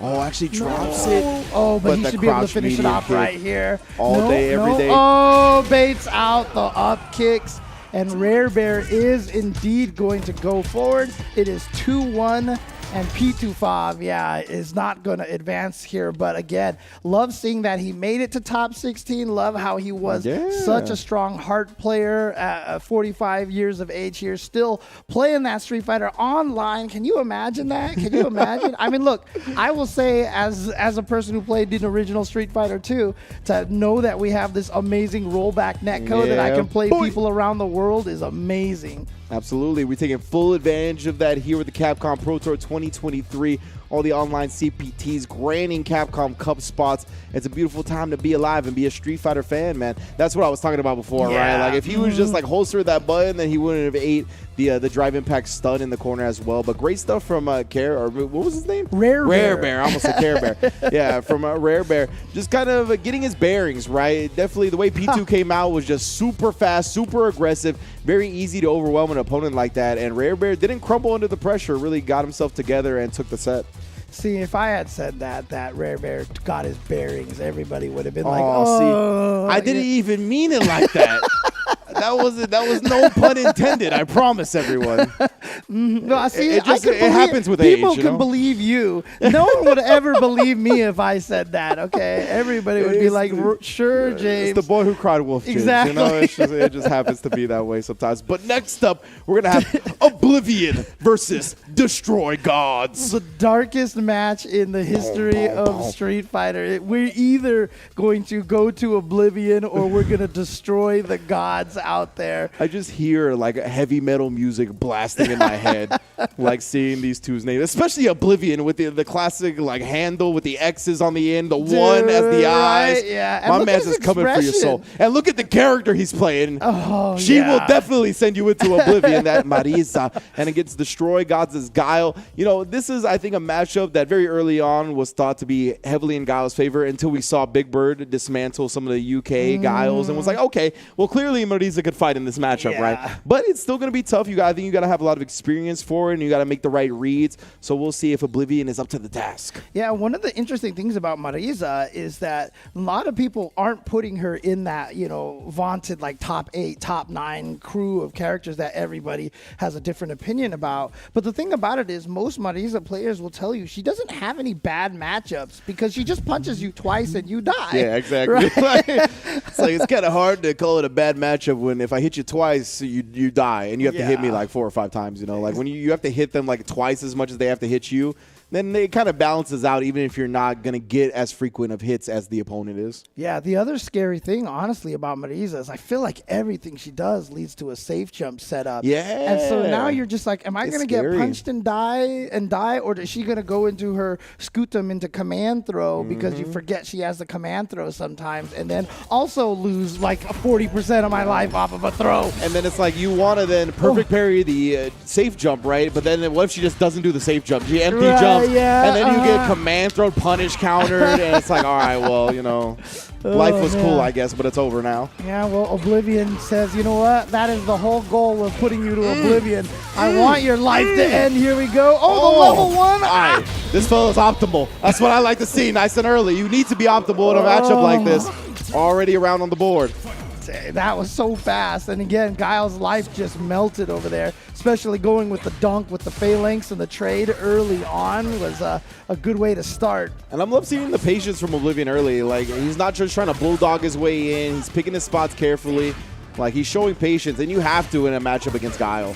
Oh, actually drops it. Oh, but he should be able to finish it off right here. All day, every day. Oh, baits out the up kicks. And Rare Bear is indeed going to go forward. It is 2-1, and P2Fob, yeah, is not going to advance here. But again, love seeing that he made it to top 16. Love how he was such a strong heart player at 45 years of age here, still playing that Street Fighter online. Can you imagine that? Can you imagine? I mean, look, I will say as a person who played the original Street Fighter 2, to know that we have this amazing rollback netcode that I can play people around the world is amazing. Absolutely. We're taking full advantage of that here with the Capcom Pro Tour 2023. All the online CPTs granting Capcom Cup spots. It's a beautiful time to be alive and be a Street Fighter fan, man. That's what I was talking about before, right? Like, if he was just like holster that button, then he wouldn't have ate the drive impact stun in the corner as well. But great stuff from Care, or what was his name? Rare Bear. I almost said Care Bear. Yeah, from Rare Bear. Just kind of getting his bearings, right? Definitely the way P2 came out was just super fast, super aggressive, very easy to overwhelm an opponent like that. And Rare Bear didn't crumble under the pressure, really got himself together and took the set. See, if I had said that Rare Bear got his bearings, everybody would have been like, see, I didn't even mean it like that. That was no pun intended. I promise everyone. No, see, it happens with age. People can believe you. No one would ever believe me if I said that. Okay, everybody would be like, "Sure, James." It's the boy who cried wolf, James. Exactly. You know, it just happens to be that way sometimes. But next up, we're gonna have Oblivion versus Destroy Gods. The darkest match in the history of Street Fighter. We're either going to go to Oblivion or we're gonna destroy the gods out there. I just hear like heavy metal music blasting in my head, like seeing these two's names, especially Oblivion with the classic like handle with the X's on the end, the one as the eyes. Yeah, my man's just coming for your soul. And look at the character he's playing. Oh, she will definitely send you into Oblivion, that Marissa, and against Destroy Gods' Guile. You know, this is, I think, a matchup that very early on was thought to be heavily in Guile's favor until we saw Big Bird dismantle some of the UK Guiles and was like, okay, well, clearly Marissa could fight in this matchup, right? But it's still going to be tough. I think you got to have a lot of experience for it, and you got to make the right reads. So we'll see if Oblivion is up to the task. Yeah, one of the interesting things about Marissa is that a lot of people aren't putting her in that, you know, vaunted like top 8, top 9 crew of characters that everybody has a different opinion about. But the thing about it is most Marissa players will tell you she doesn't have any bad matchups because she just punches you twice and you die. Yeah, exactly. Right? It's like it's kind of hard to call it a bad matchup when if I hit you twice, you die, and you have to hit me like 4 or 5 times. You know, like when you have to hit them like twice as much as they have to hit you. then it kind of balances out, even if you're not going to get as frequent of hits as the opponent is. Yeah, the other scary thing, honestly, about Marissa is I feel like everything she does leads to a safe jump setup. Yeah. And so now you're just like, am I going to get scary. punched and die, or is she going to go into her scootum into command throw because you forget she has the command throw sometimes, and then also lose like 40% of my life off of a throw. And then it's like you want to then perfect parry the safe jump, right? But then what if she just doesn't do the safe jump? She empty jumps, and then you get command throw, punish countered, and it's like, all right, well, you know, life was cool, I guess, but it's over now. Yeah, well, Oblivion says, you know what? That is the whole goal of putting you to Oblivion. I want your life to end. Here we go. Oh, the level 1. All right, this fella's optimal. That's what I like to see, nice and early. You need to be optimal in a matchup like this. Already around on the board. That was so fast. And again, Guile's life just melted over there, especially going with the dunk with the phalanx and the trade early on was a good way to start. And I'm love seeing the patience from Oblivion early. Like, he's not just trying to bulldog his way in. He's picking his spots carefully. Like, he's showing patience, and you have to in a matchup against Guile.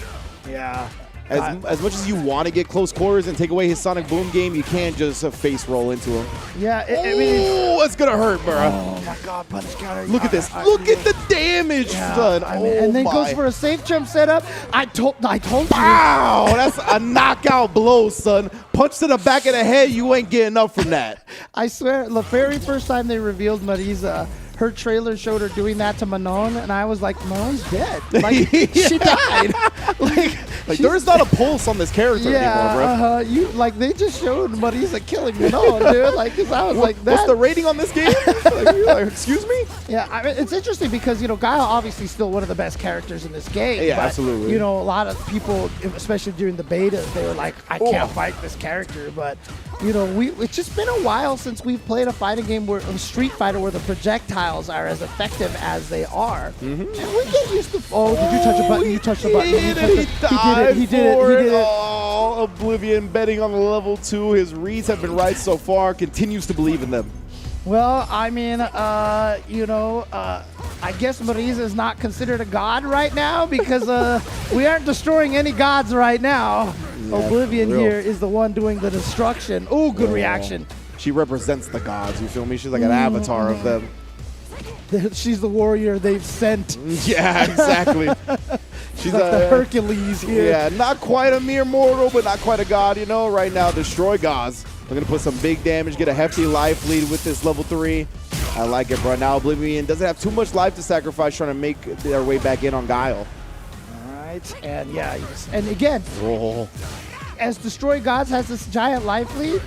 Yeah. As much as you want to get close quarters and take away his Sonic Boom game, you can't just face roll into him. Yeah, I mean, it's gonna hurt, bro. Oh my God, punish counter! Look at this! Look at the damage, son! And then goes for a safe jump setup. I told you. Wow, that's a knockout blow, son. Punch to the back of the head. You ain't getting up from that. I swear, the very first time they revealed Marissa, her trailer showed her doing that to Manon, and I was like, Manon's dead. Like, she died. Like there's not a pulse on this character anymore, bro. They just showed Marissa killing Manon, dude. Like, cause I was like, that. What's the rating on this game? like, excuse me? Yeah, I mean, it's interesting because, you know, Guile obviously still one of the best characters in this game. Yeah, but, absolutely. You know, a lot of people, especially during the betas, they were like, I can't fight this character. But, you know, it's just been a while since we've played a fighting game where a Street Fighter where the projectiles are as effective as they are. And we get used to. Oh, did you touch a button? You touched a button. He did it. Oh, Oblivion betting on the level 2. His reads have been right so far. Continues to believe in them. Well, I mean, you know, I guess Marissa is not considered a god right now because we aren't destroying any gods right now. Yeah, Oblivion here is the one doing the destruction. Oh, good reaction. She represents the gods, you feel me? She's like an avatar of them. She's the warrior they've sent. Yeah, exactly. She's like the Hercules here. Yeah, not quite a mere mortal, but not quite a god, you know. Right now, destroy gods. We're going to put some big damage, get a hefty life lead with this level 3. I like it, bro. Now Oblivion doesn't have too much life to sacrifice trying to make their way back in on Guile. All right, and yeah, and again, as Destroy Gods has this giant life lead,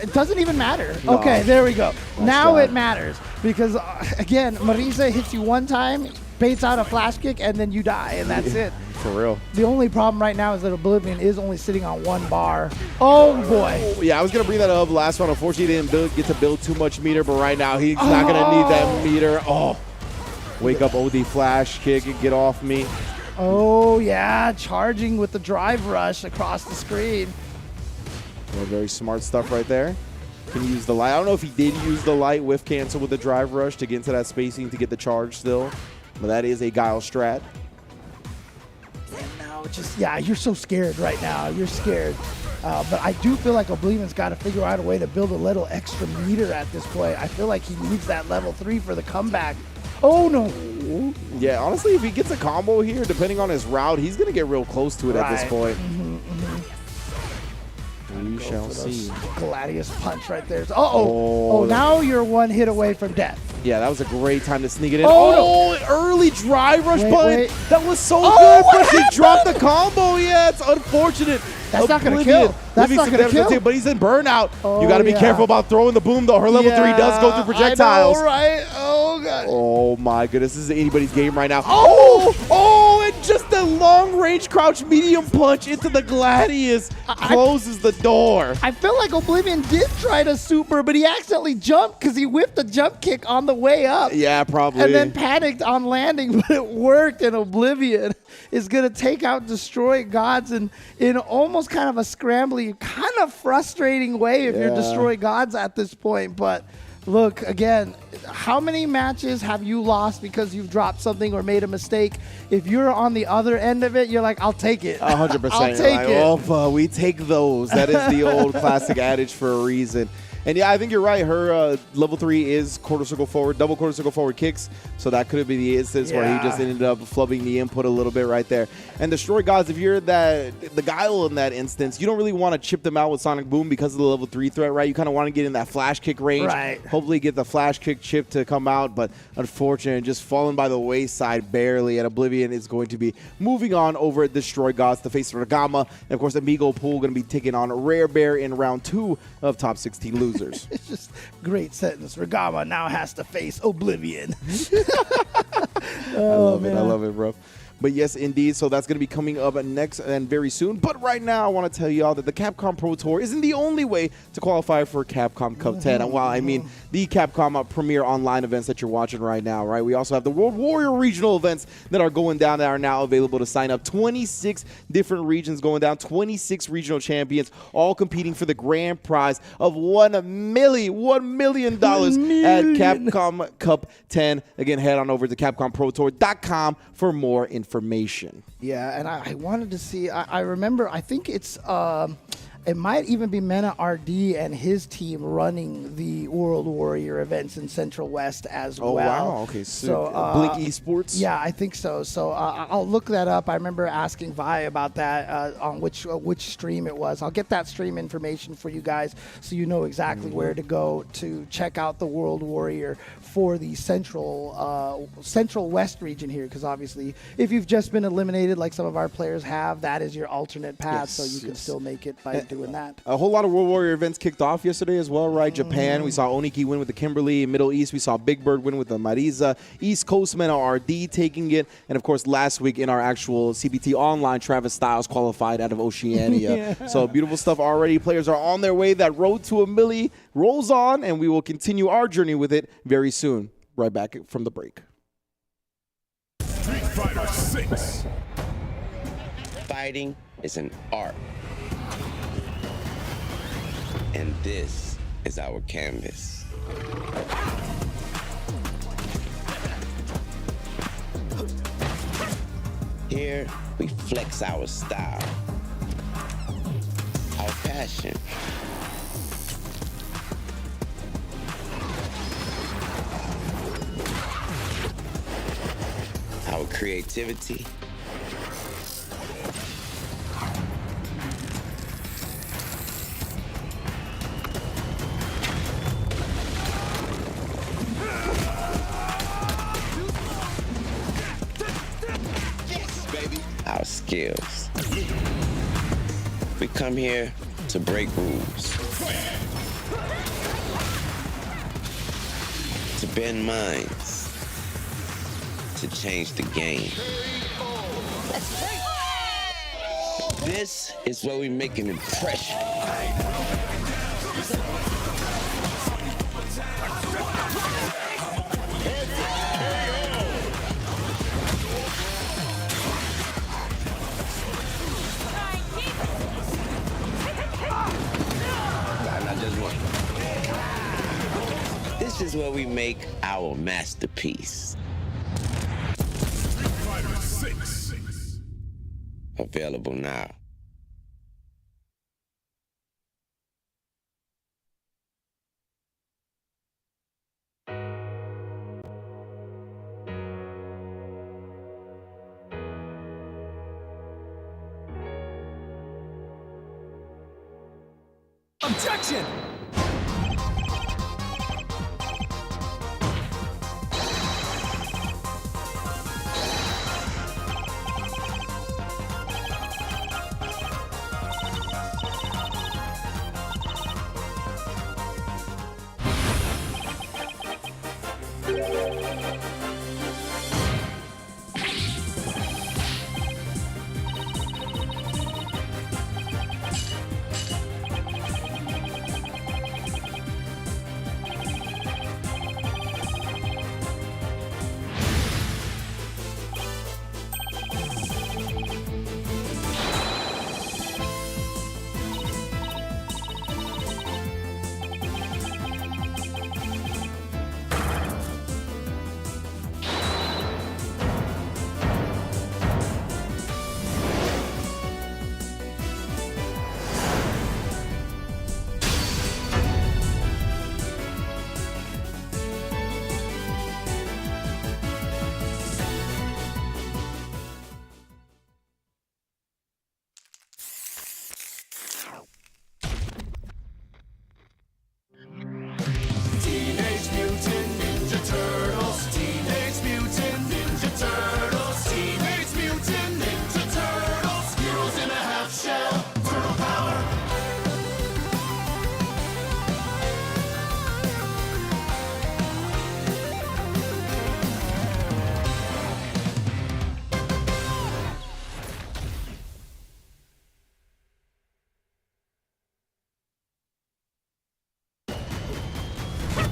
it doesn't even matter. No. Okay, there we go. Now it matters because, again, Marissa hits you one time, baits out a flash kick, and then you die, and that's it. For real. The only problem right now is that Oblivion is only sitting on one bar. Oh, boy. Yeah, I was going to bring that up last round. Unfortunately, he didn't get to build too much meter, but right now he's not going to need that meter. Oh, wake up OD flash kick and get off me. Oh, yeah, charging with the drive rush across the screen. Yeah, very smart stuff right there. Can use the light. I don't know if he did use the light whiff cancel with the drive rush to get into that spacing to get the charge still, but that is a Guile strat. And now just, yeah, you're so scared right now. You're scared. But I do feel like Oblivion's got to figure out a way to build a little extra meter at this point. I feel like he needs that level 3 for the comeback. Oh, no. Yeah, honestly, if he gets a combo here, depending on his route, he's going to get real close to it at this point. We shall see. Gladius punch right there. Oh, now you're one hit away from death. Yeah, that was a great time to sneak it in. Oh, no. Early drive rush button. That was so good, but he dropped the combo. Yeah, it's unfortunate. That's not going to kill. That's not going to kill. But he's in burnout. You got to be careful about throwing the boom, though. Her level 3 does go through projectiles. I know, right? Oh, God. Oh, my goodness. This is anybody's game right now. Oh, and just a long-range crouch medium punch into the Gladius closes the door. I feel like Oblivion did try to super, but he accidentally jumped because he whipped a jump kick on the way up. Yeah, probably. And then panicked on landing, but it worked, and Oblivion is going to take out Destroy Gods in almost kind of a scrambly, kind of frustrating way if you're Destroy Gods at this point. But Look, again, how many matches have you lost because you've dropped something or made a mistake? If you're on the other end of it, you're like, I'll take it. 100%. I'll take it. Oh, we take those. That is the old classic adage for a reason. And yeah, I think you're right. Her level 3 is quarter circle forward, double quarter circle forward kicks. So that could have been the instance where he just ended up flubbing the input a little bit right there. And Destroy Gods, if you're the Guile in that instance, you don't really want to chip them out with Sonic Boom because of the level 3 threat, right? You kind of want to get in that flash kick range. Right. Hopefully get the flash kick chip to come out. But unfortunately, just falling by the wayside barely. And Oblivion is going to be moving on over at Destroy Gods to face Ragama. And of course, Amigo Pool going to be taking on Rare Bear in round 2 of top 16 losers. It's just great sentence. Ragama now has to face Oblivion. I love it, bro. But yes, indeed. So that's going to be coming up next and very soon. But right now, I want to tell you all that the Capcom Pro Tour isn't the only way to qualify for Capcom Cup 10. And while I mean the Capcom premier online events that you're watching right now, right? We also have the World Warrior regional events that are going down that are now available to sign up. 26 different regions going down, 26 regional champions, all competing for the grand prize of $1 million at Capcom Cup 10. Again, head on over to CapcomProTour.com for more information. Yeah, and I wanted to see, I remember, I think it's, it might even be Mena RD and his team running the World Warrior events in Central West as well. Oh, wow. Okay, so Blink Esports? Yeah, I think so. So I'll look that up. I remember asking Vi about that on which stream it was. I'll get that stream information for you guys so you know exactly where to go to check out the World Warrior for the Central West region here, because obviously if you've just been eliminated like some of our players have, that is your alternate path, so you can still make it by doing that. A whole lot of World Warrior events kicked off yesterday as well, right? Japan, we saw Oniki win with the Kimberly. In Middle East, we saw Big Bird win with the Marissa. East Coast men are RD taking it. And of course, last week in our actual CBT online, Travis Styles qualified out of Oceania. So beautiful stuff already. Players are on their way. That road to a milli rolls on, and we will continue our journey with it very soon. Right back from the break. Street Fighter 6. Fighting is an art. And this is our canvas. Here, we flex our style, our passion, our creativity, our skills. We come here to break rules, to bend minds, to change the game. This is where we make an impression. This is where we make our masterpiece. Street Fighter 6. Available now. Objection!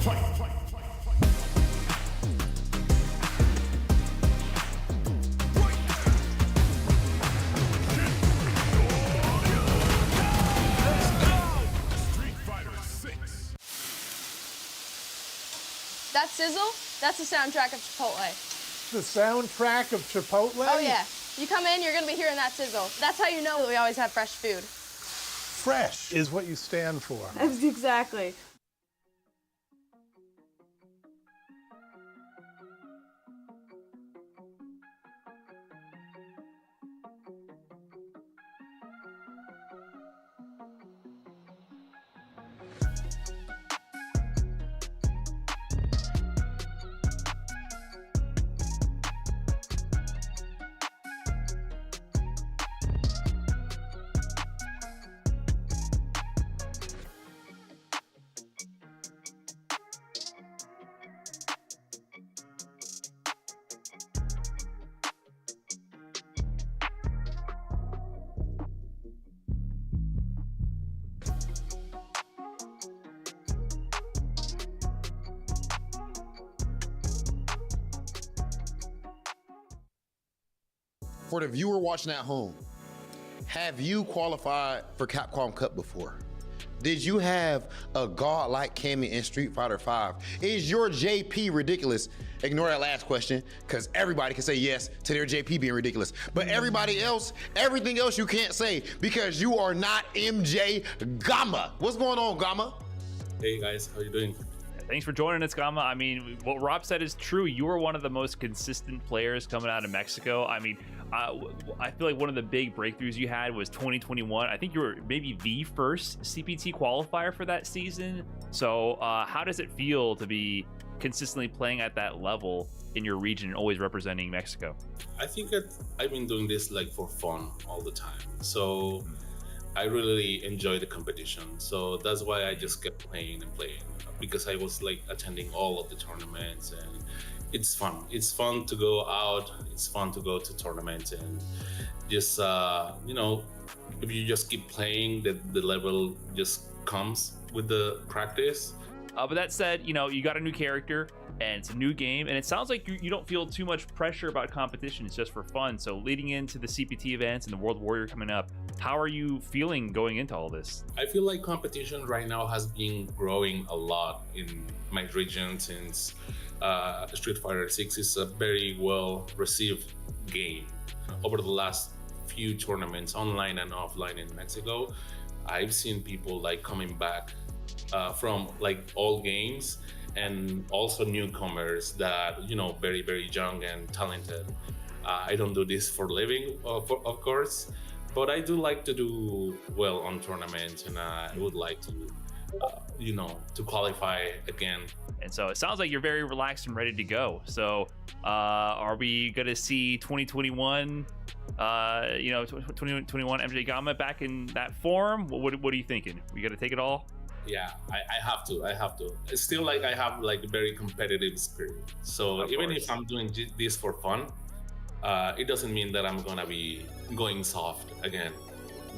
That sizzle, that's the soundtrack of Chipotle. The soundtrack of Chipotle? Oh yeah. You come in, you're gonna be hearing that sizzle. That's how you know that we always have fresh food. Fresh is what you stand for. Exactly. For the viewer watching at home, have you qualified for Capcom Cup before? Did you have a godlike Cammy in Street Fighter V? Is your JP ridiculous? Ignore that last question, because everybody can say yes to their JP being ridiculous. But everybody else, everything else you can't say, because you are not MJ Gama. What's going on, Gama? Hey guys, how you doing? Thanks for joining us, Gama. I mean, what Rob said is true. You are one of the most consistent players coming out of Mexico. I mean, I feel like one of the big breakthroughs you had was 2021. I think you were maybe the first CPT qualifier for that season. So how does it feel to be consistently playing at that level in your region and always representing Mexico? I think I've been doing this like for fun all the time. So I really enjoy the competition. So that's why I just kept playing and playing, because I was like attending all of the tournaments, and it's fun. It's fun to go out. It's fun to go to tournaments, and just, you know, if you just keep playing, the level just comes with the practice. But that said, you know, you got a new character and it's a new game, and it sounds like you don't feel too much pressure about competition. It's just for fun. So leading into the CPT events and the World Warrior coming up, how are you feeling going into all this? I feel like competition right now has been growing a lot in my region since Street Fighter 6 is a very well received game. Over the last few tournaments, online and offline in Mexico, I've seen people like coming back from like old games, and also newcomers that, you know, very, very young and talented. I don't do this for a living, of course, but I do like to do well on tournaments, and I would like to, you know, to qualify again. And so it sounds like you're very relaxed and ready to go. So are we going to see 2021, you know, 2021 MJ Gama back in that form? What are you thinking? We got to take it all? Yeah, I have to. It's still like I have like a very competitive spirit. So even if I'm doing this for fun, it doesn't mean that I'm gonna be going soft again,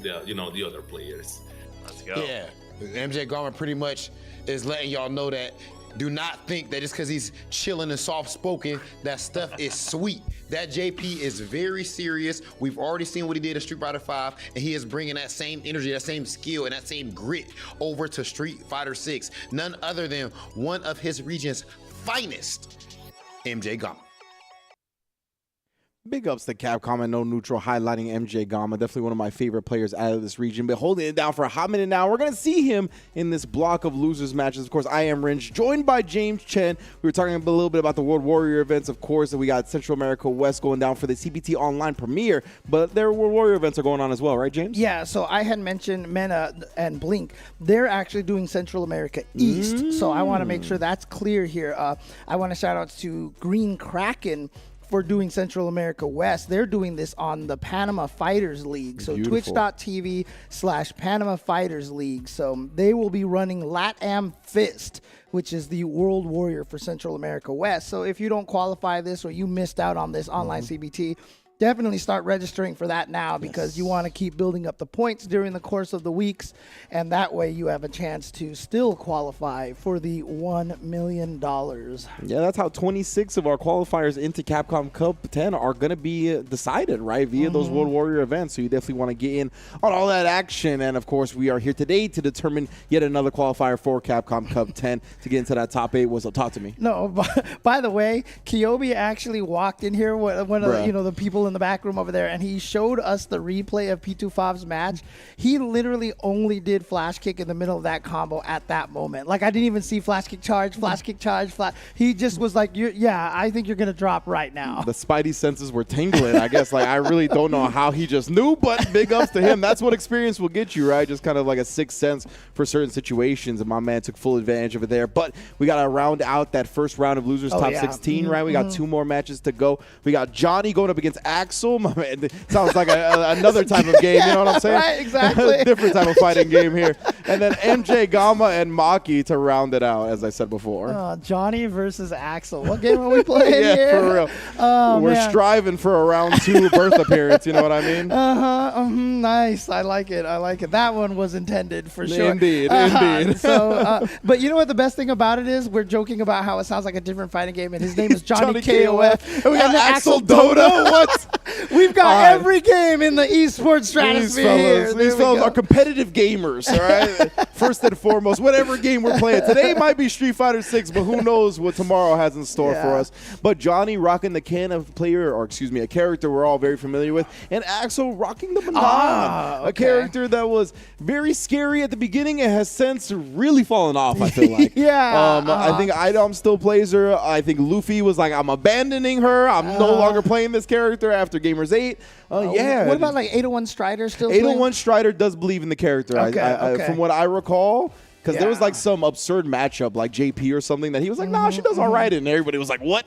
the other players. Let's go. Yeah, MJ Gama pretty much is letting y'all know that do not think that just because he's chilling and soft-spoken, that stuff is sweet. That JP is very serious. We've already seen what he did at Street Fighter V, and he is bringing that same energy, that same skill, and that same grit over to Street Fighter 6. None other than one of his region's finest, MJ Gama. Big ups to Capcom and No Neutral highlighting MJ Gama. Definitely one of my favorite players out of this region. But holding it down for a hot minute now. We're going to see him in this block of losers matches. Of course, I am Rinch, joined by James Chen. We were talking a little bit about the World Warrior events, of course. And we got Central America West going down for the CPT Online premiere. But their World Warrior events are going on as well, right, James? Yeah, so I had mentioned Mena and Blink. They're actually doing Central America East. So I want to make sure that's clear here. I want to shout out to Green Kraken for doing Central America West. They're doing this on the Panama Fighters League. So twitch.tv/Panama Fighters League. So they will be running LatAm Fist, which is the World Warrior for Central America West. So if you don't qualify this or you missed out on this online CBT, definitely start registering for that now because you want to keep building up the points during the course of the weeks, and that way you have a chance to still qualify for the $1 million. Yeah, that's how 26 of our qualifiers into Capcom Cup 10 are going to be decided, right, via those World Warrior events. So you definitely want to get in on all that action. And, of course, we are here today to determine yet another qualifier for Capcom Cup 10 to get into that top 8. So talk to me. No, by the way, Kiyobi actually walked in here, one of the, the people in the back room over there, and he showed us the replay of P25's match. He literally only did flash kick in the middle of that combo at that moment. Like, I didn't even see flash kick charge, he just was like, yeah, I think you're going to drop right now. The spidey senses were tingling, I guess. Like, I really don't know how he just knew, but big ups to him. That's what experience will get you, right? Just kind of like a sixth sense for certain situations, and my man took full advantage of it there. But we got to round out that first round of losers top 16, right? We got 2 more matches to go. We got Johnny going up against Axel. My man, it sounds like another type of game, you know what I'm saying? Right, exactly. Different type of fighting game here. And then MJ, Gama, and Maki to round it out, as I said before. Johnny versus Axel. What game are we playing here? Yeah, for real. We're striving for a round 2 birth appearance, you know what I mean? Nice. I like it. That one was intended for sure. Indeed. So, but you know what the best thing about it is? We're joking about how it sounds like a different fighting game, and his name is Johnny KOF. And we got Axel Dota. What? We've got every game in the esports stratosphere. These fellas are competitive gamers, all right? First and foremost, whatever game we're playing. Today might be Street Fighter 6, but who knows what tomorrow has in store for us. But Johnny rocking the a character we're all very familiar with, and Axel rocking the Manon, a character that was very scary at the beginning and has since really fallen off, I feel like. I think Idom still plays her. I think Luffy was like, I'm abandoning her. I'm no longer playing this character after Gamers 8. What about like 801 Strider still 801 Strider does believe in the character. From what I recall, because there was like some absurd matchup like JP or something that he was like, nah, she does all right. And everybody was like, what?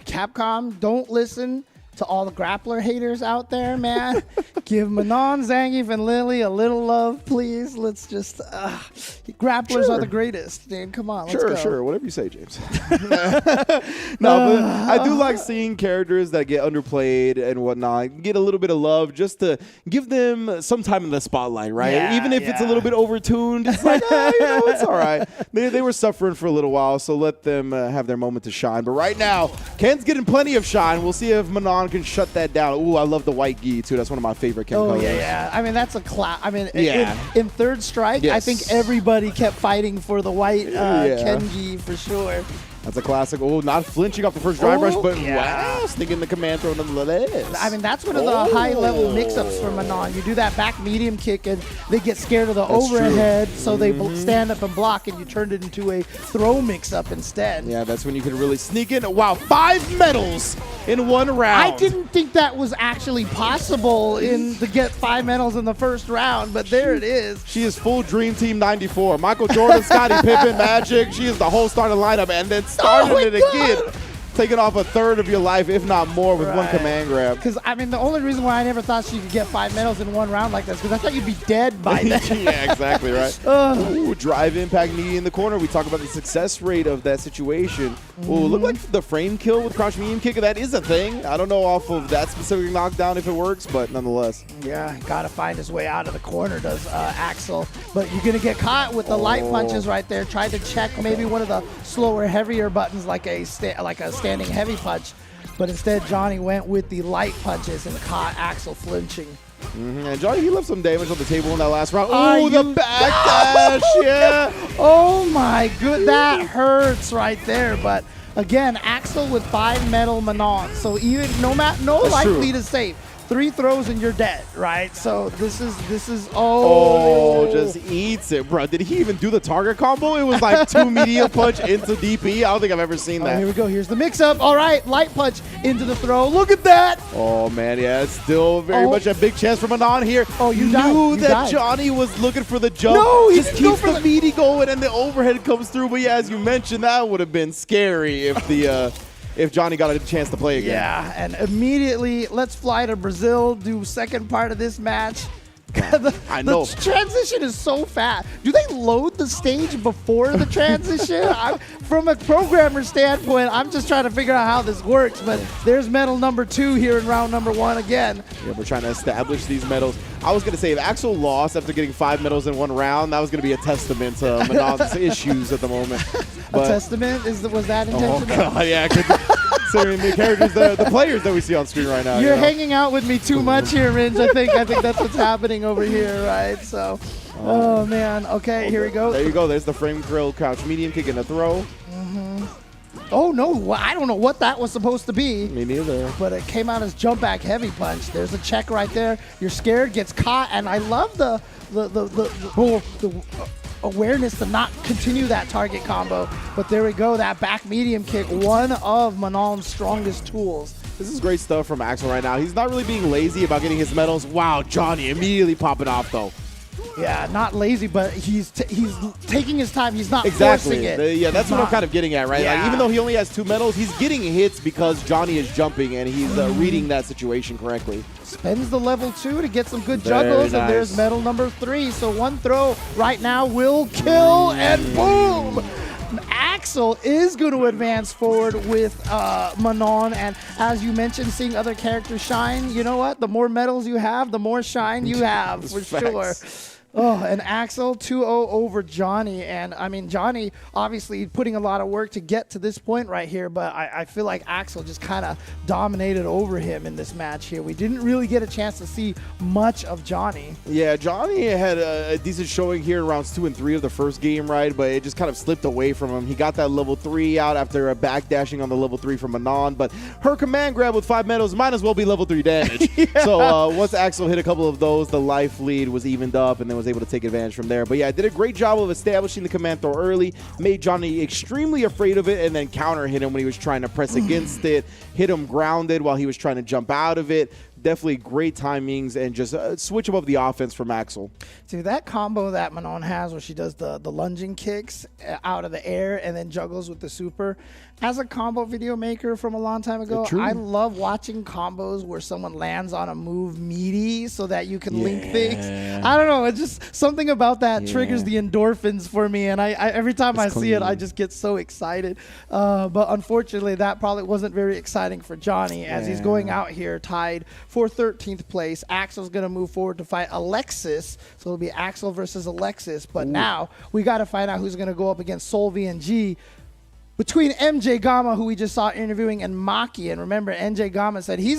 Capcom, don't listen to all the grappler haters out there, man. Give Manon, Zangief, and Lily a little love, please. Let's just grapplers are the greatest, dude. Come on, let's go. Sure, whatever you say, James. But I do like seeing characters that get underplayed and whatnot get a little bit of love just to give them some time in the spotlight, right? Even if it's a little bit overtuned, it's like, it's all right. They were suffering for a little while, so let them have their moment to shine. But right now, Ken's getting plenty of shine. We'll see if Manon can shut that down. Ooh, I love the white gi too. That's one of my favorite Ken colors. I mean, that's a class. I mean, in Third Strike, I think everybody kept fighting for the white Ken gi for sure. That's a classic. Oh, not flinching off the first drive rush, but wow, sticking the command throw nonetheless. I mean, that's one of the high-level mix-ups for Manon. You do that back medium kick, and they get scared of the overhead, so they stand up and block, and you turned it into a throw mix-up instead. Yeah, that's when you can really sneak in. Wow, 5 medals in 1 round. I didn't think that was actually possible to get 5 medals in the first round, but there it is. She is full Dream Team 94. Michael Jordan, Scottie Pippen, Magic. She is the whole starting lineup, and then started it again. Taking off a third of your life, if not more, with one command grab. Because, I mean, the only reason why I never thought she could get 5 medals in 1 round like this, because I thought you'd be dead by then. Yeah, exactly, right. Ooh, drive impact knee in the corner. We talk about the success rate of that situation. Ooh, look like the frame kill with crouch medium kick. That is a thing. I don't know off of that specific knockdown if it works, but nonetheless. Yeah, got to find his way out of the corner, does Axel. But you're going to get caught with the light punches right there. Tried to check maybe one of the slower, heavier buttons like a standing heavy punch, but instead Johnny went with the light punches and caught Axel flinching. And Johnny, he left some damage on the table in that last round. Oh, the backdash, yeah. Oh my good, that hurts right there. But again, Axel with 5 metal Manon, so even no life lead is safe. 3 throws and you're dead, right? So this is just eats it, bro. Did he even do the target combo? It was like 2 medium punch into DP. I don't think I've ever seen that. Here we go. Here's the mix-up. All right, light punch into the throw. Look at that. Oh, man, yeah. It's still very much a big chance for Manon here. Oh, you knew that Johnny was looking for the jump. No, he just keeps the meaty going and the overhead comes through. But yeah, as you mentioned, that would have been scary if the if Johnny got a chance to play again. Yeah, and immediately let's fly to Brazil, do second part of this match. I know. The transition is so fast. Do they load the stage before the transition? From a programmer standpoint, I'm just trying to figure out how this works. But there's medal number 2 here in round number 1 again. Yeah, we're trying to establish these medals. I was going to say, if Axel lost after getting 5 medals in 1 round, that was going to be a testament to Manon's issues at the moment. But, a testament? Was that intentional? Oh, God, yeah. Considering the characters, the players that we see on screen right now. You're hanging out with me too much here, Ringe. I think that's what's happening over here, right? So, oh man. Okay, here we go. There you go. There's the frame grill crouch medium kick and a throw. Oh no, I don't know what that was supposed to be. Me neither. But it came out as jump back heavy punch. There's a check right there. You're scared, gets caught, and I love the awareness to not continue that target combo. But there we go, that back medium kick, one of Manon's strongest tools. This is great stuff from Axel right now. He's not really being lazy about getting his medals. Wow, Johnny immediately popping off though. Yeah, not lazy, but he's taking his time. He's not forcing it. Yeah, that's what I'm kind of getting at, right? Yeah. Like, even though he only has 2 medals, he's getting hits because Johnny is jumping and he's reading that situation correctly. Spends the level 2 to get some good juggles, and there's medal number 3. So one throw right now will kill, and boom! Axel is going to advance forward with Manon, and as you mentioned, seeing other characters shine, you know what? The more medals you have, the more shine you have, for sure. Oh, and Axel 2-0 over Johnny. And, I mean, Johnny obviously putting a lot of work to get to this point right here, but I feel like Axel just kind of dominated over him in this match here. We didn't really get a chance to see much of Johnny. Yeah, Johnny had a decent showing here in rounds 2 and 3 of the first game, right? But it just kind of slipped away from him. He got that level 3 out after backdashing on the level 3 from Manon, but her command grab with 5 medals might as well be level 3 damage. Yeah. So once Axel hit a couple of those, the life lead was evened up, and then was able to take advantage from there. But yeah, did a great job of establishing the command throw early, made Johnny extremely afraid of it, and then counter hit him when he was trying to press against it, hit him grounded while he was trying to jump out of it. Definitely great timings and just switch above the offense from Axel. See, that combo that Manon has where she does the lunging kicks out of the air and then juggles with the super. As a combo video maker from a long time ago, I love watching combos where someone lands on a move meaty so that you can link things. I don't know. It's just something about that triggers the endorphins for me. And I every time I see it, I just get so excited. But unfortunately, that probably wasn't very exciting for Johnny as he's going out here tied for 13th place. Axel's going to move forward to fight Alexis. So it'll be Axel versus Alexis. But now we got to find out who's going to go up against Sol VNG. Between MJ Gama, who we just saw interviewing, and Maki. And remember, MJ Gama said he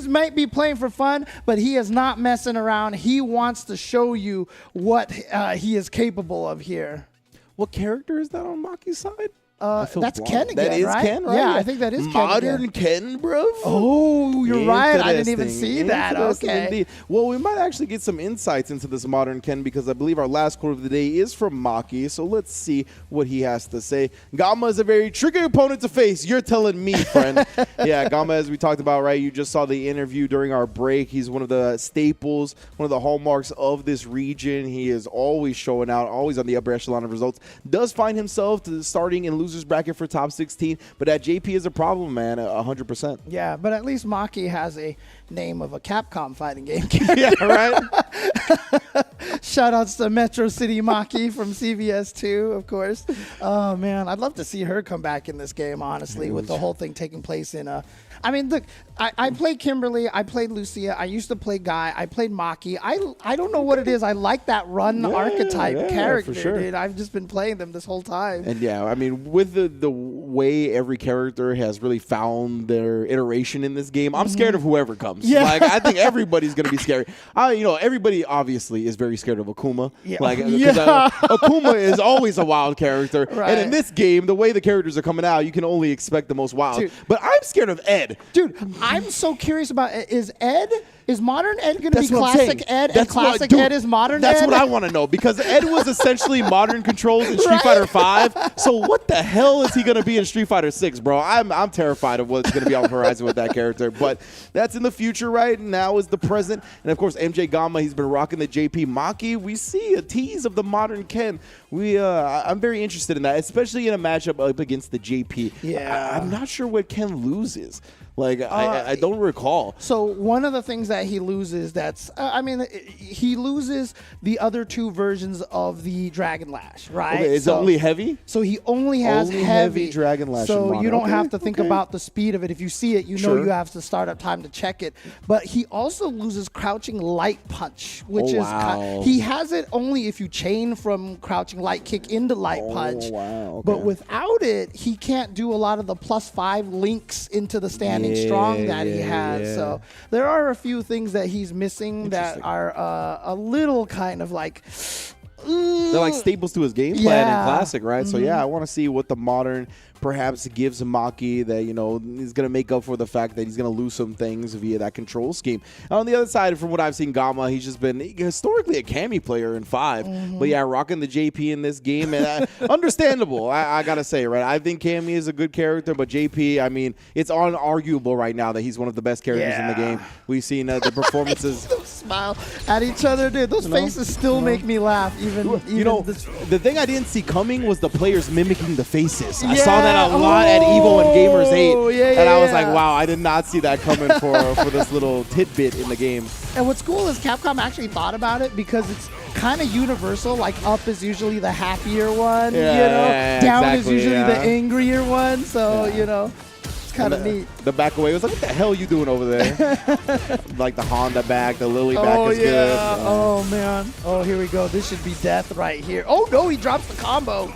might be playing for fun, but he is not messing around. He wants to show you what he is capable of here. What character is that on Maki's side? That's Ken again, That is right? Ken, right? Yeah, I think that is Modern Ken, bro. Oh, you're right. I didn't even see that. Okay. Indeed. Well, we might actually get some insights into this Modern Ken because I believe our last quote of the day is from Maki. So let's see what he has to say. Gama is a very tricky opponent to face. You're telling me, friend. Yeah, Gama, as we talked about, right? You just saw the interview during our break. He's one of the staples, one of the hallmarks of this region. He is always showing out, always on the upper echelon of results. Does find himself starting in losers bracket for top 16, but that JP is a problem, man, 100%. Yeah, but at least Maki has a name of a Capcom fighting game. Yeah, right? Shout-outs to Metro City Maki from CVS2, of course. Oh, man, I'd love to see her come back in this game, honestly, with the whole thing taking place in I mean, look, I played Kimberly, I played Lucia, I used to play Guy, I played Maki. I don't know what it is. I like that run archetype character, dude. I've just been playing them this whole time. And yeah, I mean, with the way every character has really found their iteration in this game, I'm scared of whoever comes. Yeah. Like, I think everybody's going to be scary. Everybody obviously is very scared of Akuma. Yeah. Like, Akuma is always a wild character. Right. And in this game, the way the characters are coming out, you can only expect the most wild. Dude. But I'm scared of Ed. Dude, I'm so curious about is modern Ed going to be classic Ed, and classic Ed is modern Ed? That's what I want to know, because Ed was essentially modern controls in Street Fighter 5. So what the hell is he going to be in Street Fighter 6, bro? I'm terrified of what's going to be on the horizon with that character. But that's in the future, right? Now is the present. And, of course, MJ Gama, he's been rocking the JP Maki. We see a tease of the modern Ken. I'm very interested in that, especially in a matchup up against the JP. Yeah. I'm not sure what Ken loses. Like, I don't recall. So one of the things that he loses he loses the other two versions of the Dragon Lash, right? Okay, is it only heavy? So he only has heavy Dragon Lash. So you don't have to think about the speed of it. If you see it, you know you have to start up time to check it. But he also loses crouching light punch, which he has it only if you chain from crouching light kick into light punch. But without it, he can't do a lot of the +5 links into the standing strong that he has. So there are a few things that he's missing that are a little kind of like they're like staples to his game plan in Classic, right? So I want to see what the modern perhaps gives Maki that, you know, he's going to make up for the fact that he's going to lose some things via that control scheme. And on the other side, from what I've seen, Gama, he's just been historically a Cammy player in 5. But rocking the JP in this game, and understandable, I got to say, right? I think Cammy is a good character, but JP, I mean, it's unarguable right now that he's one of the best characters in the game. We've seen the performances. Smile at each other, dude. Those faces still make me laugh. Even you know, the thing I didn't see coming was the players mimicking the faces. I saw that a lot at EVO and Gamers 8, and I was like, wow, I did not see that coming for this little tidbit in the game. And what's cool is Capcom actually thought about it because it's kind of universal. Like up is usually the happier one, down is usually the angrier one. So you know. Kind of neat. The back away was like, what the hell are you doing over there? Like the Honda back, the Lily back is good. Oh, man. Oh, here we go. This should be death right here. Oh, no, he drops the combo.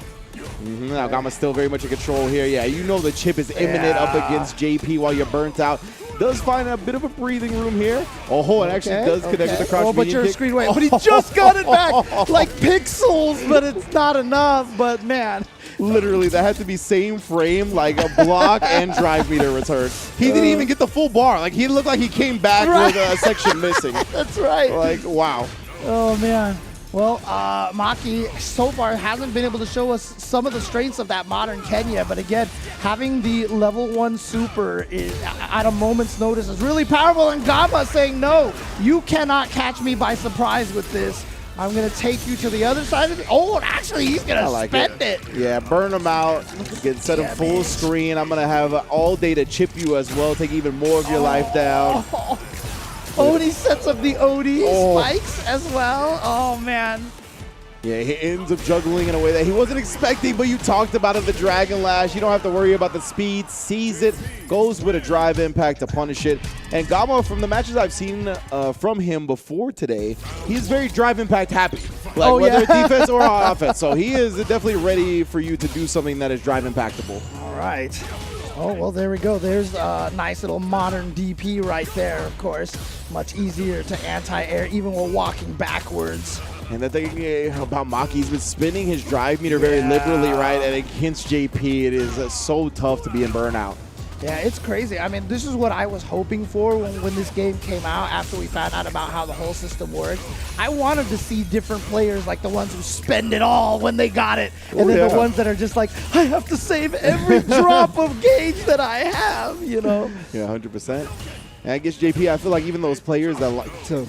Now Gama's still very much in control here. Yeah, you know the chip is imminent up against JP while you're burnt out. Does find a bit of a breathing room here. Oh, it actually does connect with the crouch. Oh, but you're a screen away. But he just got it back like pixels, but it's not enough. But, man. Literally, that had to be same frame, like a block and drive meter return. He didn't even get the full bar. Like, he looked like he came back with a section missing. That's right. Like, wow. Oh, man. Well, Maki so far hasn't been able to show us some of the strengths of that modern Kenya, but again, having the level 1 super at a moment's notice is really powerful, and Gama saying, no, you cannot catch me by surprise with this. I'm going to take you to the other side of it. Oh, actually, he's going to spend it. Yeah, burn him out, set him full screen. I'm going to have all day to chip you as well, take even more of your life down. Oh, and he sets up the OD spikes as well. Oh, man. Yeah, he ends up juggling in a way that he wasn't expecting, but you talked about it, the Dragon Lash. You don't have to worry about the speed. Sees it, goes with a drive impact to punish it. And Gama, from the matches I've seen from him before today, he's very drive impact happy. Like whether it's defense or offense. So he is definitely ready for you to do something that is drive impactable. All right. Oh, well, there we go. There's a nice little modern DP right there, of course. Much easier to anti-air, even while walking backwards. And the thing about Maki, he's been spinning his drive meter very liberally, right? And against JP, it is so tough to be in burnout. Yeah, it's crazy. I mean, this is what I was hoping for when this game came out after we found out about how the whole system works. I wanted to see different players like the ones who spend it all when they got it. And then the ones that are just like, I have to save every drop of gauge that I have, you know? Yeah, 100%. And I guess JP, I feel like even those players that like to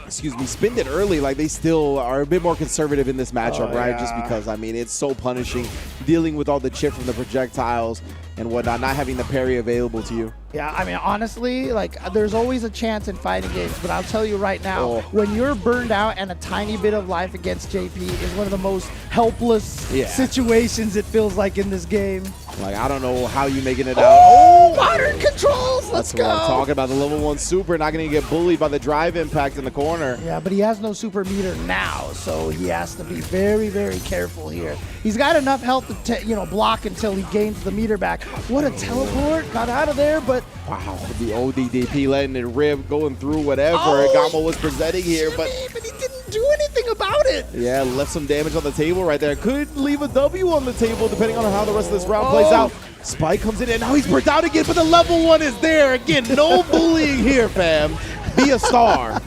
spin it early, like they still are a bit more conservative in this matchup, right? Just because, I mean, it's so punishing, dealing with all the chip from the projectiles and whatnot, not having the parry available to you. Yeah, I mean, honestly, like, there's always a chance in fighting games, but I'll tell you right now, when you're burned out and a tiny bit of life against JP is one of the most helpless situations it feels like in this game. Like, I don't know how you making it out. Oh, modern controls! Let's go! That's what I'm talking about. The level 1 super, not going to get bullied by the drive impact in the corner. Yeah, but he has no super meter now, so he has to be very, very careful here. He's got enough health to, block until he gains the meter back. What a teleport! Got out of there, but wow, the ODDP letting it rip, going through whatever Gama was presenting here, but he didn't do anything about it. Yeah, left some damage on the table right there. Could leave a W on the table depending on how the rest of this round plays out. Spike comes in, and now he's burnt out again, but the level 1 is there. Again, no bullying here, fam. Be a star.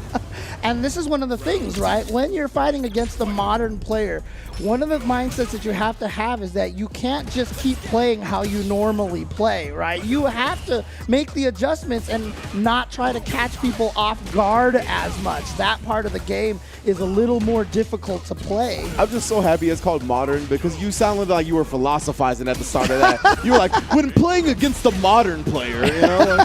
And this is one of the things, right? When you're fighting against a modern player, one of the mindsets that you have to have is that you can't just keep playing how you normally play, right? You have to make the adjustments and not try to catch people off guard as much. That part of the game is a little more difficult to play. I'm just so happy it's called modern because you sounded like you were philosophizing at the start of that. You were like, when playing against a modern player, you know?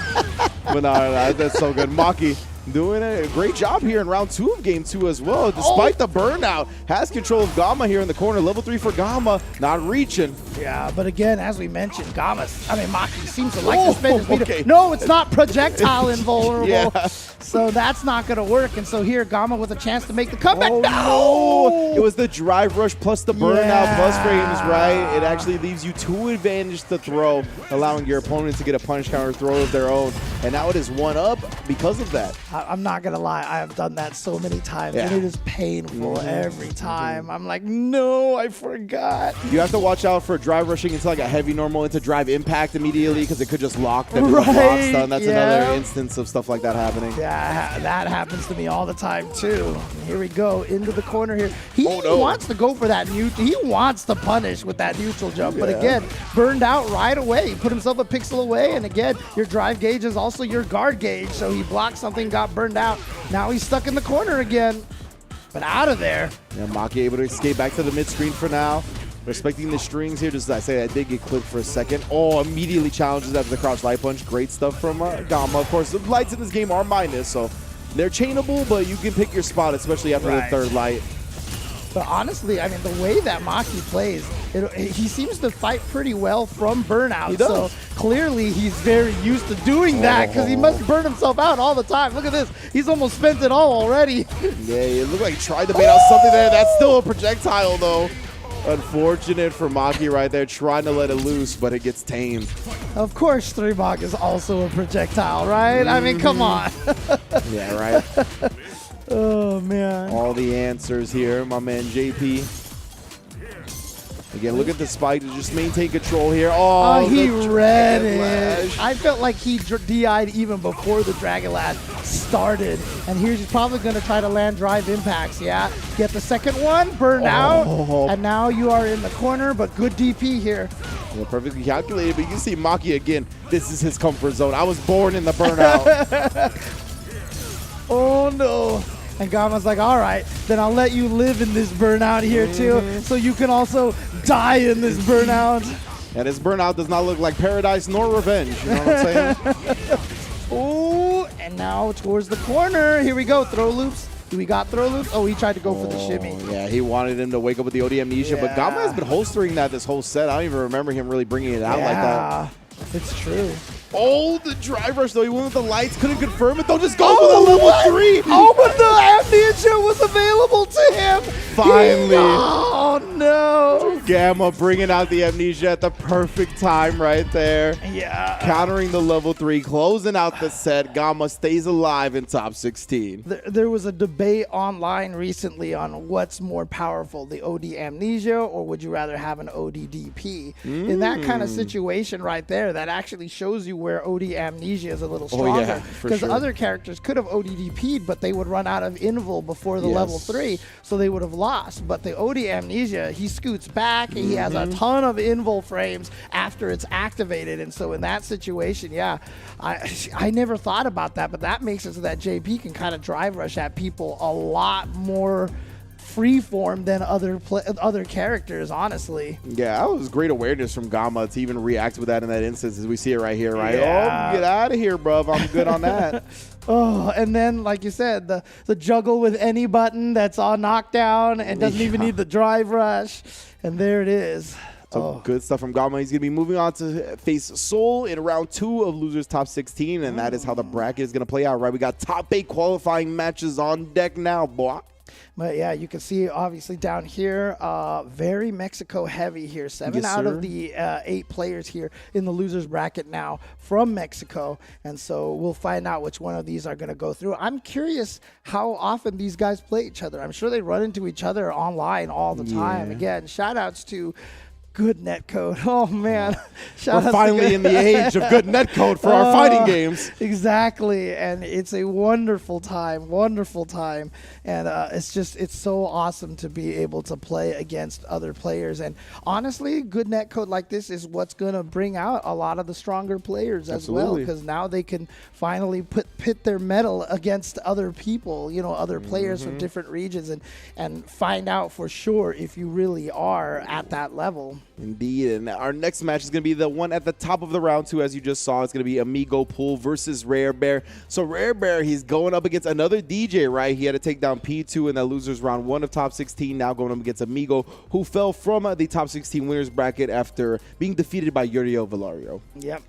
But no, that's so good. Maki doing a great job here in round 2 of game 2 as well. Despite the burnout, has control of Gama here in the corner. Level 3 for Gama, not reaching. Yeah, but again, as we mentioned, Maki seems to like to spin his meter. No, it's not projectile invulnerable. Yeah. So that's not going to work. And so here, Gama with a chance to make the comeback. No! It was the drive rush plus the burnout plus frames, right? It actually leaves you 2 advantage to throw, allowing your opponent to get a punish counter throw of their own. And now it is 1 up because of that. I'm not going to lie. I have done that so many times, and it is painful every time. I'm like, no, I forgot. You have to watch out for drive rushing into like a heavy normal into drive impact immediately because it could just lock them block stun. That's another instance of stuff like that happening. Yeah, that happens to me all the time too. Here we go into the corner here. He wants to go for that neutral. He wants to punish with that neutral jump, but again, burned out right away. He put himself a pixel away, and again, your drive gauge is also your guard gauge. So he blocked something, got burned out. Now he's stuck in the corner again, but out of there. Yeah, Maki able to escape back to the mid screen for now. Respecting the strings here, just as I say, I did get clipped for a second. Oh, immediately challenges after the crouch light punch. Great stuff from Gama. Of course, the lights in this game are minus, so they're chainable, but you can pick your spot, especially after the 3rd light. But honestly, I mean, the way that Maki plays, he seems to fight pretty well from burnout. He does. So clearly he's very used to doing that because he must burn himself out all the time. Look at this. He's almost spent it all already. Yeah, it looked like he tried to bait out something there. That's still a projectile, though. Unfortunate for Maki right there, trying to let it loose, but it gets tamed. Of course, 3-Mach is also a projectile, right? I mean, come on. Yeah, right. Oh, man. All the answers here, my man JP. Again, look at the spike to just maintain control here. Oh, he read it. I felt like he DI'd even before the Dragon Lash started. And here's he's probably going to try to land drive impacts. Yeah, get the second one, burn out. And now you are in the corner, but good DP here. Yeah, perfectly calculated, but you can see Maki again. This is his comfort zone. I was born in the burnout. Oh, no. And Gama's like, all right, then I'll let you live in this burnout here too, so you can also die in this burnout. And his burnout does not look like paradise nor revenge, you know what I'm saying? Oh, and now towards the corner. Here we go, throw loops. Do we got throw loops? Oh, he tried to go for the shimmy. Yeah, he wanted him to wake up with the OD amnesia, but Gama has been holstering that this whole set. I don't even remember him really bringing it out like that. It's true. Oh, the drive rush, though. He went with the lights. Couldn't confirm it, though. Just go for the level 3. Oh, but the amnesia was available to him. Finally. Oh, no. Gamma bringing out the amnesia at the perfect time right there. Yeah. Countering the level 3, closing out the set. Gamma stays alive in top 16. There was a debate online recently on what's more powerful, the OD amnesia, or would you rather have an OD DP? In that kind of situation right there, that actually shows you where OD amnesia is a little stronger. Because other characters could have OD DP'd, but they would run out of invul before the level 3, so they would have lost. But the OD amnesia, he scoots back, and he has a ton of invul frames after it's activated. And so in that situation, I never thought about that, but that makes it so that JP can kind of drive rush at people a lot more freeform than other characters, honestly. Yeah, that was great awareness from Gama to even react with that in that instance, as we see it right here, right? Yeah. Oh, get out of here, bruv. I'm good on that. Oh, and then, like you said, the juggle with any button that's on knockdown and doesn't even need the drive rush. And there it is. So good stuff from Gama. He's going to be moving on to face Sol in round 2 of Losers Top 16, and that is how the bracket is going to play out, right? We got top 8 qualifying matches on deck now, boy. But yeah, you can see obviously down here, very Mexico heavy here. 7 out of the 8 players here in the losers bracket now from Mexico. And so we'll find out which one of these are going to go through. I'm curious how often these guys play each other. I'm sure they run into each other online all the time. Again, shout outs to Good netcode. Oh, man. We're finally in the age of good netcode for our fighting games. Exactly. And it's a wonderful time. And it's so awesome to be able to play against other players. And honestly, good netcode like this is what's going to bring out a lot of the stronger players as well. Because now they can finally pit their mettle against other people, other players from different regions and find out for sure if you really are at that level. Indeed, and our next match is going to be the one at the top of the round 2, as you just saw. It's going to be Amigo Pool versus Rare Bear. So Rare Bear, he's going up against another DJ, right? He had to take down P2 in that losers round 1 of top 16, now going up against Amigo, who fell from the top 16 winners bracket after being defeated by Uriel Valerio. Yep.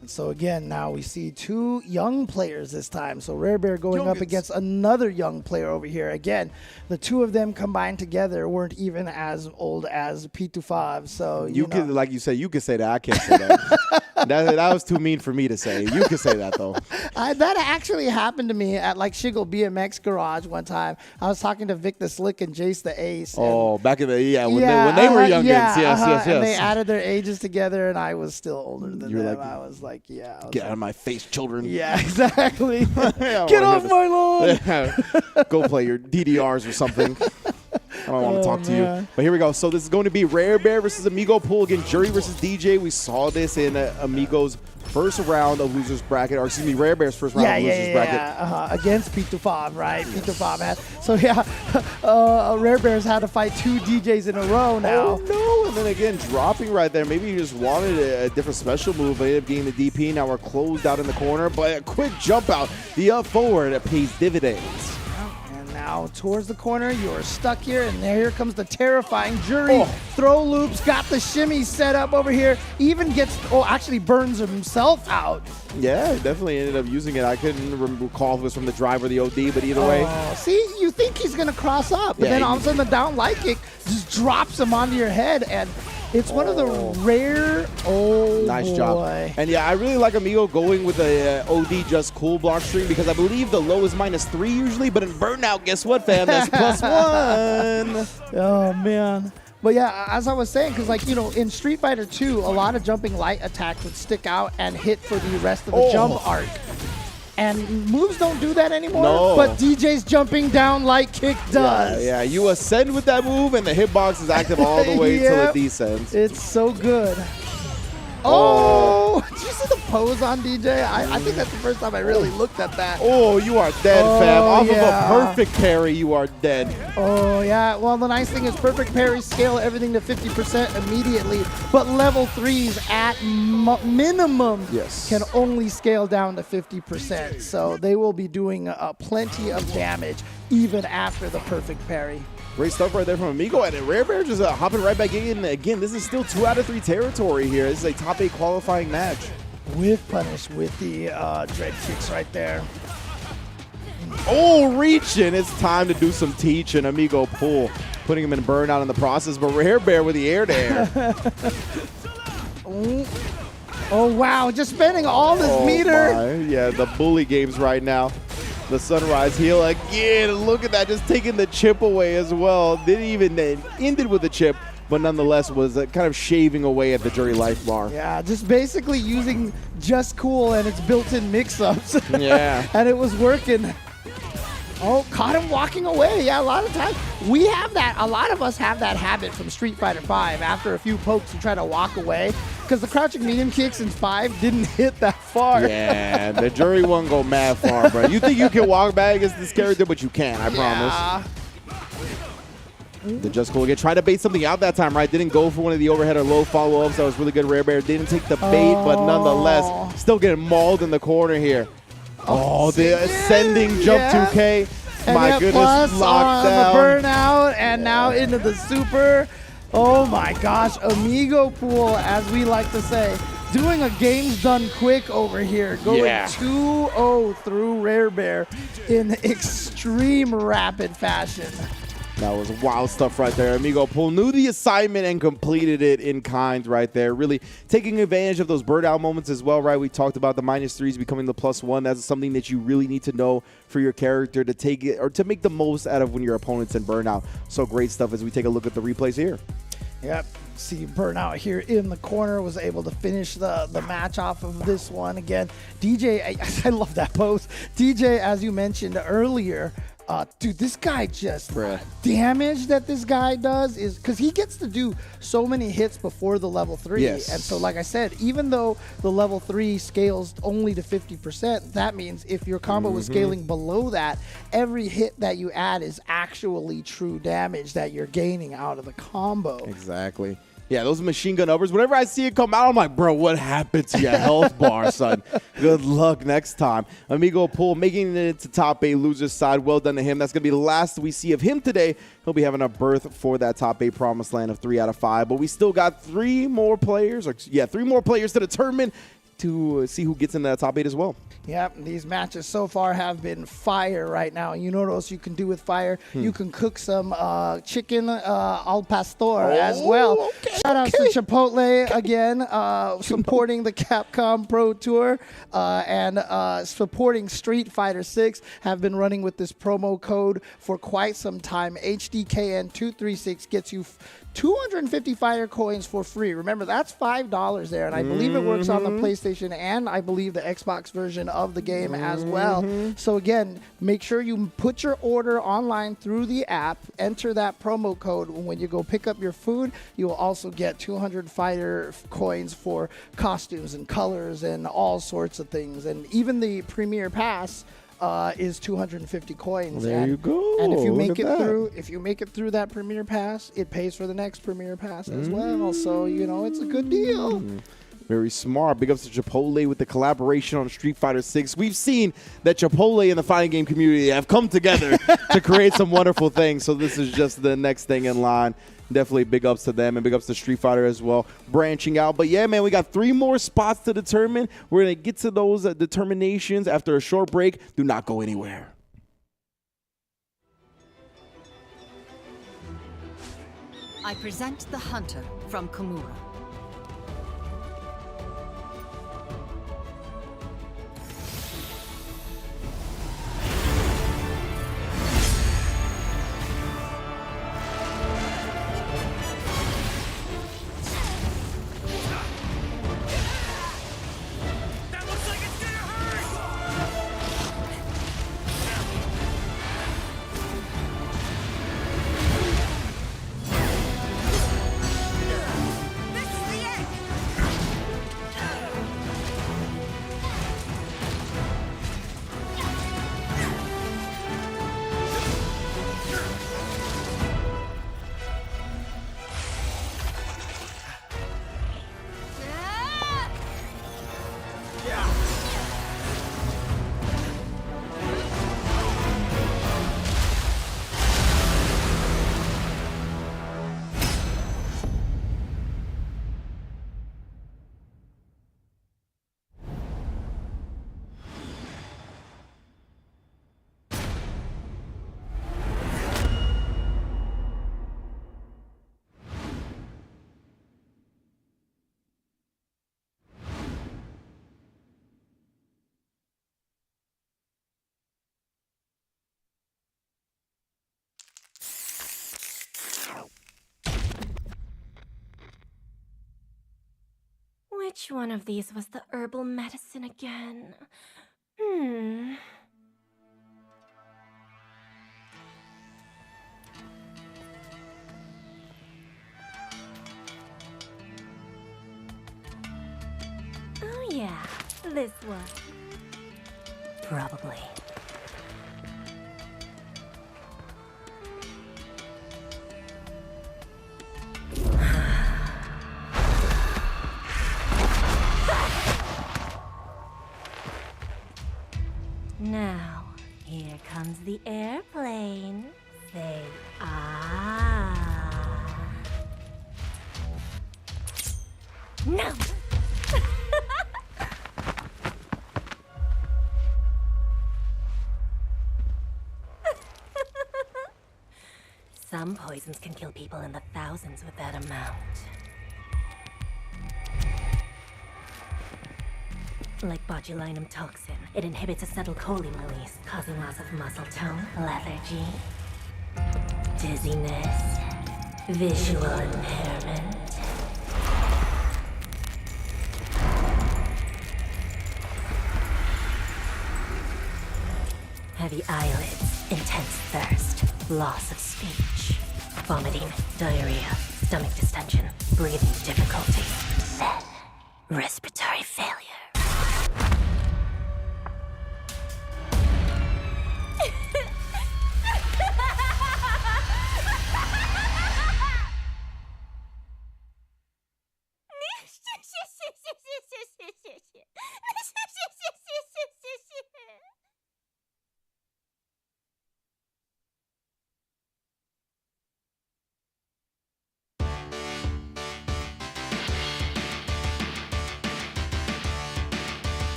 And so again, now we see 2 young players this time. So Rare Bear going up against another young player over here. Again, the 2 of them combined together weren't even as old as P25. So you could, like you said, you could say that. I can't say that. that was too mean for me to say. You could say that though. That actually happened to me at like Shiggle BMX Garage one time. I was talking to Vic the Slick and Jace the Ace. Oh, back in the when they were youngins. Yes. And they added their ages together, and I was still older than them. I was like, get out of my face, children. Yeah, exactly. Get off my lawn. Go play your DDRs or something. I don't want to talk to you. But here we go. So this is going to be Rare Bear versus Amigo Pool. Again, Jury versus DJ. We saw this in Amigo's first round of losers bracket, or excuse me, Rare Bear's first round of losers bracket. Against P25, right? P25 had. So Rare Bear's had to fight 2 DJs in a row now. Oh no! And then again, dropping right there. Maybe he just wanted a different special move, but ended up getting the DP. Now we're closed out in the corner, but a quick jump out, the up forward that pays dividends. Now towards the corner, you're stuck here, and here comes the terrifying Jury. Throw loops, got the shimmy set up over here, even actually burns himself out. Yeah, definitely ended up using it. I couldn't recall if it was from the drive or the OD, but either way. See, you think he's going to cross up, but then all of a sudden the down light kick just drops him onto your head, and it's one of the rare. Nice job. And yeah, I really like Amigo going with the OD just cool block string, because I believe the low is -3 usually, but in Burnout, guess what, fam? That's +1. Oh, man. But yeah, as I was saying, because in Street Fighter 2, a lot of jumping light attacks would stick out and hit for the rest of the jump arc. And moves don't do that anymore, but DJ's jumping down light kick does. Yeah, you ascend with that move, and the hitbox is active all the way till it descends. It's so good. Oh, did you see the pose on DJ? I think that's the first time I really looked at that. Oh, you are dead, fam. Off of a perfect parry, you are dead. Oh, yeah. Well, the nice thing is perfect parries scale everything to 50% immediately, but level 3s at minimum can only scale down to 50%. So they will be doing plenty of damage even after the perfect parry. Great stuff right there from Amigo, and Rare Bear just hopping right back in. Again, this is still 2 out of 3 territory here. This is a top 8 qualifying match. With punish with the dread kicks right there. Oh, reaching. It's time to do some teaching. Amigo Pool putting him in burnout in the process, but Rare Bear with the air to air. Oh, wow. Just spending all this meter. My. Yeah, the bully games right now. The Sunrise heel again. Look at that, just taking the chip away as well. Didn't even ended with the chip, but nonetheless was kind of shaving away at the Jury life bar. Yeah, just basically using Just Cool and its built-in mix-ups. Yeah. And it was working. Oh, caught him walking away. Yeah, a lot of times we have that. A lot of us have that habit from Street Fighter 5. After a few pokes, you try to walk away because the crouching medium kicks in 5 didn't hit that far. Yeah, the Jury won't go mad far, bro. You think you can walk back against this character, but you can't, I promise. The Just Cool again, trying to bait something out that time, right? Didn't go for one of the overhead or low follow-ups. That was really good. Rare Bear didn't take the bait, but nonetheless, still getting mauled in the corner here. Oh, the ascending jump 2K. My goodness, locked down. The burnout, and now into the super. Oh my gosh, Amigo Pool, as we like to say, doing a games done quick over here. Going 2-0 through Rare Bear in extreme rapid fashion. That was wild stuff right there. Amigo Pool knew the assignment and completed it in kind right there. Really taking advantage of those burnout moments as well, right? We talked about the -3s becoming the +1. That's something that you really need to know for your character to take it or to make the most out of when your opponent's in burnout. So great stuff as we take a look at the replays here. Yep. See Burnout here in the corner was able to finish the match off of this one. Again, DJ, I love that pose. DJ, as you mentioned earlier, dude, this guy just damage that this guy does is because he gets to do so many hits before the level 3. Yes. And so, like I said, even though the level 3 scales only to 50%, that means if your combo was scaling below that, every hit that you add is actually true damage that you're gaining out of the combo. Exactly. Yeah, those machine gun uppers, whenever I see it come out, I'm like, bro, what happened to your health bar, son? Good luck next time. Amigo Pool making it to top 8, loser's side. Well done to him. That's going to be the last we see of him today. He'll be having a berth for that top 8 promised land of 3 out of 5. But we still got 3 more players to the tournament to see who gets into that top 8 as well. Yep, these matches so far have been fire right now. You know what else you can do with fire? You can cook some chicken al pastor as well. Okay, Shout out to Chipotle again, supporting the Capcom Pro Tour and supporting Street Fighter 6. Have been running with this promo code for quite some time. HDKN236 gets you 250 fire coins for free. Remember, that's $5 there, and I believe it works on the PlayStation and I believe the Xbox version of the game as well. So again, make sure you put your order online through the app, enter that promo code. When you go pick up your food, you will also get 200 fire coins for costumes and colors and all sorts of things. And even the Premier Pass is 250 coins. There you go. And if you make it through that Premier Pass, it pays for the next Premier Pass as well. So, you know, it's a good deal. Very smart. Big ups to Chipotle with the collaboration on Street Fighter 6. We've seen that Chipotle and the fighting game community have come together to create some wonderful things. So this is just the next thing in line. Definitely big ups to them and big ups to Street Fighter as well, branching out. But yeah, man, we got 3 more spots to determine. We're going to get to those determinations after a short break. Do not go anywhere. I present the Hunter from Komura. Which one of these was the herbal medicine again? Oh yeah, this one. Probably. Now, here comes the airplane. Say ah. No! Some poisons can kill people in the thousands with that amount. Like botulinum toxin, it inhibits acetylcholine release, causing loss of muscle tone, lethargy, dizziness, visual impairment. Heavy eyelids, intense thirst, loss of speech, vomiting, diarrhea, stomach distension, breathing difficulty, then respiratory failure.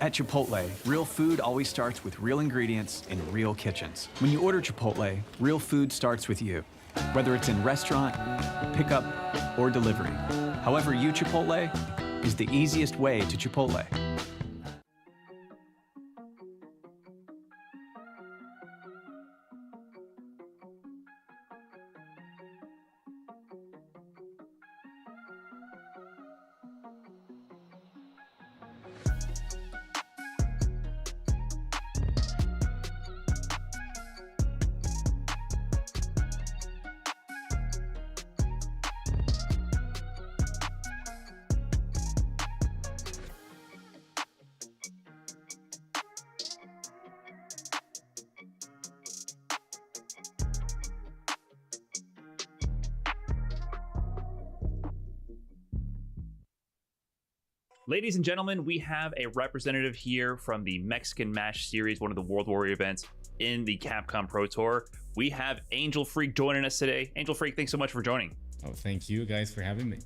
At Chipotle, real food always starts with real ingredients in real kitchens. When you order Chipotle, real food starts with you. Whether it's in restaurant, pickup, or delivery. However you Chipotle is the easiest way to Chipotle. Ladies and gentlemen, we have a representative here from the Mexican Match Series, one of the World Warrior events in the Capcom Pro Tour. We have Angel Freak joining us today. Angel Freak, thanks so much for joining. Oh, thank you guys for having me.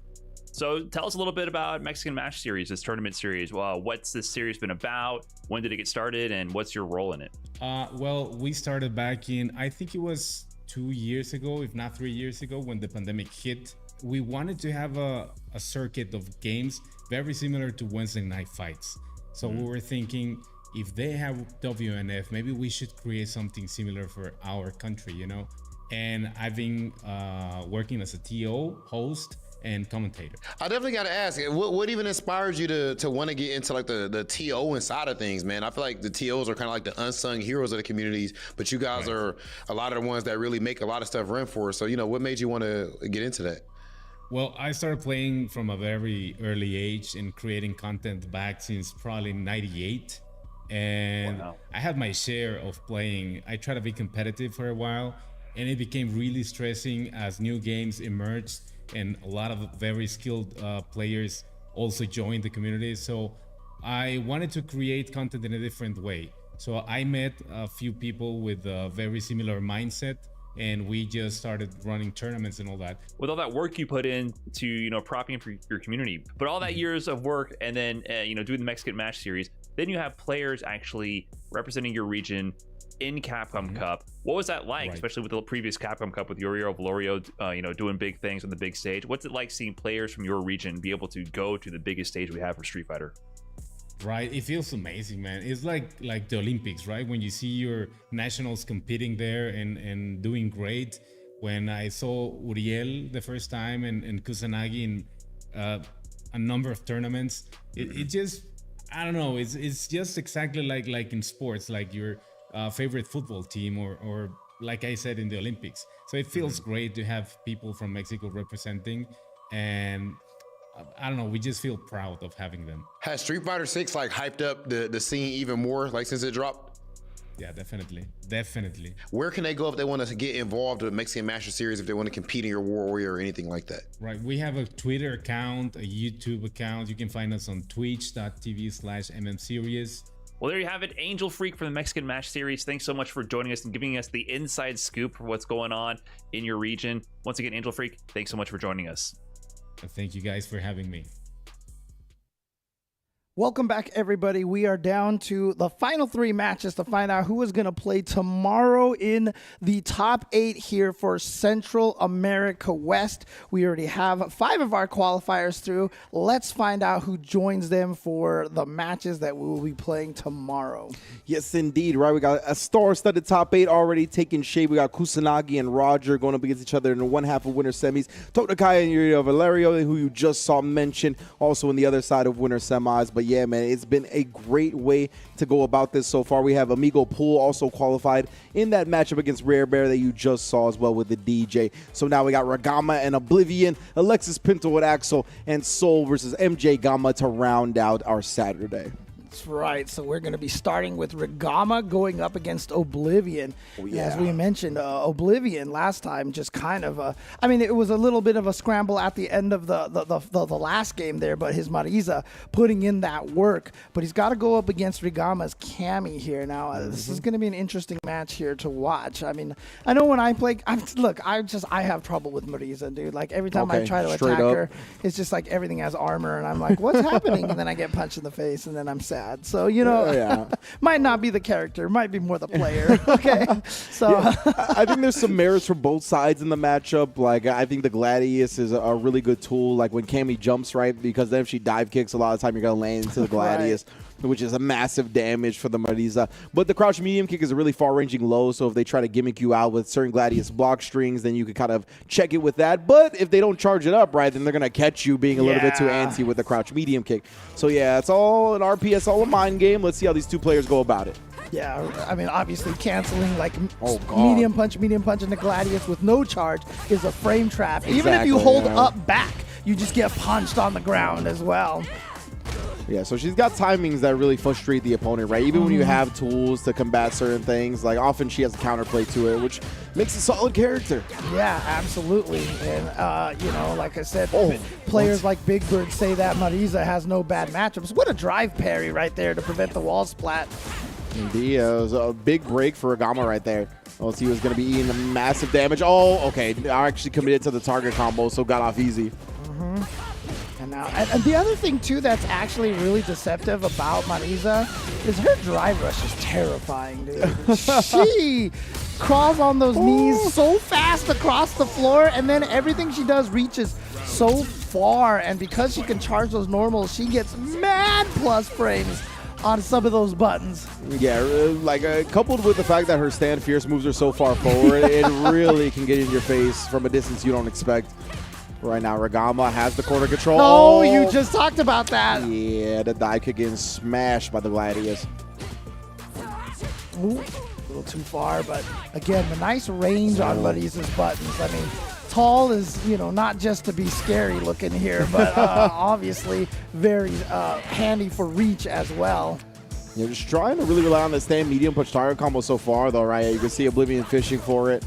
So tell us a little bit about Mexican Match Series, this tournament series. Well, what's this series been about? When did it get started? And what's your role in it? Well, we started back in, I think it was 2 years ago, if not 3 years ago, when the pandemic hit. We wanted to have a circuit of games very similar to Wednesday night fights. So we were thinking, if they have WNF, maybe we should create something similar for our country, you know? And I've been working as a TO, host, and commentator. I definitely got to ask, what even inspires you to want to get into like the TO inside of things, man? I feel like the TOs are kind of like the unsung heroes of the communities, but you guys are a lot of the ones that really make a lot of stuff run for us. So, you know, what made you want to get into that? Well, I started playing from a very early age and creating content back since probably 98. And I had my share of playing. I tried to be competitive for a while, and it became really stressing as new games emerged and a lot of very skilled players also joined the community. So I wanted to create content in a different way. So I met a few people with a very similar mindset, and we just started running tournaments and all that. With all that work you put in to, you know, propping for your community, but all that years of work and then, you know, doing the Mexican Match Series, then you have players actually representing your region in Capcom Cup. What was that like, especially with the previous Capcom Cup with Valerio, you know, doing big things on the big stage? What's it like seeing players from your region be able to go to the biggest stage we have for Street Fighter? Right, it feels amazing, man. It's like the Olympics, right? When you see your nationals competing there and doing great. When I saw Uriel the first time and Kusanagi in a number of tournaments, it just, I don't know, it's just exactly like in sports, like your favorite football team or like I said in the Olympics. So it feels great to have people from Mexico representing, and I don't know, we just feel proud of having them. Has Street Fighter 6 like hyped up the scene even more, like since it dropped? Yeah, definitely. Where can they go if they want to get involved with Mexican Master Series, if they want to compete in your Warrior or anything like that? Right, we have a Twitter account, a YouTube account. You can find us on twitch.tv/mmseries. Well, there you have it, Angel Freak from the Mexican Match Series. Thanks so much for joining us and giving us the inside scoop for what's going on in your region. Once again, Angel Freak, thanks so much for joining us. Thank you guys for having me. Welcome back, everybody. We are down to the final 3 matches to find out who is going to play tomorrow in the top 8 here for Central America West. We already have 5 of our qualifiers through. Let's find out who joins them for the matches that we will be playing tomorrow. Yes, indeed, right? We got a star-studded top 8 already taking shape. We got Kusanagi and Roger going up against each other in the one half of winter semis. Totokai and Valerio, who you just saw mentioned, also on the other side of winter semis. But yeah, man, it's been a great way to go about this so far. We have Amigo Pool also qualified in that matchup against Rare Bear that you just saw as well with the DJ. So now we got Ragama and Oblivion, Alexis Pinto with Axel, and Sol versus MJ Gamma to round out our Saturday. That's right. So we're going to be starting with Ragama going up against Oblivion. Oh, yeah. As we mentioned, Oblivion last time just kind of, I mean, it was a little bit of a scramble at the end of the last game there, but his Marissa putting in that work. But he's got to go up against Ragama's Cammy here. Now, this is going to be an interesting match here to watch. I mean, I know when I play, I have trouble with Marissa, dude. Like every time I try to attack her, it's just like everything has armor, and I'm like, what's happening? And then I get punched in the face, and then I'm sad. So, you know, might not be the character, might be more the player. Okay. So I think there's some merits for both sides in the matchup. Like, I think the Gladius is a really good tool. Like when Cammy jumps, right? Because then if she dive kicks, a lot of the time you're going to land into the Gladius. Which is a massive damage for the Marissa. But the crouch medium kick is a really far-ranging low, so if they try to gimmick you out with certain Gladius block strings, then you can kind of check it with that. But if they don't charge it up, right, then they're going to catch you being a little bit too antsy with the crouch medium kick. So, yeah, it's all an RPS, all a mind game. Let's see how these two players go about it. Yeah, I mean, obviously canceling like medium punch in the Gladius with no charge is a frame trap. Exactly, even if you hold up back, you just get punched on the ground as well. Yeah, so she's got timings that really frustrate the opponent, right? Even when you have tools to combat certain things, like often she has a counterplay to it, which makes a solid character. Yeah, absolutely. And, you know, like I said, players like Big Bird say that Marissa has no bad matchups. What a drive parry right there to prevent the wall splat. Indeed, it was a big break for Ragama right there. He was going to be eating massive damage. Oh, okay. I actually committed to the target combo, so got off easy. And the other thing, too, that's actually really deceptive about Marissa is her drive rush is terrifying, dude. She crawls on those knees so fast across the floor, and then everything she does reaches so far. And because she can charge those normals, she gets mad plus frames on some of those buttons. Yeah, like coupled with the fact that her stand fierce moves are so far forward, it really can get in your face from a distance you don't expect. Right now, Ragama has the corner control. Oh, you just talked about that. Yeah, the dive kick getting smashed by the Gladius. Ooh, a little too far, but again, the nice range on Marissa's buttons. I mean, tall is, you know, not just to be scary looking here, but obviously very handy for reach as well. You're just trying to really rely on the stand medium punch target combo so far, though, right? You can see Oblivion fishing for it.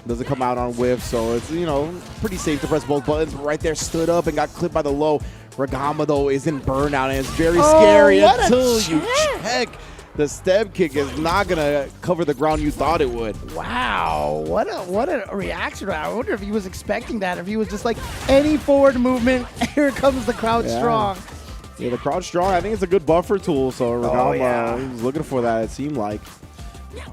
Doesn't come out on whiff, so it's, you know, pretty safe to press both buttons. But right there, stood up and got clipped by the low. Ragama, though, is in burnout, and it's very scary until you check. The step kick is not going to cover the ground you thought it would. Wow, what a reaction. I wonder if he was expecting that, if he was just like, any forward movement, here comes the crouch strong. Yeah, the crouch strong, I think it's a good buffer tool, so Ragama was looking for that, it seemed like.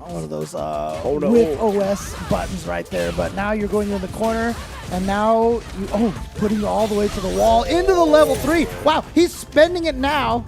One of those with OS buttons right there, but now you're going in the corner, and now you putting you all the way to the wall into the level 3. Wow, he's spending it now.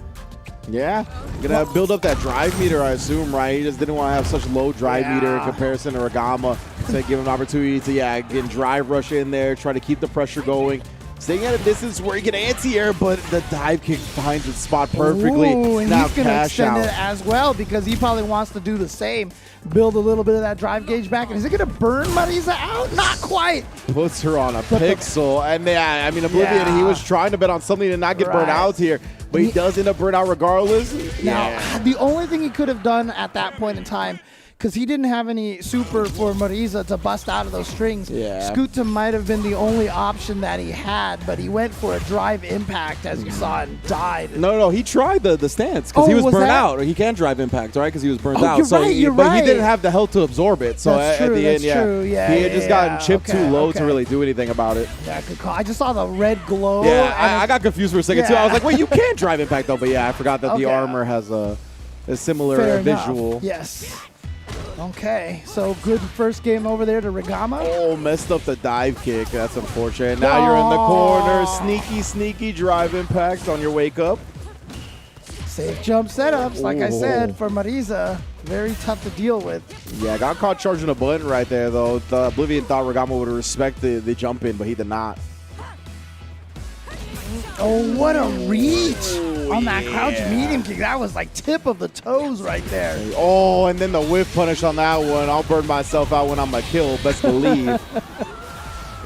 Yeah, gonna build up that drive meter, I assume, right? He just didn't want to have such low drive meter in comparison to Ragama, so give him an opportunity to get drive rush in there, try to keep the pressure going. Staying at a distance where he can anti-air, but the dive kick finds its spot perfectly. Ooh, and now he's going to extend it as well because he probably wants to do the same. Build a little bit of that drive gauge back. And is it going to burn Marissa out? Not quite. Puts her on a pixel. And yeah, I mean, Oblivion, he was trying to bet on something to not get burnt out here. But he does end up burnt out regardless. Now, the only thing he could have done at that point in time, because he didn't have any super for Marissa to bust out of those strings. Yeah. Scooter might have been the only option that he had, but he went for a drive impact, as you saw, and died. No, he tried the stance because he was burnt out. He can drive impact, right? Because he was burnt out. But he didn't have the health to absorb it. So at the end, he had just gotten chipped too low to really do anything about it. Yeah, good call. I just saw the red glow. Yeah, I got confused for a second too. I was like, wait, you can drive impact though. But yeah, I forgot that the armor has a similar visual. Yes. Okay, so good first game over there to Ragama. Oh, messed up the dive kick. That's unfortunate. Now you're in the corner. Sneaky drive impact on your wake up. Safe jump setups, like I said, for Marissa. Very tough to deal with. Yeah, got caught charging a button right there, though. The Oblivion thought Ragama would respect the jump in, but he did not. Oh, what a reach on that crouch medium kick. That was like tip of the toes right there. Oh, and then the whiff punish on that one. I'll burn myself out when I'm a kill, best believe.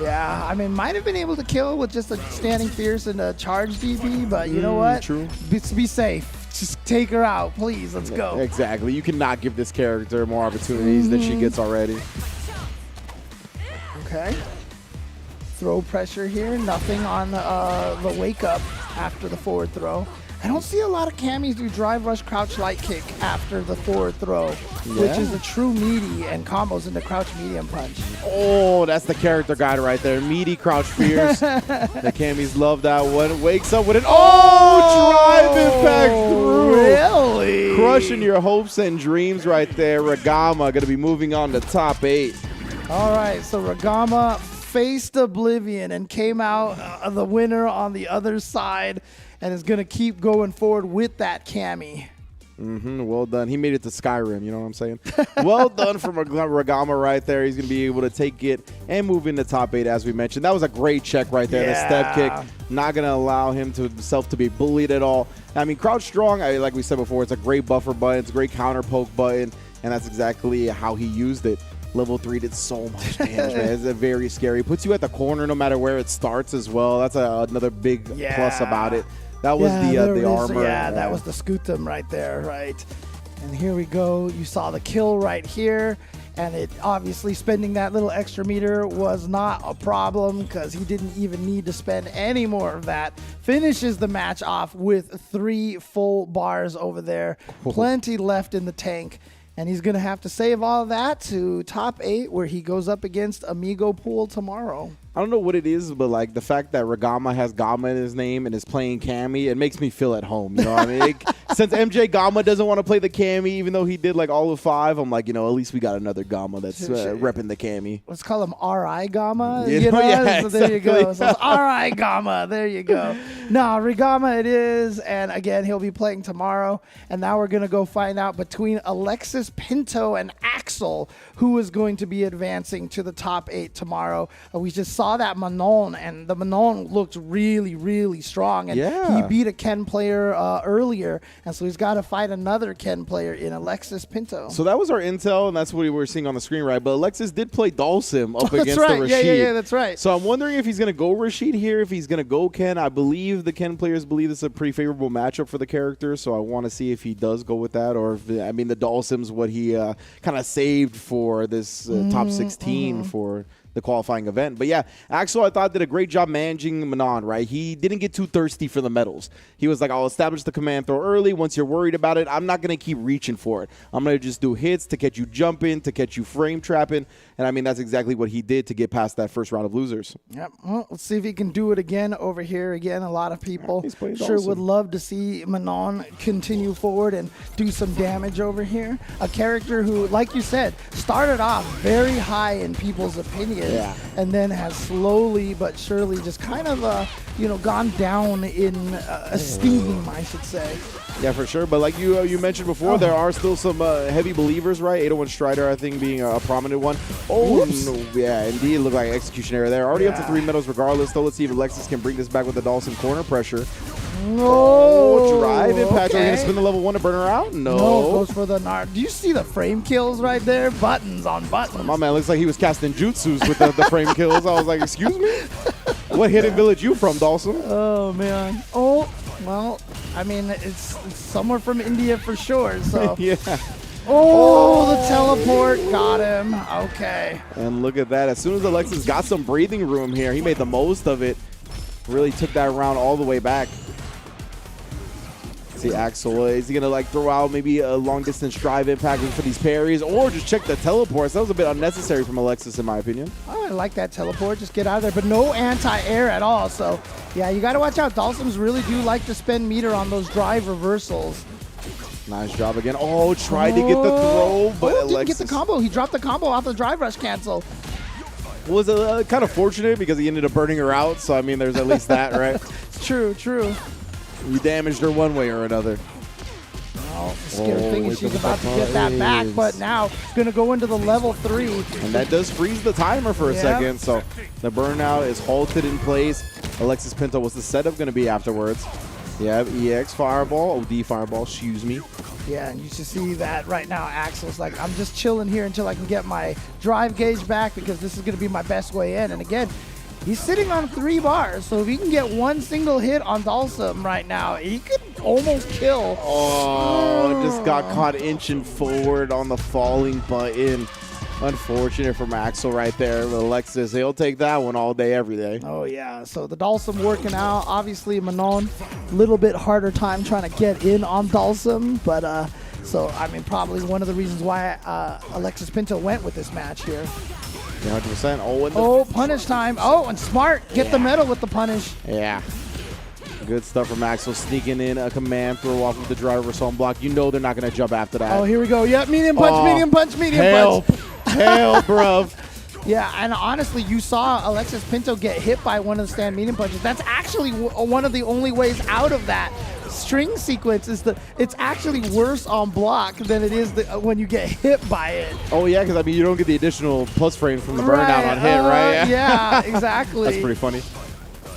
Yeah, I mean, might have been able to kill with just a standing fierce and a charge DP, but you know what? True. Be safe. Just take her out, please. Let's go. Exactly. You cannot give this character more opportunities than she gets already. Okay. Throw pressure here. Nothing on the wake up after the forward throw. I don't see a lot of camis do drive rush crouch light kick after the forward throw, which is a true meaty and combos into crouch medium punch. Oh, that's the character guide right there. Meaty crouch fierce. The camis love that one. Wakes up with an drive impact through. Really? Crushing your hopes and dreams right there. Ragama going to be moving on to top 8. All right, so Ragama faced Oblivion and came out the winner on the other side and is going to keep going forward with that cami. Well done. He made it to Skyrim, you know what I'm saying? Well done from Ragama right there. He's going to be able to take it and move into top 8, as we mentioned. That was a great check right there. The step kick, not going to allow himself to be bullied at all. I mean, crouch strong, like we said before, it's a great buffer button. It's a great counter poke button, and that's exactly how he used it. Level 3 did so much damage, man. It's very scary. Puts you at the corner no matter where it starts as well. That's another big plus about it. That was the armor. Yeah, that was the Scootum right there, right? And here we go. You saw the kill right here. And it obviously spending that little extra meter was not a problem because he didn't even need to spend any more of that. Finishes the match off with 3 full bars over there. Plenty left in the tank. And he's going to have to save all of that to top 8 where he goes up against Amigo Pool tomorrow. I don't know what it is, but like the fact that Ragama has Gama in his name and is playing Cammy, it makes me feel at home. You know what I mean? Since MJ Gama doesn't want to play the Cammy, even though he did like all of 5, I'm like, at least we got another Gama that's repping the Cammy. Let's call him R.I. Gama. Yeah, So there you go. So it's R.I. Gama. There you go. No, Ragama it is. And again, he'll be playing tomorrow. And now we're going to go find out between Alexis Pinto and Axel who is going to be advancing to the top 8 tomorrow. We just saw that Manon, and the Manon looked really, really strong. And he beat a Ken player earlier, and so he's got to fight another Ken player in Alexis Pinto. So that was our intel, and that's what we were seeing on the screen, right? But Alexis did play Dhalsim up against the Rashid. Yeah, that's right. So I'm wondering if he's going to go Rashid here, if he's going to go Ken. I believe the Ken players believe it's a pretty favorable matchup for the character, so I want to see if he does go with that, or if, the Dhalsim's what he kind of saved for this top 16 for the qualifying event. But yeah, Axel, I thought, did a great job managing Manon, right? He didn't get too thirsty for the medals. He was like, I'll establish the command throw early. Once you're worried about it, I'm not going to keep reaching for it. I'm going to just do hits to catch you jumping, to catch you frame trapping. And I mean, that's exactly what he did to get past that first round of losers. Yep. Well, let's see if he can do it again over here. Again, a lot of people sure would love to see Manon continue forward and do some damage over here. A character who, like you said, started off very high in people's opinions and then has slowly but surely just kind of, gone down in esteem, I should say. Yeah, for sure. But like you mentioned before, there are still some heavy believers, right? 801 Strider, I think, being a prominent one. Oh, no, yeah, indeed. Looked like execution error there. Already up to 3 medals regardless, though. Let's see if Alexis can bring this back with the Dhalsim corner pressure. No. Drive impact. Are you going to spin the level 1 to burn her out? No. Goes for the Nard. Do you see the frame kills right there? Buttons on buttons. My man looks like he was casting jutsus with the frame kills. I was like, excuse me? What hidden village you from, Dhalsim? Oh, man. Oh, well, I mean, it's somewhere from India for sure. So yeah. Oh, the teleport got him. Okay. And look at that. As soon as Alexis got some breathing room here, he made the most of it. Really took that round all the way back. See Axel, is he going to like throw out maybe a long distance drive impact for these parries or just check the teleports? That was a bit unnecessary from Alexis in my opinion. Oh, I like that teleport. Just get out of there, but no anti-air at all. So yeah, you got to watch out. Dhalsims really do like to spend meter on those drive reversals. Nice job again. Oh, tried to get the throw, but Alexis didn't get the combo. He dropped the combo off the drive rush cancel. Was kind of fortunate because he ended up burning her out. So I mean, there's at least that, right? True, true. You damaged her one way or another. Oh, the scary thing is she's about to get that back, but now going to go into the level 3. And that does freeze the timer for a second, so the burnout is halted in place. Alexis Pinto, what's the setup going to be afterwards? You have EX Fireball, OD Fireball, excuse me. Yeah, and you should see that right now. Axel's like, I'm just chilling here until I can get my drive gauge back because this is going to be my best way in. And again, he's sitting on 3 bars, so if he can get one single hit on Dhalsim right now, he could almost kill. Oh, just got caught inching forward on the falling button. Unfortunate from Axel right there. But Alexis, he'll take that one all day, every day. Oh, yeah. So the Dhalsim working out. Obviously, Manon, a little bit harder time trying to get in on Dhalsim. But, so, I mean, probably one of the reasons why Alexis Pinto went with this match here. 100%. Oh, punish time. Oh, and smart. Get the medal with the punish. Yeah. Good stuff from Axel, sneaking in a command throw off of the driver on block. You know they're not going to jump after that. Oh, here we go. Yep, medium punch, medium punch, medium punch. Help, bruv. Yeah, and honestly, you saw Alexis Pinto get hit by one of the stand medium punches. That's actually one of the only ways out of that string sequence. It's actually worse on block than it is when you get hit by it. Oh, yeah, because, I mean, you don't get the additional plus frame from the burnout on hit, right? Yeah, exactly. That's pretty funny.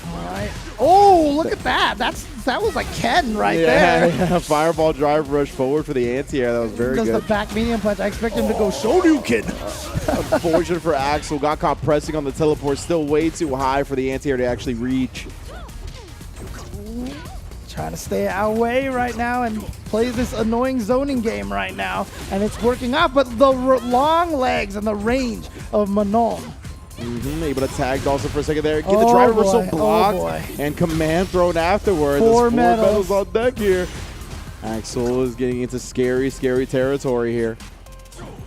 All right. Oh, look at that. That was like Ken right there. Yeah, fireball drive rush forward for the anti-air. That was very good. Does the back medium punch. I expect him to go Shoryuken. Unfortunate for Axel. Got caught pressing on the teleport. Still way too high for the anti-air to actually reach. Trying to stay our way right now and play this annoying zoning game right now. And it's working out, but the long legs and the range of Manon. Able to tag Dhalsim for a second there. Get the driver reversal blocked and command thrown afterwards. Four medals on deck here. Axel is getting into scary, scary territory here.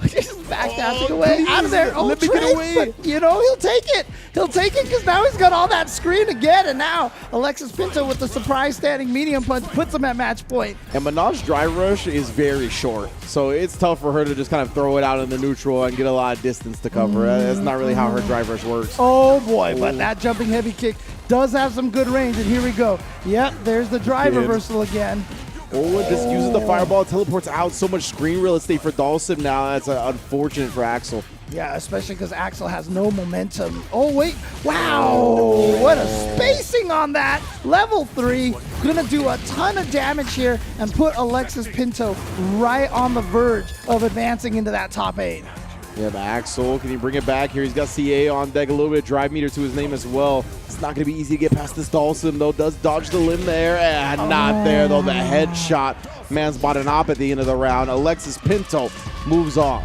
Just back out away. Out of there. Let me get away. But, you know, he'll take it. He'll take it because now he's got all that screen again. And now Alexis Pinto with the surprise standing medium punch puts him at match point. And Manoj's drive rush is very short. So it's tough for her to just kind of throw it out in the neutral and get a lot of distance to cover. That's not really how her drive rush works. Oh, boy. But that jumping heavy kick does have some good range. And here we go. Yep, there's the drive reversal again. Oh, just uses the fireball, teleports out. So much screen real estate for Dhalsim now. That's unfortunate for Axel. Yeah, especially because Axel has no momentum. Oh, wait. Wow. What a spacing on that. Level 3. Gonna do a ton of damage here and put Alexis Pinto right on the verge of advancing into that top 8. Yeah, but Axel, can he bring it back here? He's got CA on deck, a little bit of drive meter to his name as well. It's not going to be easy to get past this Dhalsim, though. Does dodge the limb there, and not there, though. The headshot. Man's bottom up at the end of the round. Alexis Pinto moves on.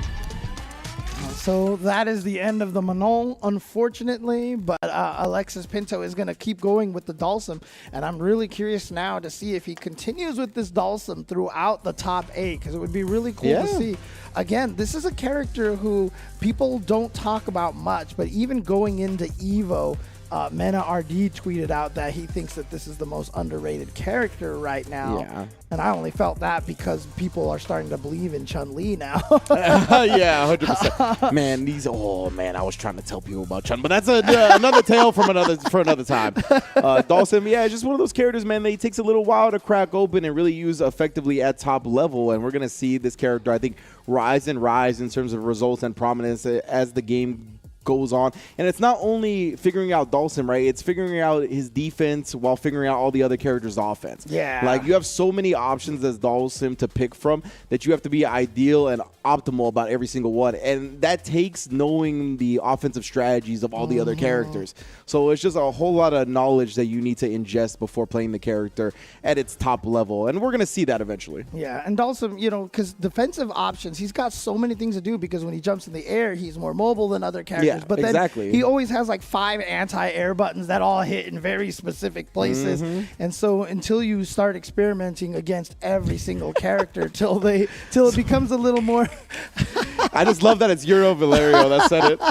So that is the end of the Manon, unfortunately, but Alexis Pinto is going to keep going with the Dhalsim, and I'm really curious now to see if he continues with this Dhalsim throughout the top 8, because it would be really cool to see. Again, this is a character who people don't talk about much, but even going into EVO, Mena RD tweeted out that he thinks that this is the most underrated character right now. Yeah. And I only felt that because people are starting to believe in Chun-Li now. Yeah, 100%. Man, I was trying to tell people about Chun, but that's another tale for another time. Dhalsim, yeah, just one of those characters, man, that he takes a little while to crack open and really use effectively at top level. And we're going to see this character, I think, rise and rise in terms of results and prominence as the game goes on. And it's not only figuring out Dhalsim, right? It's figuring out his defense while figuring out all the other characters' offense. Yeah. Like, you have so many options as Dhalsim to pick from that you have to be ideal and optimal about every single one. And that takes knowing the offensive strategies of all the other characters. So it's just a whole lot of knowledge that you need to ingest before playing the character at its top level. And we're going to see that eventually. Yeah, and also, you know, because defensive options, he's got so many things to do because when he jumps in the air, he's more mobile than other characters. Yeah, but then exactly. he always has like 5 anti-air buttons that all hit in very specific places. And so until you start experimenting against every single character till it becomes a little more... I just love that it's Euro Valerio that said it.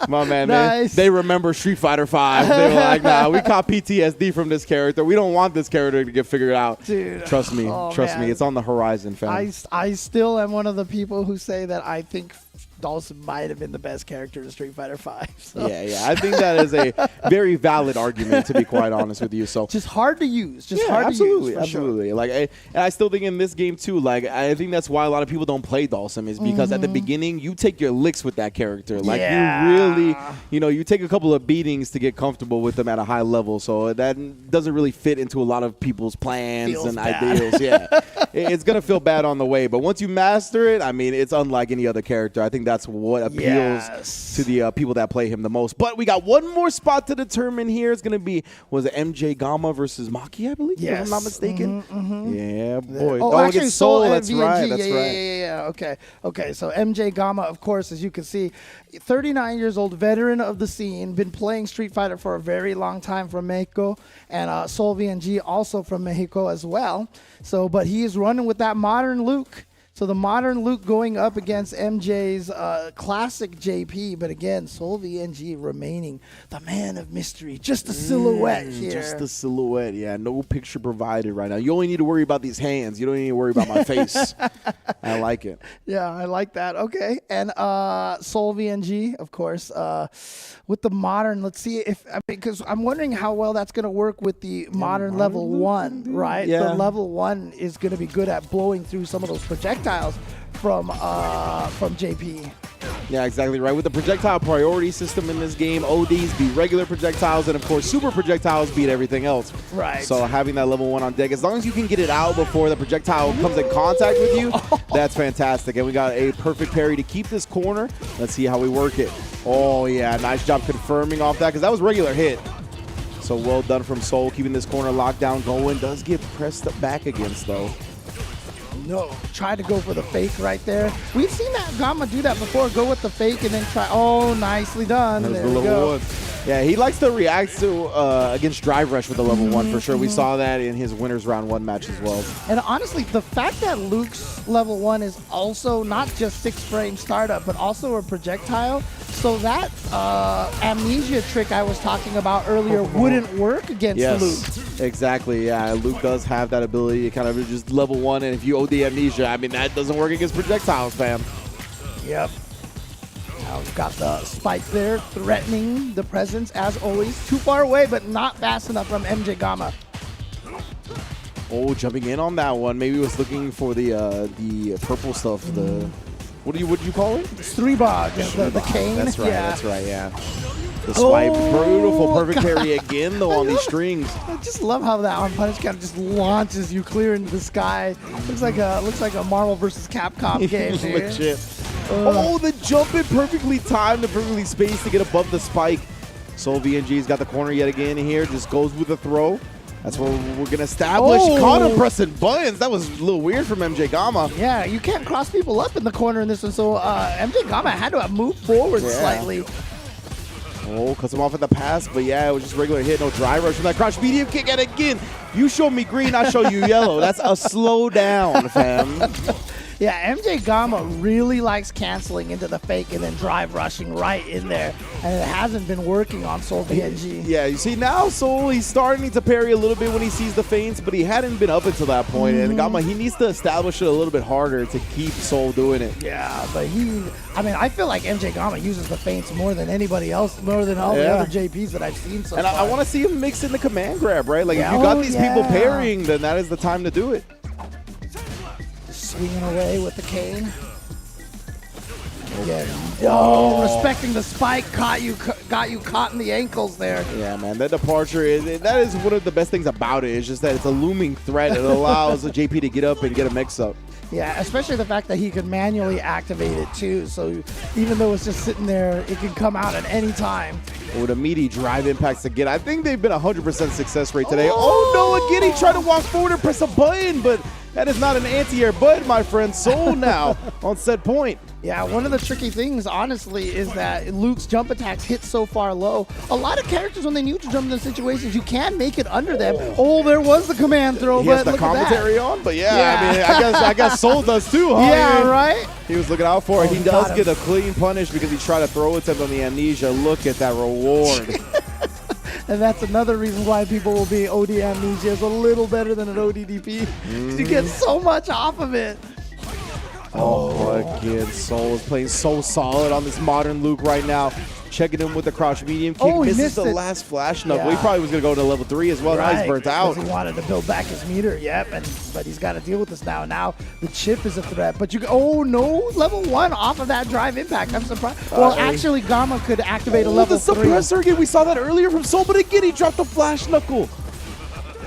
My man, Nice. they remember Street Fighter 5. They were like, nah, we caught PTSD from this character. We don't want this character to get figured out. Dude. Trust me. Trust me. It's on the horizon, fam. I still am one of the people who say that I think Dhalsim might have been the best character in Street Fighter 5. So. Yeah. I think that is a very valid argument, to be quite honest with you. So just hard to use. Just hard absolutely, to use. Absolutely. Like, and I still think in this game too. Like, I think that's why a lot of people don't play Dhalsim is because at the beginning you take your licks with that character. Like, you really, you take a couple of beatings to get comfortable with them at a high level. So that doesn't really fit into a lot of people's plans and ideals. Yeah, it's gonna feel bad on the way, but once you master it, I mean, it's unlike any other character. I think that's what appeals to the people that play him the most. But we got one more spot to determine here. It's going to be, was it MJ Gama versus Maki, I believe, if I'm not mistaken? Yeah, boy. Oh, actually, against Sol That's VNG. right. That's right. Yeah. Okay. So MJ Gama, of course, as you can see, 39 years old, veteran of the scene, been playing Street Fighter for a very long time from Mexico, and Sol VNG also from Mexico as well. So, but he is running with that modern Luke. So the modern Luke going up against MJ's classic JP, but again, Sol VNG remaining the man of mystery. Just a silhouette here. Just a silhouette, yeah. No picture provided right now. You only need to worry about these hands. You don't need to worry about my face. I like it. Yeah, I like that. Okay. And Sol VNG, of course, with the modern, let's see if, because I'm wondering how well that's going to work with the modern level 1, right? Yeah. The level 1 is going to be good at blowing through some of those projectiles from JP. Yeah, exactly right. With the projectile priority system in this game, ODs beat regular projectiles, and of course, super projectiles beat everything else. Right. So having that level 1 on deck, as long as you can get it out before the projectile comes in contact with you, that's fantastic. And we got a perfect parry to keep this corner. Let's see how we work it. Oh, yeah, nice job confirming off that, because that was regular hit. So well done from Sol, keeping this corner locked down going. Does get pressed back against, though. No, try to go for the fake right there. We've seen that Gama do that before. Go with the fake and then try. Oh, nicely done. There's there the we level go. 1. Yeah, he likes to react to against drive rush with the level 1 for sure. We saw that in his winners round 1 match as well. And honestly, the fact that Luke's level 1 is also not just 6-frame startup, but also a projectile, so that amnesia trick I was talking about earlier wouldn't work against Luke. Exactly. Yeah, Luke does have that ability to kind of just level 1, and if you OD amnesia, I mean, that doesn't work against projectiles, fam. Yep. Now we've got the spike there, threatening the presence as always. Too far away, but not fast enough from MJ Gama. Oh, jumping in on that one. Maybe he was looking for the purple stuff. The what do you call it? It's 3-bar, the cane. That's right. Yeah. That's right. Yeah. The swipe, beautiful, perfect parry again though on these strings. I just love how that on punish kind of just launches you clear into the sky. Looks like a Marvel vs. Capcom game. Legit. Oh, the jump in perfectly timed and perfectly spaced to get above the spike. Sol VNG's got the corner yet again here. Just goes with the throw. That's what we're going to establish. Caught him pressing buttons. That was a little weird from MJ Gama. Yeah, you can't cross people up in the corner in this one. So MJ Gama had to move forward slightly. Oh, cuts him off at the pass, but yeah, it was just regular hit. No drive rush from that crouch medium kick. And again, you show me green, I show you yellow. That's a slow down, fam. Yeah, MJ Gama really likes canceling into the fake and then drive rushing right in there. And it hasn't been working on Sol VNG. Yeah, you see now Sol, he's starting to parry a little bit when he sees the feints, but he hadn't been up until that point. And Gama, he needs to establish it a little bit harder to keep Sol doing it. Yeah, but I feel like MJ Gama uses the feints more than anybody else, more than all the other JPs that I've seen so far. And I want to see him mix in the command grab, right? Like if you got these people parrying, then that is the time to do it. Swinging away with the cane. Again. Oh, respecting the spike got you caught in the ankles there. Yeah, man, that departure that is one of the best things about it. It's just that it's a looming threat. It allows the JP to get up and get a mix-up. Yeah, especially the fact that he could manually activate it too. So even though it's just sitting there, it can come out at any time. With a meaty drive impacts again. I think they've been 100% success rate today. Oh no, again, he tried to walk forward and press a button, but that is not an anti-air button, my friend. Sol now on set point. Yeah, one of the tricky things, honestly, is that Luke's jump attacks hit so far low. A lot of characters, when they need to jump into situations, you can make it under them. Oh, there was the command throw, He but has the look at commentary that. on, but yeah, I mean, I guess Sol does too, huh? Yeah, right? He was looking out for it. Oh, He does get a clean punish because he tried to throw attempt on the amnesia. Look at that reward. And that's another reason why people will be OD amnesia is a little better than an ODDP. You get so much off of it. Oh, again, Sol is playing so solid on this modern Luke right now. Checking him with the crouch medium kick. Oh, he misses missed the it. last flash knuckle. Yeah. He probably was going to go to level 3 as well. Now he's burnt out. Because he wanted to build back his meter, yep, but he's got to deal with this now. Now the chip is a threat, but oh no, level 1 off of that drive impact. I'm surprised. Well, actually, Gama could activate a level 3. The suppressor again. We saw that earlier from Sol, but again, he dropped the flash knuckle.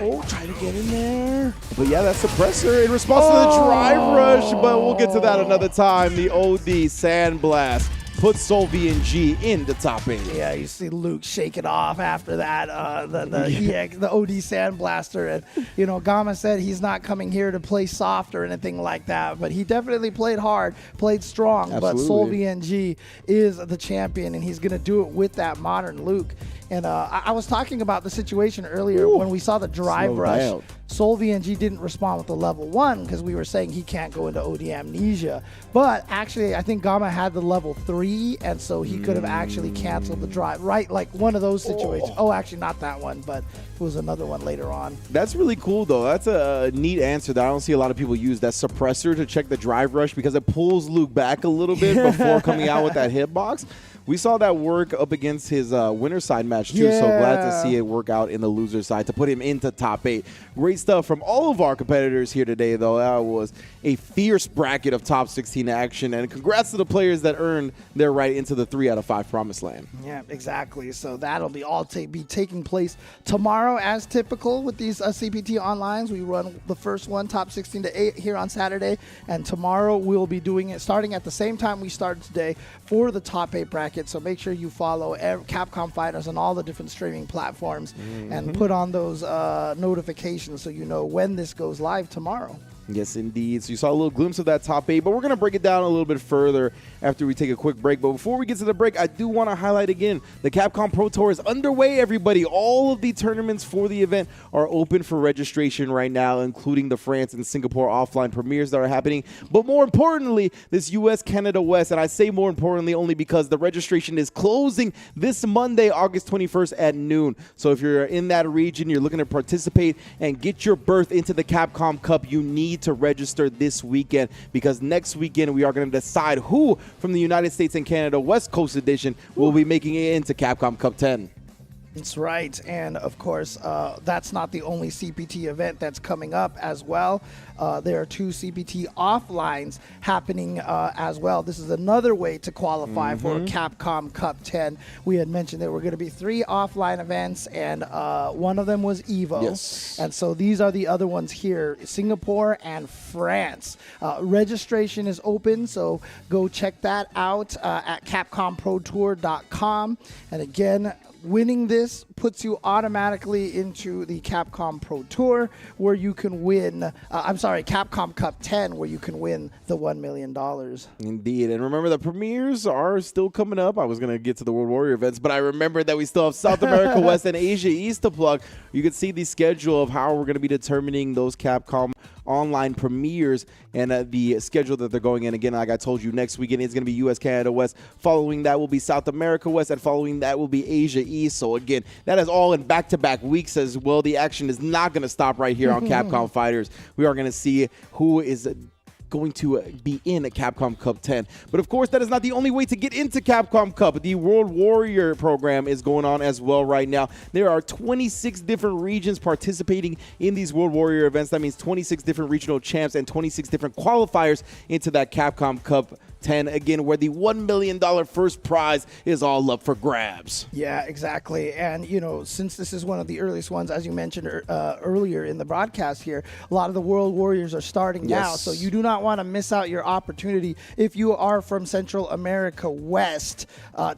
Oh, trying to get in there. But yeah, that suppressor in response to the drive rush, but we'll get to that another time. The OD Sandblast puts Sol VNG in the top 8. Yeah, you see Luke shake it off after that, the OD Sandblaster. And, you know, Gama said he's not coming here to play soft or anything like that, but he definitely played hard, played strong. Absolutely. But Sol VNG is the champion, and he's going to do it with that modern Luke. And I was talking about the situation earlier when we saw the drive rush. down. Sol VNG didn't respond with the level 1 because we were saying he can't go into OD Amnesia. But actually, I think Gama had the level 3, and so he could have actually canceled the drive. Right, like one of those situations. Oh, actually, not that one, but it was another one later on. That's really cool, though. That's a neat answer that I don't see a lot of people use. That suppressor to check the drive rush because it pulls Luke back a little bit before coming out with that hitbox. We saw that work up against his winner side match, too, so glad to see it work out in the loser side to put him into top 8. Great stuff from all of our competitors here today, though. That was a fierce bracket of top 16 action, and congrats to the players that earned their right into the 3 out of 5 Promised Land. Yeah, exactly. So that'll be all be taking place tomorrow as typical with these CPT Onlines. We run the first one, top 16 to 8 here on Saturday, and tomorrow we'll be doing it starting at the same time we started today for the top 8 bracket. So make sure you follow Capcom Fighters on all the different streaming platforms and put on those notifications so you know when this goes live tomorrow. Yes, indeed. So you saw a little glimpse of that top 8, but we're going to break it down a little bit further after we take a quick break. But before we get to the break, I do want to highlight again, the Capcom Pro Tour is underway, everybody. All of the tournaments for the event are open for registration right now, including the France and Singapore offline premieres that are happening. But more importantly, this US, Canada, West, and I say more importantly only because the registration is closing this Monday, August 21st at noon. So if you're in that region, you're looking to participate and get your berth into the Capcom Cup, you need to register this weekend because next weekend we are going to decide who from the United States and Canada West Coast Edition will be making it into Capcom Cup 10. That's right. And of course, that's not the only CPT event that's coming up as well. There are 2 CPT offlines happening as well. This is another way to qualify for Capcom Cup 10. We had mentioned there were going to be 3 offline events, and one of them was EVO. Yes. And so these are the other ones here, Singapore and France. Registration is open, so go check that out at CapcomProTour.com. And again, winning this puts you automatically into the Capcom Pro Tour, where you can win, Capcom Cup 10, where you can win the $1 million. Indeed. And remember, the premieres are still coming up. I was going to get to the World Warrior events, but I remember that we still have South America West and Asia East to plug. You can see the schedule of how we're going to be determining those Capcom online premieres and the schedule that they're going in. Again, like I told you, next weekend is going to be US, Canada West. Following that will be South America West, and following that will be Asia East. So again, that is all in back-to-back weeks as well. The action is not going to stop right here on Capcom Fighters. We are going to see who is going to be in a Capcom Cup 10. But of course, that is not the only way to get into Capcom Cup. The World Warrior program is going on as well right now. There are 26 different regions participating in these World Warrior events. That means 26 different regional champs and 26 different qualifiers into that Capcom Cup 10 again, where the $1 million first prize is all up for grabs. Yeah, exactly. And, you know, since this is one of the earliest ones, as you mentioned earlier in the broadcast here, a lot of the World Warriors are starting now. So you do not want to miss out your opportunity. If you are from Central America West,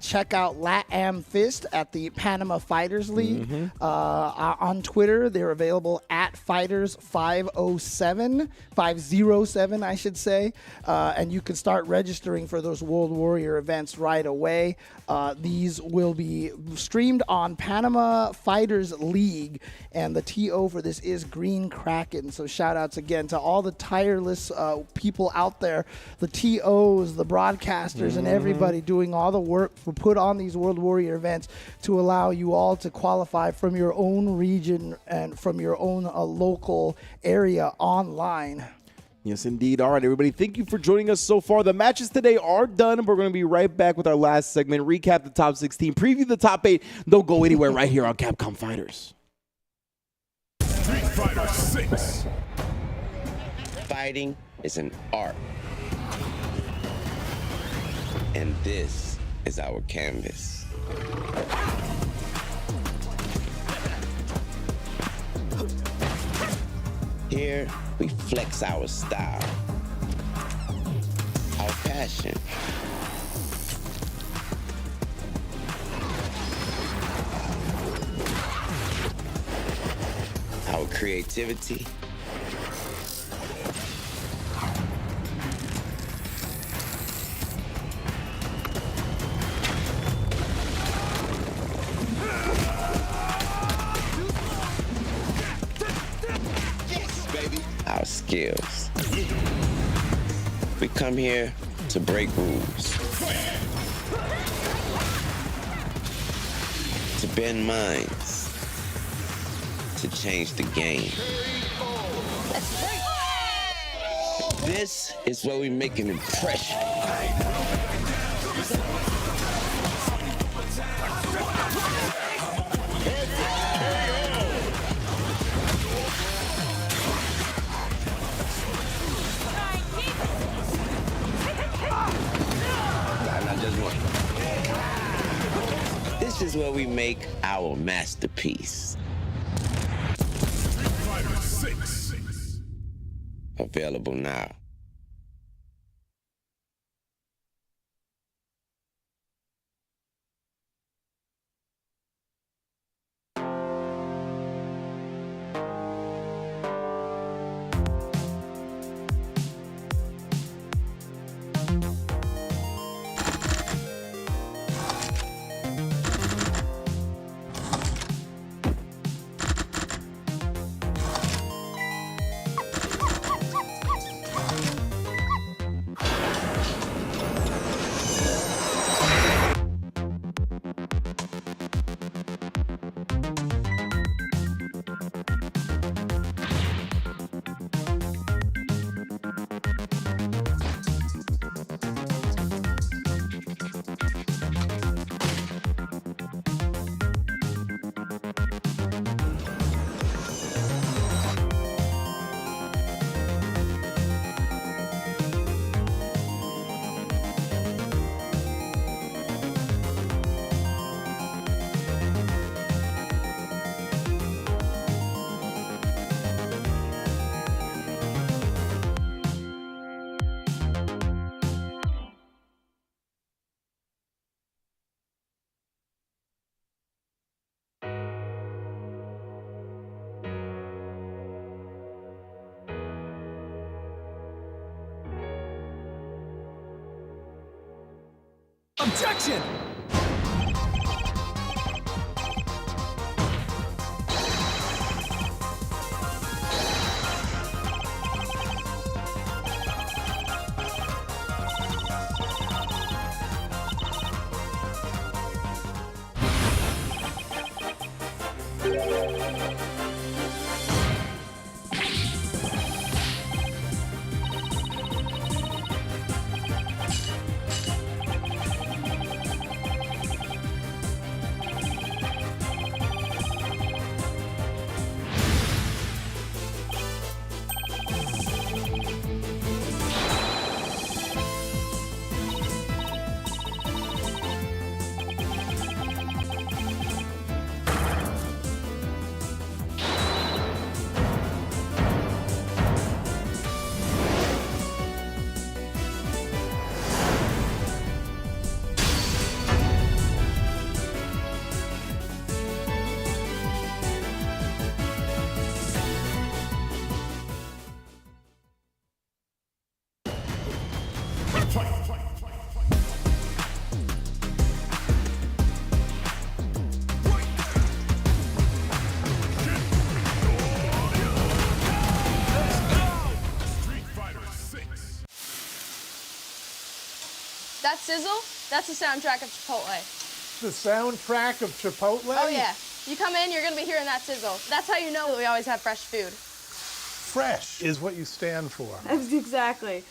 check out LatAm Fist at the Panama Fighters League. On Twitter, they're available at Fighters507, 507, I should say. And you can start registering for those World Warrior events right away. These will be streamed on Panama Fighters League, and the TO for this is Green Kraken. So shout outs again to all the tireless people out there, the TOs, the broadcasters, and everybody doing all the work to put on these World Warrior events to allow you all to qualify from your own region and from your own local area online. Yes, indeed. All right, everybody, thank you for joining us so far. The matches today are done, and we're going to be right back with our last segment, recap the top 16, preview the top 8. Don't go anywhere right here on Capcom Fighters. Street Fighter 6. Fighting is an art. And this is our canvas. Here, we flex our style, our passion, our creativity, our skills. We come here to break rules, to bend minds, to change the game. This is where we make an impression. This is where we make our masterpiece. Street Fighter 6. Available now. Objection! That sizzle, that's the soundtrack of Chipotle. The soundtrack of Chipotle? Oh, yeah. You come in, you're going to be hearing that sizzle. That's how you know that we always have fresh food. Fresh is what you stand for. Exactly.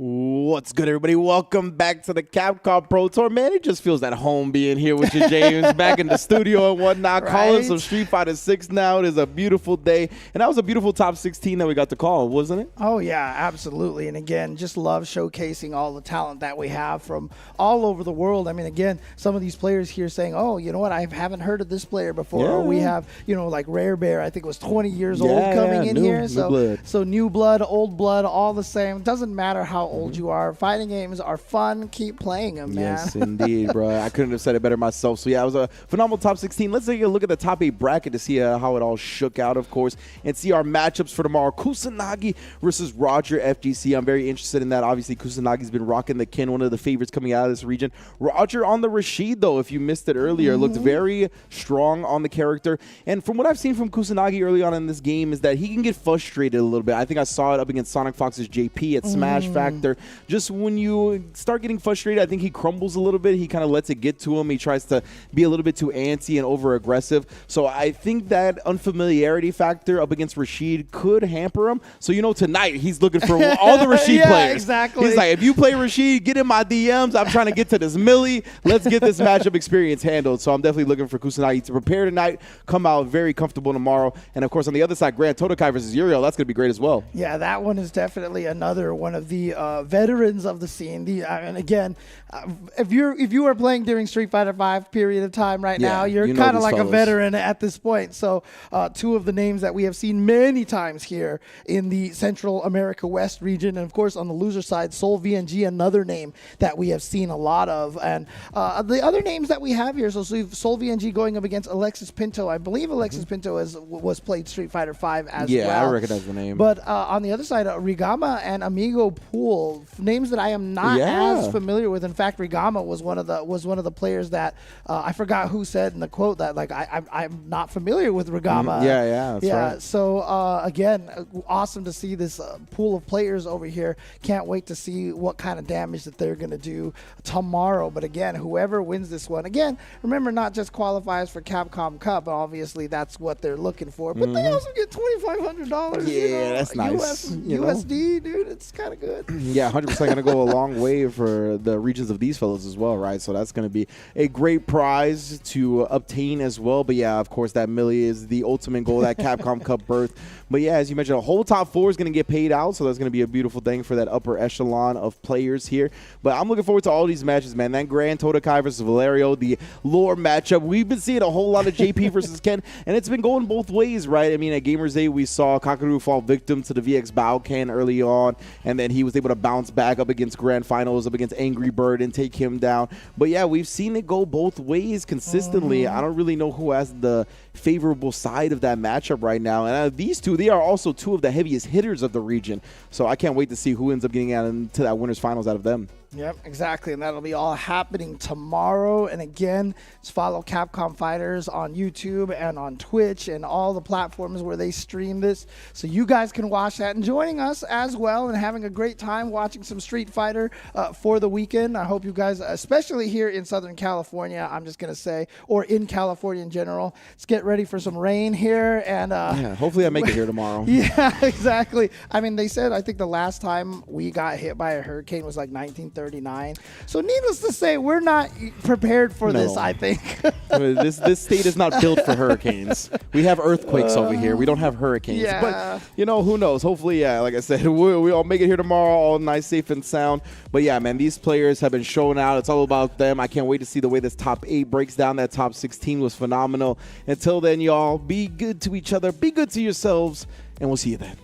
What's good, everybody? Welcome back to the Capcom Pro Tour. Man, it just feels at home being here with you, James, back in the studio and whatnot, calling some Street Fighter 6 now. It is a beautiful day, and that was a beautiful top 16 that we got to call, wasn't it? Oh, yeah, absolutely. And again, just love showcasing all the talent that we have from all over the world. I mean, again, some of these players here saying, oh, you know what, I haven't heard of this player before. Yeah. Or we have, you know, like Rare Bear, I think was 20 years old coming in here. So new blood, old blood, all the same. Doesn't matter how old you are. Fighting games are fun. Keep playing them, man. Yes, indeed, bro. I couldn't have said it better myself. So, yeah, it was a phenomenal top 16. Let's take a look at the top 8 bracket to see how it all shook out, of course, and see our matchups for tomorrow. Kusanagi versus Roger FGC. I'm very interested in that. Obviously, Kusanagi's been rocking the kin, one of the favorites coming out of this region. Roger on the Rashid, though, if you missed it earlier, looked very strong on the character. And from what I've seen from Kusanagi early on in this game is that he can get frustrated a little bit. I think I saw it up against Sonic Fox's JP at Smash Factor. Just when you start getting frustrated, I think he crumbles a little bit. He kind of lets it get to him. He tries to be a little bit too antsy and over-aggressive. So I think that unfamiliarity factor up against Rashid could hamper him. So, you know, tonight he's looking for all the Rashid players. Exactly. He's like, if you play Rashid, get in my DMs. I'm trying to get to this millie. Let's get this matchup experience handled. So I'm definitely looking for Kusanagi to prepare tonight, come out very comfortable tomorrow. And, of course, on the other side, Grand Totokai versus Uriel. That's going to be great as well. Yeah, that one is definitely another one of the veterans of the scene. And again, if you are playing during Street Fighter V period of time right now, you're kind of like a veteran at this point. So two of the names that we have seen many times here in the Central America West region, and of course on the loser side, Sol VNG, another name that we have seen a lot of. And the other names that we have here, so Sol VNG going up against Alexis Pinto. I believe Alexis Pinto was played Street Fighter V as well. Yeah, I recognize the name. But on the other side, Ragama and Amigo Pool, names that I am not as familiar with. In fact, Ragama was one of the players that I forgot who said in the quote that like I'm not familiar with Ragama. That's right. So again, awesome to see this pool of players over here. Can't wait to see what kind of damage that they're going to do tomorrow. But again, whoever wins this one, again, remember not just qualifies for Capcom Cup, but obviously that's what they're looking for. But they also get $2,500. Yeah, that's nice. USD, dude, it's kind of good. Yeah, 100% going to go a long way for the regions of these fellows as well, right? So that's going to be a great prize to obtain as well. But yeah, of course, that millie is the ultimate goal, that Capcom Cup berth. But yeah, as you mentioned, a whole top 4 is going to get paid out. So that's going to be a beautiful thing for that upper echelon of players here. But I'm looking forward to all these matches, man. That Grand Totokai versus Valerio, the lore matchup. We've been seeing a whole lot of JP versus Ken, and it's been going both ways, right? I mean, at Gamers Day, we saw Kakaru fall victim to the VX Bao Ken early on, and then he was able to bounce back up against Grand Finals, up against Angry Bird, and take him down. But yeah, we've seen it go both ways consistently. I don't really know who has the favorable side of that matchup right now. And these two, they are also two of the heaviest hitters of the region. So I can't wait to see who ends up getting out into that winners finals out of them. Yep, exactly, and that'll be all happening tomorrow. And again, just follow Capcom Fighters on YouTube and on Twitch and all the platforms where they stream this, so you guys can watch that and joining us as well and having a great time watching some Street Fighter for the weekend. I hope you guys, especially here in Southern California, I'm just going to say, or in California in general, let's get ready for some rain here. And yeah, hopefully I make it here tomorrow. Yeah, exactly. I mean, they said, I think the last time we got hit by a hurricane was like 1939. So needless to say, we're not prepared for this, I think. This state is not built for hurricanes. We have earthquakes over here. We don't have hurricanes. Yeah. But, you know, who knows? Hopefully, yeah, like I said, we all make it here tomorrow, all nice, safe, and sound. But, yeah, man, these players have been showing out. It's all about them. I can't wait to see the way this top 8 breaks down. That top 16 was phenomenal. Until then, y'all, be good to each other. Be good to yourselves. And we'll see you then.